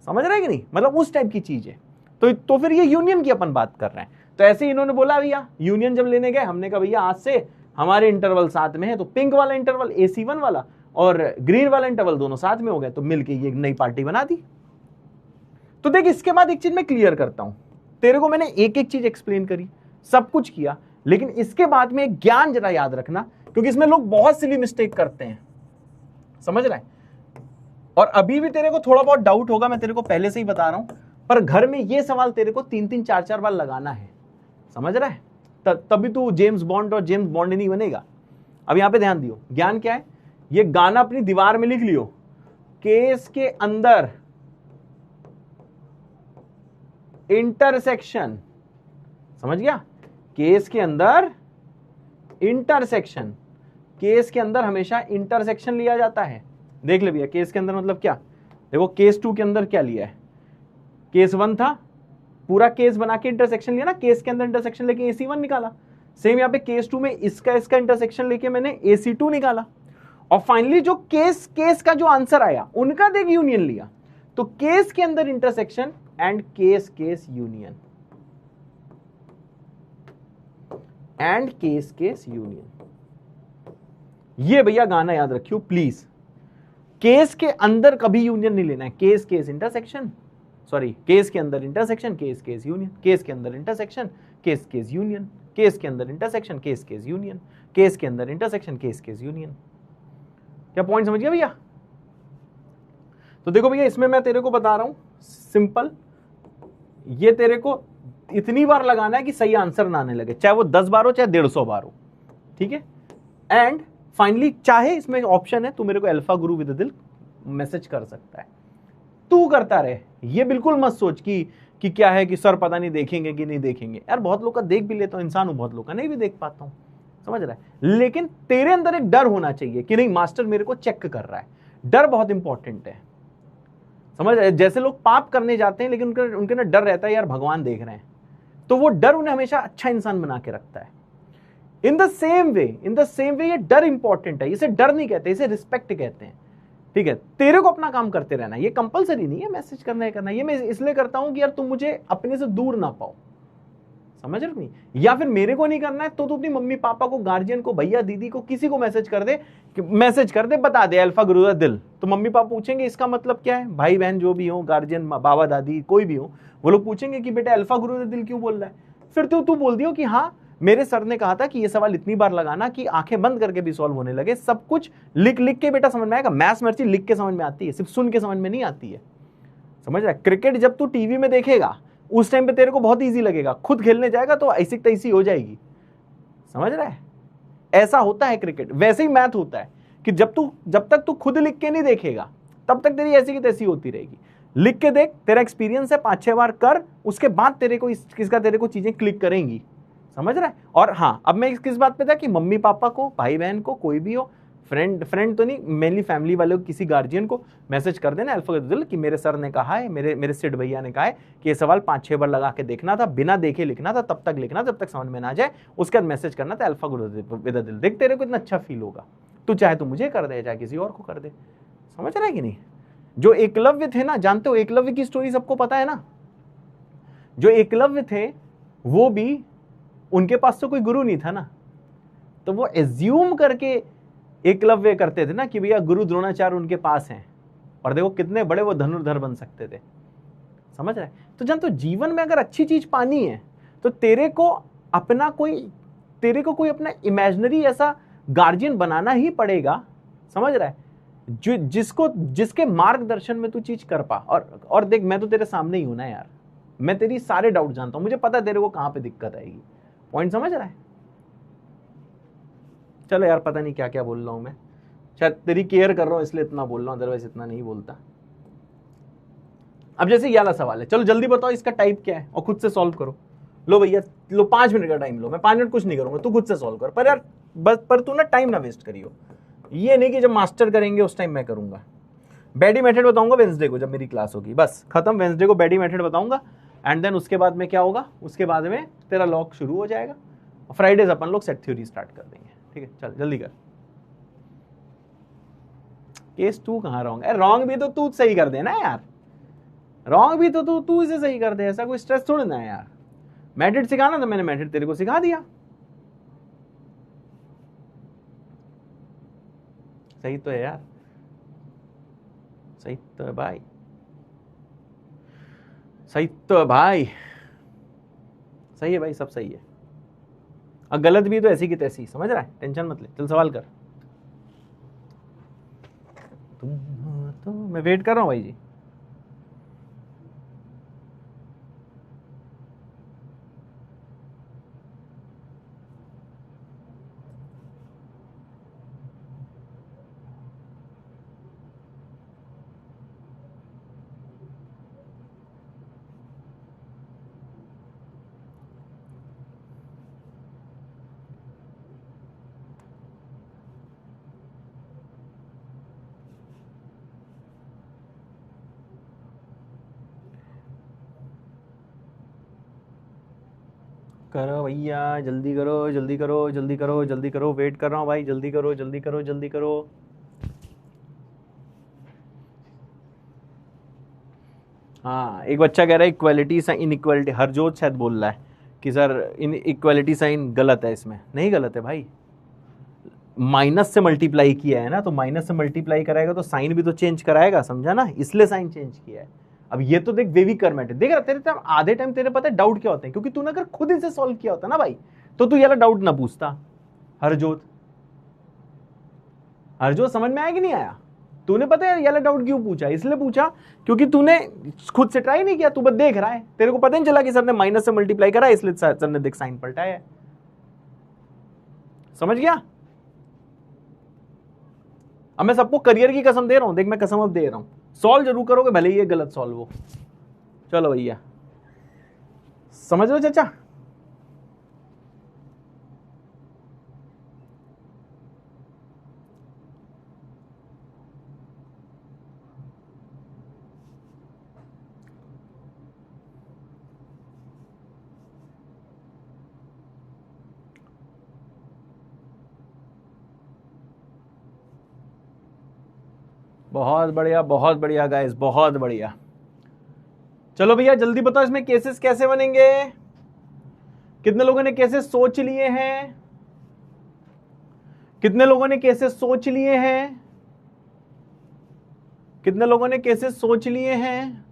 Speaker 1: समझ रहे हैं कि नहीं, मतलब उस टाइप की चीज है। तो फिर ये यूनियन की अपन बात कर रहे हैं। तो ऐसे ही इन्होंने बोला भैया यूनियन जब लेने गए, हमने कहा भैया आज से हमारे इंटरवल साथ में है, तो पिंक वाला इंटरवल AC1 वाला और ग्रीन वाला इंटरवल दोनों साथ में हो गए, तो मिलके ये नई पार्टी बना दी। तो देख इसके बाद एक चीज मैं क्लियर करता हूं, तेरे को मैंने एक एक चीज एक्सप्लेन करी, सब कुछ किया, लेकिन इसके बाद में एक ज्ञान जरा याद रखना, क्योंकि इसमें लोग बहुत सिली मिस्टेक करते हैं, समझ रहे हैं। और अभी भी तेरे को थोड़ा बहुत डाउट होगा, मैं तेरे को पहले से ही बता रहा हूं, पर घर में ये सवाल तेरे को 3-3 4-4 बार लगाना है, समझ रहा है? तभी तू जेम्स बॉन्ड और जेम्स बॉन्ड नहीं बनेगा। अब यहां पे ध्यान दियो, ज्ञान क्या है, ये गाना अपनी दीवार में लिख लियो, केस के अंदर इंटरसेक्शन, समझ गया? केस के अंदर इंटरसेक्शन, केस के अंदर हमेशा इंटरसेक्शन लिया जाता है। देख ले भैया, केस के अंदर मतलब क्या? देखो केस 2 के अंदर क्या लिया है, केस 1 था, पूरा केस बना के इंटरसेक्शन लिया ना, केस के अंदर इंटरसेक्शन लेके AC1 निकाला। सेम यहाँ पे केस 2 में इसका इंटरसेक्शन लेके मैंने AC2 निकाला। और फाइनली जो केस का जो आंसर आया उनका देख यूनियन लिया। तो केस के अंदर intersection and case union, and case union. ये भैया गाना याद रखियो प्लीज, केस के अंदर कभी यूनियन नहीं लेना है, केस इंटरसेक्शन, सॉरी केस के अंदर इंटरसेक्शन, केस यूनियन, केस के अंदर इंटरसेक्शन, केस यूनियन, केस के अंदर इंटरसेक्शन, केस यूनियन, केस के अंदर इंटरसेक्शन, केस यूनियन। क्या पॉइंट समझ गया भैया? तो देखो भैया, इसमें मैं तेरे को बता रहा हूं सिंपल, ये तेरे को इतनी बार लगाना है कि सही आंसर ना आने लगे, चाहे वो 10 बार हो चाहे 150 बार हो, ठीक है? एंड फाइनली चाहे इसमें ऑप्शन है, तू मेरे को अल्फा गुरु विद दिल मैसेज कर सकता है, तू करता रहे। ये बिल्कुल मत सोच कि क्या है कि सर पता नहीं देखेंगे कि नहीं देखेंगे। यार बहुत लोग का देख भी लेता हूं, इंसान हूं, बहुत लोग का नहीं भी देख पाता हूं, समझ रहा है? लेकिन तेरे अंदर एक डर होना चाहिए कि नहीं, मास्टर मेरे को चेक कर रहा है। डर बहुत इंपॉर्टेंट है, समझ रहे? जैसे लोग पाप करने जाते हैं लेकिन उनके ना डर रहता है यार भगवान देख रहे हैं, तो वो डर उन्हें हमेशा अच्छा इंसान बना के रखता है। इन द सेम वे ये डर इंपॉर्टेंट है, इसे डर नहीं कहते, इसे रिस्पेक्ट कहते हैं, ठीक है? तेरे को अपना काम करते रहना, ये कंपलसरी नहीं है मैसेज करना, ये मैं इसलिए करता हूं कि यार तुम मुझे अपने से दूर ना पाओ, समझ रहे नहीं? या फिर मेरे को नहीं करना है तो तू अपनी मम्मी पापा को, गार्जियन को, भैया दीदी को, किसी को मैसेज कर दे, बता दे अल्फा गुरु दा दिल। तो मम्मी पापा पूछेंगे इसका मतलब क्या है, भाई बहन जो भी हो, गार्जियन, बाबा दादी कोई भी हो, वो लोग पूछेंगे कि बेटा अल्फा गुरु दा दिल क्यों बोल रहा है। फिर तू बोल दियो कि हाँ मेरे सर ने कहा था कि ये सवाल इतनी बार लगाना कि आंखें बंद करके भी सॉल्व होने लगे, सब कुछ लिख के बेटा समझ में आएगा। मैथमेटिक्स लिख के समझ में आती है, सिर्फ सुन के समझ में नहीं आती है, समझ रहा है? क्रिकेट जब तू टीवी में देखेगा उस टाइम पे तेरे को बहुत इजी लगेगा, खुद खेलने जाएगा तो ऐसी तैसी हो जाएगी, समझ रहा है? ऐसा होता है क्रिकेट, वैसे ही मैथ होता है कि जब तक तू खुद लिख के नहीं देखेगा तब तक तेरी ऐसी की तैसी होती रहेगी। लिख के देख, तेरा एक्सपीरियंस है, 5-6 बार कर, उसके बाद तेरे को चीजें क्लिक करेंगी, समझ रहा है? और हाँ, अब मैं किस बात पे था कि मम्मी पापा को, भाई बहन को, कोई भी हो, फ्रेंड तो नहीं, मेनली फैमिली वाले को, किसी गार्जियन को मैसेज कर देना अल्फा गुरु दिल कि मेरे सर ने कहा है, मेरे सिड भैया ने कहा है कि ये सवाल 5-6 बार लगा के देखना था, बिना देखे लिखना था, तब तक लिखना जब तक समझ में ना जाए, उसके बाद मैसेज करना था अल्फा गुरु विद दिल। देख तेरे को इतना अच्छा फील होगा, तू चाहे तो मुझे कर दे, चाहे किसी और को कर दे, समझ रहा है कि नहीं? जो एकलव्य थे ना, जानते हो एकलव्य की स्टोरी सबको पता है ना? जो एकलव्य थे वो भी, उनके पास तो कोई गुरु नहीं था ना, तो वो एज्यूम करके एकलव्य करते थे ना कि भैया गुरु द्रोणाचार्य उनके पास हैं, और देखो कितने बड़े वो धनुर्धर बन सकते थे, समझ रहे? तो जानते हो जीवन में अगर अच्छी चीज पानी है तो तेरे को कोई अपना इमेजिनरी ऐसा गार्जियन बनाना ही पड़ेगा, समझ रहा है? जिसके मार्गदर्शन में तू चीज कर पा। और देख, मैं तो तेरे सामने ही हूं ना यार, मैं तेरी सारे डाउट जानता हूं, मुझे पता है तेरे को कहां पे दिक्कत आएगी, पॉइंट समझ रहा है? चलो यार, पता नहीं क्या क्या बोल रहा हूं मैं, शायद तेरी केयर कर रहा हूं इसलिए इतना बोल रहा हूं, अदरवाइज इतना नहीं बोलता। अब जैसे ये वाला सवाल है, चलो जल्दी बताओ इसका टाइप क्या है और खुद से सॉल्व करो। लो भैया, लो 5 मिनट का टाइम लो, मैं 5 मिनट कुछ नहीं करूंगा, तू खुद से सॉल्व कर। पर यार बस, पर तू ना टाइम ना वेस्ट करियो, ये नहीं कि जब मास्टर करेंगे उस टाइम मैं करूंगा। बैडी मेथड बताऊंगा वेंसडे को जब मेरी क्लास होगी, बस खत्म। वेंसडे को बैडी मेथड बताऊंगा, एंड देन उसके बाद में क्या होगा, उसके बाद में तेरा लॉक शुरू हो जाएगा। फ्राइडेज अपन लोग सेट थ्योरी स्टार्ट कर देंगे, ठीक है? चल जल्दी कर। केस 2 कहां रॉन्ग है? रॉन्ग भी तो तू सही कर देना यार, रॉन्ग भी तो तू इसे सही कर दे, ऐसा कोई स्ट्रेस थोड़ी ना है यार। मेथड सिखाना तो मैंने मेथड तेरे को सिखा दिया, सही तो है यार, सही तो है भाई, सही तो है भाई, सही है भाई, सब सही है। और गलत भी तो ऐसी की तैसी, समझ रहा है? टेंशन मत ले, चल सवाल कर। तुम तो मैं वेट कर रहा हूँ भाई जी। करो भैया, जल्दी करो जल्दी करो जल्दी करो जल्दी करो, वेट कर रहा हूँ भाई, जल्दी करो जल्दी करो जल्दी करो। हाँ, एक बच्चा कह रहा है इक्वालिटी साइन इनइक्वालिटी, हरजोत शायद बोल रहा है कि सर इन इक्वालिटी साइन गलत है। इसमें नहीं गलत है भाई, माइनस से मल्टीप्लाई किया है ना, तो माइनस से मल्टीप्लाई कराएगा तो साइन भी तो चेंज कराएगा, समझा ना, इसलिए साइन चेंज किया है। अब ये तो देख वेवी कर्मेट है, देख रहा तेरे टाइम आधे टाइम तेरे पता है डाउट क्या होते हैं, क्योंकि तूने अगर खुद इसे सॉल्व किया होता ना भाई तो तू ये डाउट ना पूछता। हरजोत, हरजोत समझ में आया कि नहीं आया? तूने पता है ये डाउट क्यों पूछा? इसलिए पूछा क्योंकि तूने खुद से ट्राई नहीं किया, तू बस देख रहा है, तेरे को पता नहीं चला कि सर ने माइनस से मल्टीप्लाई करा, इसलिए सर ने देख साइन पलटाया है। समझ गया? अब मैं सबको करियर की कसम दे रहा हूं, देख मैं कसम अब दे रहा हूं, सॉल्व जरूर करोगे भले ही ये गलत सॉल्व हो। चलो भैया, समझ लो चाचा। बहुत बढ़िया गाइस, बहुत बढ़िया। चलो भैया जल्दी बताओ इसमें केसेस कैसे बनेंगे? कितने लोगों ने केसेस सोच लिए हैं? कितने लोगों ने केसेस सोच लिए हैं? कितने लोगों ने केसेस सोच लिए हैं?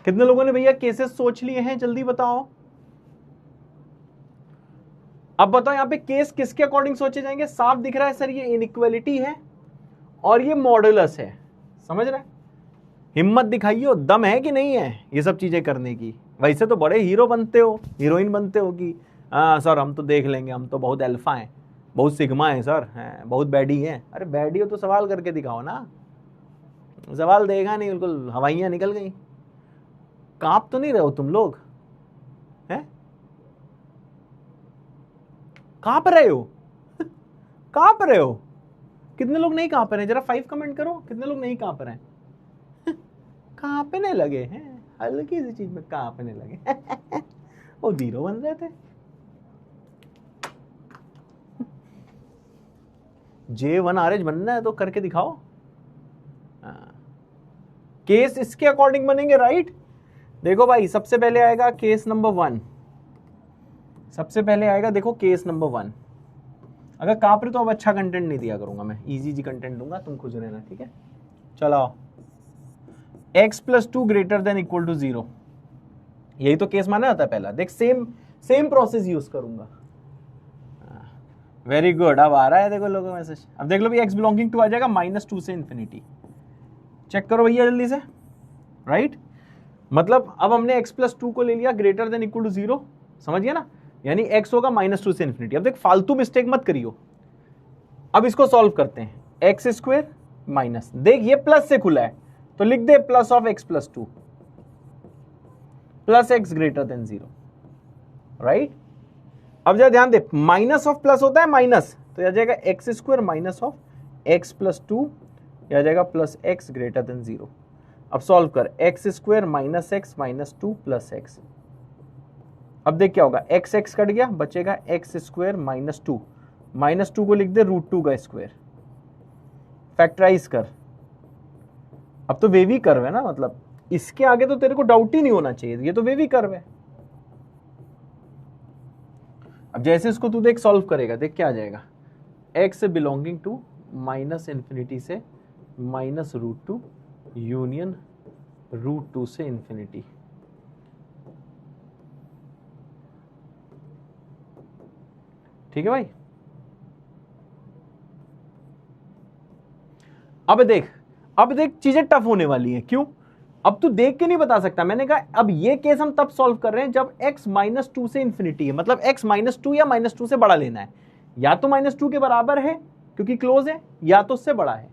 Speaker 1: कितने लोगों ने भैया केसेस सोच लिए हैं? जल्दी बताओ। अब बताओ यहाँ पे केस किसके अकॉर्डिंग सोचे जाएंगे? साफ दिख रहा है सर ये इनइक्वालिटी है और ये मॉडुलस है, समझ रहे? हिम्मत दिखाइयो, दम है कि नहीं है ये सब चीजें करने की? वैसे तो बड़े हीरो बनते हो, हीरोइन बनते हो कि हाँ सर हम तो देख लेंगे, हम तो बहुत अल्फा हैं, बहुत सिग्मा है सर, हैं बहुत बैडी हैं। अरे बैडी हो तो सवाल करके दिखाओ ना। सवाल देगा नहीं, बिल्कुल हवाइयां निकल गई। कांप तो नहीं रहे हो तुम लोग? हैं? कांप रहे हो? कांप रहे हो? कितने लोग नहीं कांप रहे हैं? जरा 5 कमेंट करो, कितने लोग नहीं कांप रहे हैं? कांपने लगे हैं, हल्की सी चीज में कांपने लगे। वो हीरो बन रहे थे। J1 RH बनना है तो करके दिखाओ। केस इसके अकॉर्डिंग बनेंगे, राइट? देखो भाई सबसे पहले आएगा केस नंबर 1, सबसे पहले आएगा देखो केस नंबर 1। अगर कांप रहे तो अब अच्छा कंटेंट नहीं दिया करूंगा मैं, इजी कंटेंट दूंगा, तुम खुश रहना, ठीक है? चलो, x+2 greater than equal to 0, यही तो केस माना जाता है पहला। देख सेम प्रोसेस यूज करूंगा। वेरी गुड, अब आ रहा है देखो लोगों मैसेज। अब देख लो भी x बिलोंगिंग टू आ जाएगा -2 से इन्फिनिटी। चेक करो भैया जल्दी से, राइट? मतलब अब हमने x+2 को ले लिया ग्रेटर देन इक्वल टू 0, समझ गया ना? यानी x होगा -2 से इन्फिनिटी। अब देख फालतू मिस्टेक मत करियो। अब इसको सॉल्व करते हैं, x² माइनस, देख ये प्लस से खुला है तो लिख दे plus of x+2 plus x greater than 0, right? अब जरा ध्यान दे, माइनस ऑफ प्लस होता है माइनस, तो यह जाएगा x² माइनस ऑफ x+2, यह जाएगा प्लस x ग्रेटर देन 0। अब सॉल्व कर, x² minus x minus 2 plus x। अब देख क्या होगा, x कट गया, बचेगा x² माइनस 2, -2 को लिख दे √2 का स्क्वायर। फैक्टराइज कर। अब तो वेवी कर्व है ना, मतलब इसके आगे तो तेरे को डाउट ही नहीं होना चाहिए, ये तो वेवी कर्व है। अब जैसे इसको तू देख सॉल्व करेगा, देख क्या आ जाएगा, x belonging to minus infinity से minus root two union root two से इन्फिनिटी। ठीक है भाई। अब देख चीजें टफ होने वाली हैं। क्यों? अब तू देख के नहीं बता सकता। मैंने कहा अब ये केस हम तब सॉल्व कर रहे हैं जब x -2 से इन्फिनिटी है, मतलब x -2 या -2 से बड़ा लेना है, या तो -2 के बराबर है क्योंकि क्लोज है, या तो उससे बड़ा है।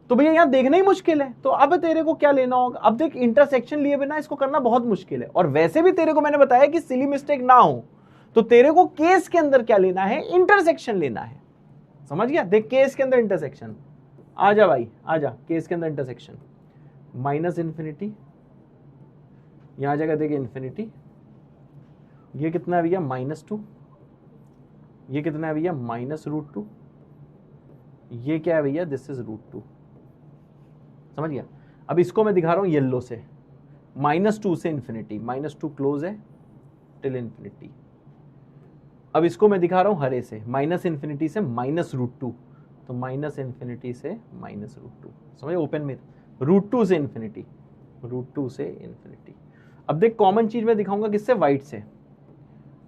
Speaker 1: तो भैया यहां देखना ही मुश्किल है। तो अब तेरे को क्या लेना होगा? अब देख, इंटरसेक्शन लिए बिना इसको करना बहुत मुश्किल है, और वैसे भी तेरे को मैंने बताया कि सिली मिस्टेक ना हो, तो तेरे को केस के अंदर क्या लेना है? इंटरसेक्शन लेना है। समझ गया? देख केस के अंदर इंटरसेक्शन, आ जा भाई आ जा, केस के अंदर इंटरसेक्शन, माइनस इन्फिनिटी, यहां आ जाएगा देख इन्फिनिटी, ये कितना है भैया -2, ये कितना है भैया -√2, ये क्या है भैया? This is √2। समझ गया? अब इसको मैं दिखा रहा हूं येलो से, -2 से इन्फिनिटी, -2 क्लोज है टिल इन्फिनिटी। अब इसको मैं दिखा रहा हूं हरे से, -इन्फिनिटी से -√2, तो -इन्फिनिटी से -√2। समझ? ओपन में √2 से इन्फिनिटी, √2 से इन्फिनिटी। अब देख कॉमन चीज मैं दिखाऊंगा किससे? वाइट से।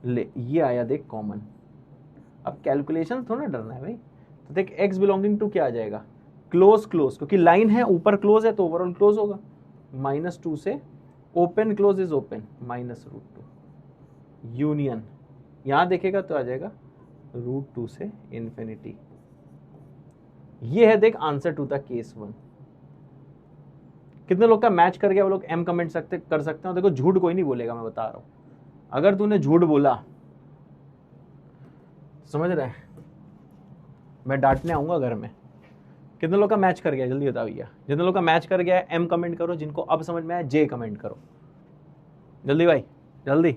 Speaker 1: ले ये आया देख कॉमन। अब कैलकुलेशन थोड़ा डरना है भाई। तो देख x बिलोंगिंग टू क्या आ जाएगा? क्लोज क्लोज, क्योंकि लाइन है ऊपर क्लोज है तो ओवरऑल क्लोज होगा। -2 से open close is open, -√2 union, यहां देखेगा तो आ जाएगा √2 से इन्फिनिटी। ये है देख आंसर टू द केस 1। कितने लोग का मैच कर गया? वो लोग M कमेंट कर सकते हैं। देखो झूठ कोई नहीं बोलेगा, मैं बता रहा हूं। अगर तूने झूठ बोला, समझ रहे हैं, मैं डांटने आऊंगा घर में। कितने लोग का मैच कर गया? जल्दी बताओ भैया। जितने लोग का मैच कर गया है M कमेंट करो, जिनको अब समझ में आया J कमेंट करो। जल्दी भाई जल्दी।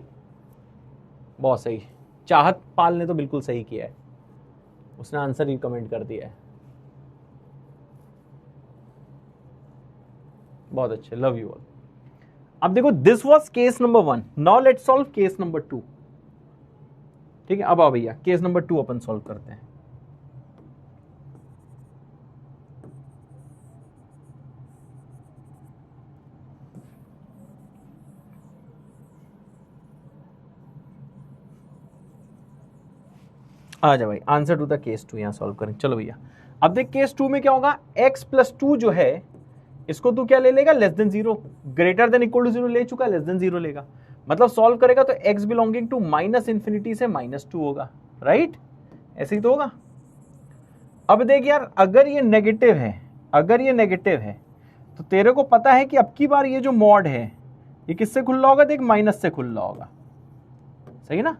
Speaker 1: बहुत सही, चाहत पाल ने तो बिल्कुल सही किया है, उसने आंसर ही कमेंट कर दिया है। बहुत अच्छे, लव यू ऑल। अब देखो this was case number 1, now let's solve case number 2। ठीक है, अब आओ भैया केस नंबर 2 अपन सॉल्व करते हैं। आ जा भाई, आंसर टू द केस 2 यहां सॉल्व करें। चलो भैया, अब देख केस 2 में क्या होगा? x + 2 जो है इसको तू क्या ले लेगा? <0, ग्रेटर देन इक्वल टू 0 ले चुका, <0 लेगा। मतलब सॉल्व करेगा तो x बिलोंगिंग टू -इन्फिनिटी से -2 होगा, राइट? ऐसे ही तो होगा। अब देख यार, अगर ये नेगेटिव है, तो तेरे को पता है कि अब की बार ये जो मॉड है ये किससे खुला होगा? देख माइनस से खुला होगा, सही ना?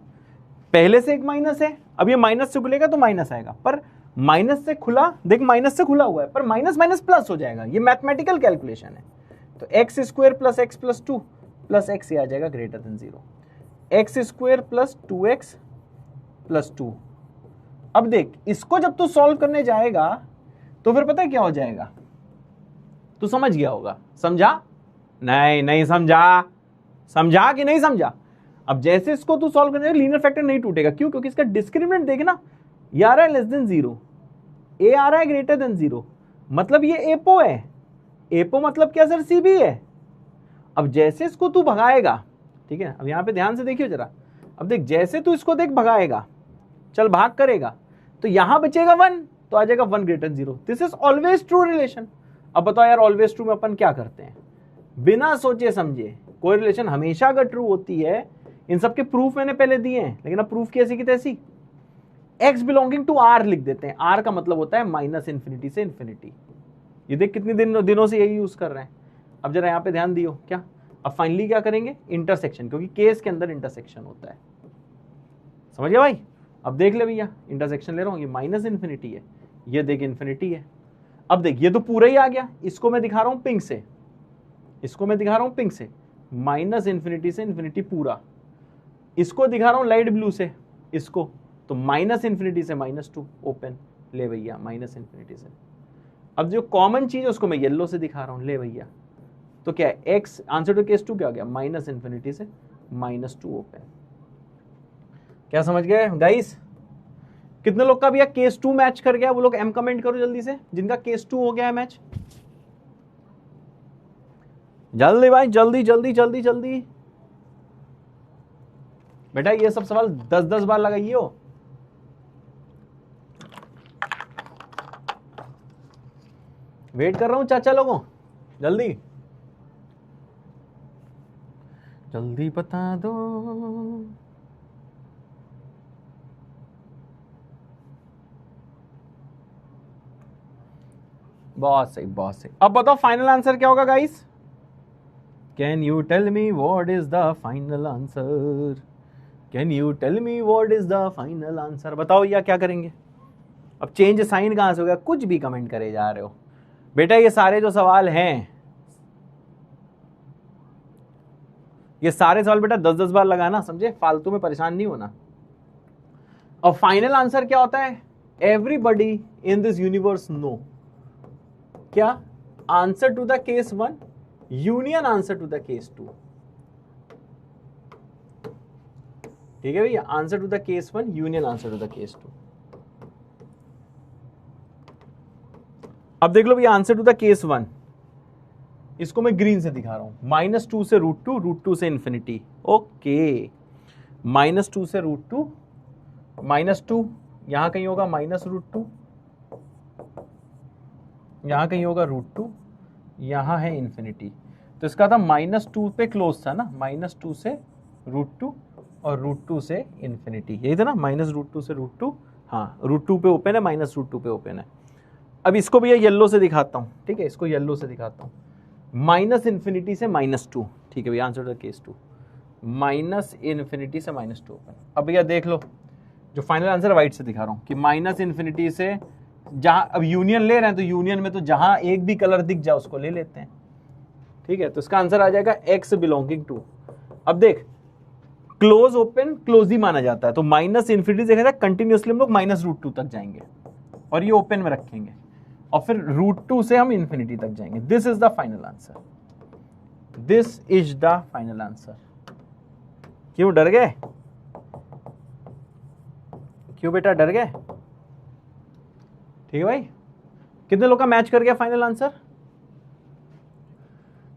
Speaker 1: पहले से एक माइनस है, अब ये माइनस से खुलेगा तो माइनस आएगा, पर माइनस से खुला, देख माइनस से खुला हुआ है, पर माइनस माइनस प्लस हो जाएगा। ये मैथमेटिकल कैलकुलेशन है। तो x² + x + 2 + x ये आ जाएगा ग्रेटर देन 0, x² + 2x + 2। अब देख इसको जब तू सॉल्व करने जाएगा तो फिर पता है क्या हो जाएगा? तू समझ गया होगा। समझा? नहीं समझा? समझा कि नहीं समझा? अब जैसे इसको तू सॉल्व करने लीनियर फैक्टर नहीं टूटेगा। क्यों? क्योंकि इसका डिस्क्रिमिनेंट देखना, ये आ रहा है <0, a आ रहा है ग्रेटर देन 0, मतलब ये एपो है। एपो मतलब क्या सर? सी भी है। अब जैसे इसको तू भगाएगा, ठीक है, अब यहां पे ध्यान से देखियो जरा। अब देख जैसे तू इसको देख भगाएगा, चल भाग करेगा, तो यहां बचेगा 1, तो आ जाएगा 1 greater 0। This is always true relation. अब बताओ यार, ऑलवेज ट्रू में अपन क्या करते हैं? बिना सोचे समझे कोई रिलेशन हमेशा अगर ट्रू होती है, इन सब के प्रूफ मैंने पहले दिए हैं, लेकिन अब प्रूफ कैसी की तैसी, x बिलोंगिंग टू r लिख देते हैं। r का मतलब होता है -इन्फिनिटी से इन्फिनिटी। ये देख कितने दिनों से यही यूज कर रहे हैं। अब जरा यहाँ पे ध्यान दियो। क्या? अब फाइनली क्या करेंगे? इंटरसेक्शन, क्योंकि केस के अंदर इंटरसेक्शन होता है। समझ गया भाई? अब देख ले भैया, इंटरसेक्शन ले रहा हूं, ये -इन्फिनिटी है, ये देख इन्फिनिटी है। अब देख ये तो पूरा ही आ गया। इसको मैं दिखा रहा हूं पिंक से, -इन्फिनिटी से इन्फिनिटी पूरा। इसको दिखा रहा हूं लाइट ब्लू से, इसको तो -इन्फिनिटी से -2 ओपन। ले भैया -इन्फिनिटी से। अब जो कॉमन चीज है उसको मैं येलो से दिखा रहा हूं। ले भैया, तो क्या है? x आंसर टू केस 2 क्या हो गया? -इन्फिनिटी से -2 ओपन। क्या समझ गए गाइस? कितने लोग का भैया केस 2 मैच कर गया? वो लोग एम कमेंट करो जल्दी से, जिनका केस 2 हो गया है मैच। जल्दी भाई, जल्दी जल्दी जल्दी जल्दी। बेटा ये सब सवाल 10-10 बार लगाइए हो। वेट कर रहा हूं चाचा लोगों, जल्दी जल्दी बता दो। बहुत सही, बहुत सही। अब बताओ फाइनल आंसर क्या होगा guys? Can you tell me what is the final answer? Can you tell me what is the final answer? बताओ या क्या करेंगे? अब चेंज साइन कहां से हो गया? कुछ भी कमेंट करे जा रहे हो बेटा। ये सारे जो सवाल हैं, ये सारे सवाल बेटा 10-10 बार लगाना, समझे? फालतू में परेशान नहीं होना। और फाइनल आंसर क्या होता है? Everybody in this universe know क्या? Answer to the case 1 union answer to the case 2। ठीक है भैया, answer to the case 1 union answer to the case 2। अब देख लो भैया, आंसर टू द केस 1 इसको मैं ग्रीन से दिखा रहा हूं, -2 से √2, √2 से इंफिनिटी। ओके, -2 से √2, -2 यहां कहीं होगा, -√2 यहां कहीं होगा, √2 यहां है इंफिनिटी। तो इसका था -2 पे क्लोज था ना, -2 से √2 और √2 से इंफिनिटी, यही था ना, -√2 से √2। हाँ, √2 पे ओपन है, -√2 पे ओपन है। अब इसको भैया येलो से दिखाता हूं, ठीक है? इसको येलो से दिखाता हूं, -इंफिनिटी से -2। ठीक है भैया, answer to the case 2, -minus infinity से -2 ओपन। अब भैया देख लो, जो फाइनल आंसर व्हाइट से दिखा रहा हूं कि -इंफिनिटी से जहां, अब यूनियन ले रहे हैं तो यूनियन में तो जहां एक भी कलर दिख जाए उसको ले लेते हैं। ठीक है, तो इसका आंसर आ जाएगा x बिलोंगिंग टू। अब देख, क्लोज ओपन क्लोज ही माना जाता है, तो -इंफिनिटी देखा जाए कंटिन्यूअसली हम लोग -√2 तक जाएंगे और ये ओपन में रखेंगे और फिर √2 से हम इंफिनिटी तक जाएंगे। This is the final answer, this is the final answer. क्यों डर गए? क्यों बेटा डर गए? ठीक है भाई, कितने लोग का मैच कर गया फाइनल आंसर?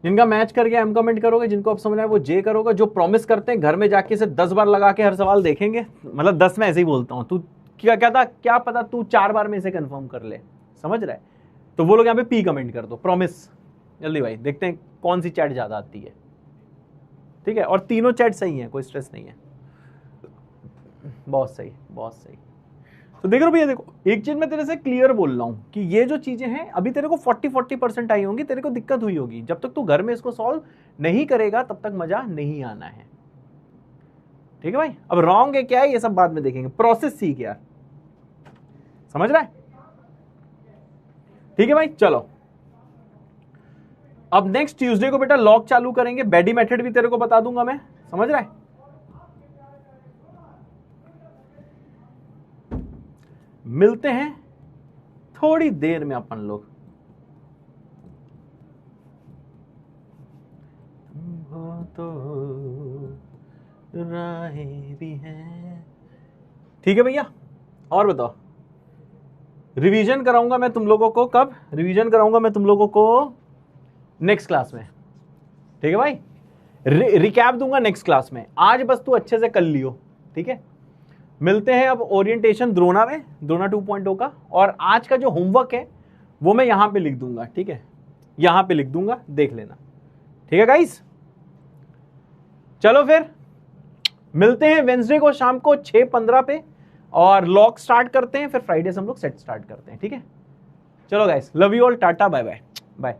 Speaker 1: जिनका मैच कर गया एम कमेंट करोगे, जिनको अब समझ आया वो जे करोगे। जो प्रॉमिस करते हैं घर में जाके इसे 10 बार लगा के हर सवाल देखेंगे, मतलब 10 में ऐसे ही बोलता हूं, तू क्या था, क्या पता तू 4 बार में इसे कंफर्म कर ले, समझ रहा है? तो वो लोग यहाँ पे पी कमेंट कर दो, प्रॉमिस। जल्दी भाई, देखते हैं कौन सी चैट ज्यादा आती है। ठीक है, और तीनों चैट सही है, कोई स्ट्रेस नहीं है। बहुत सही, बहुत सही। तो देख रहे हो भैया, देखो एक चीज मैं तेरे से क्लियर बोल रहा हूं कि ये जो चीजें हैं अभी तेरे को 40% आई होंगी, तेरे को दिक्कत हुई होगी। जब तक तू घर में इसको सॉल्व नहीं करेगा तब तक मजा नहीं आना है। ठीक है भाई, अब रॉन्ग है क्या है ये सब बाद में देखेंगे, प्रोसेस सीख यार, समझ रहा है? ठीक है भाई, चलो अब नेक्स्ट ट्यूसडे को बेटा लॉग चालू करेंगे, बेडी मेथड भी तेरे को बता दूंगा मैं, समझ रहा है? मिलते हैं थोड़ी देर में अपन लोग। वो तो राहें भी हैं। ठीक है भैया, और बताओ, रिवीजन कराऊंगा मैं तुम लोगों को कब? रिवीजन कराऊंगा मैं तुम लोगों को नेक्स्ट क्लास में। ठीक है भाई, रिकैप दूंगा नेक्स्ट क्लास में। आज बस तू अच्छे से कर लियो, ठीक है? मिलते हैं अब ओरिएंटेशन द्रोणा में, द्रोणा 2.0 का। और आज का जो होमवर्क है वो मैं यहां पे लिख दूंगा, ठीक है? यहां पे लिख दूंगा, देख लेना। ठीक है गाइस, चलो फिर मिलते हैं वेंसडे को शाम को 6:15 पे, और लॉग स्टार्ट करते हैं, फिर फ्राइडे से हम लोग सेट स्टार्ट करते हैं। ठीक है, चलो guys, love you all, tata bye bye bye.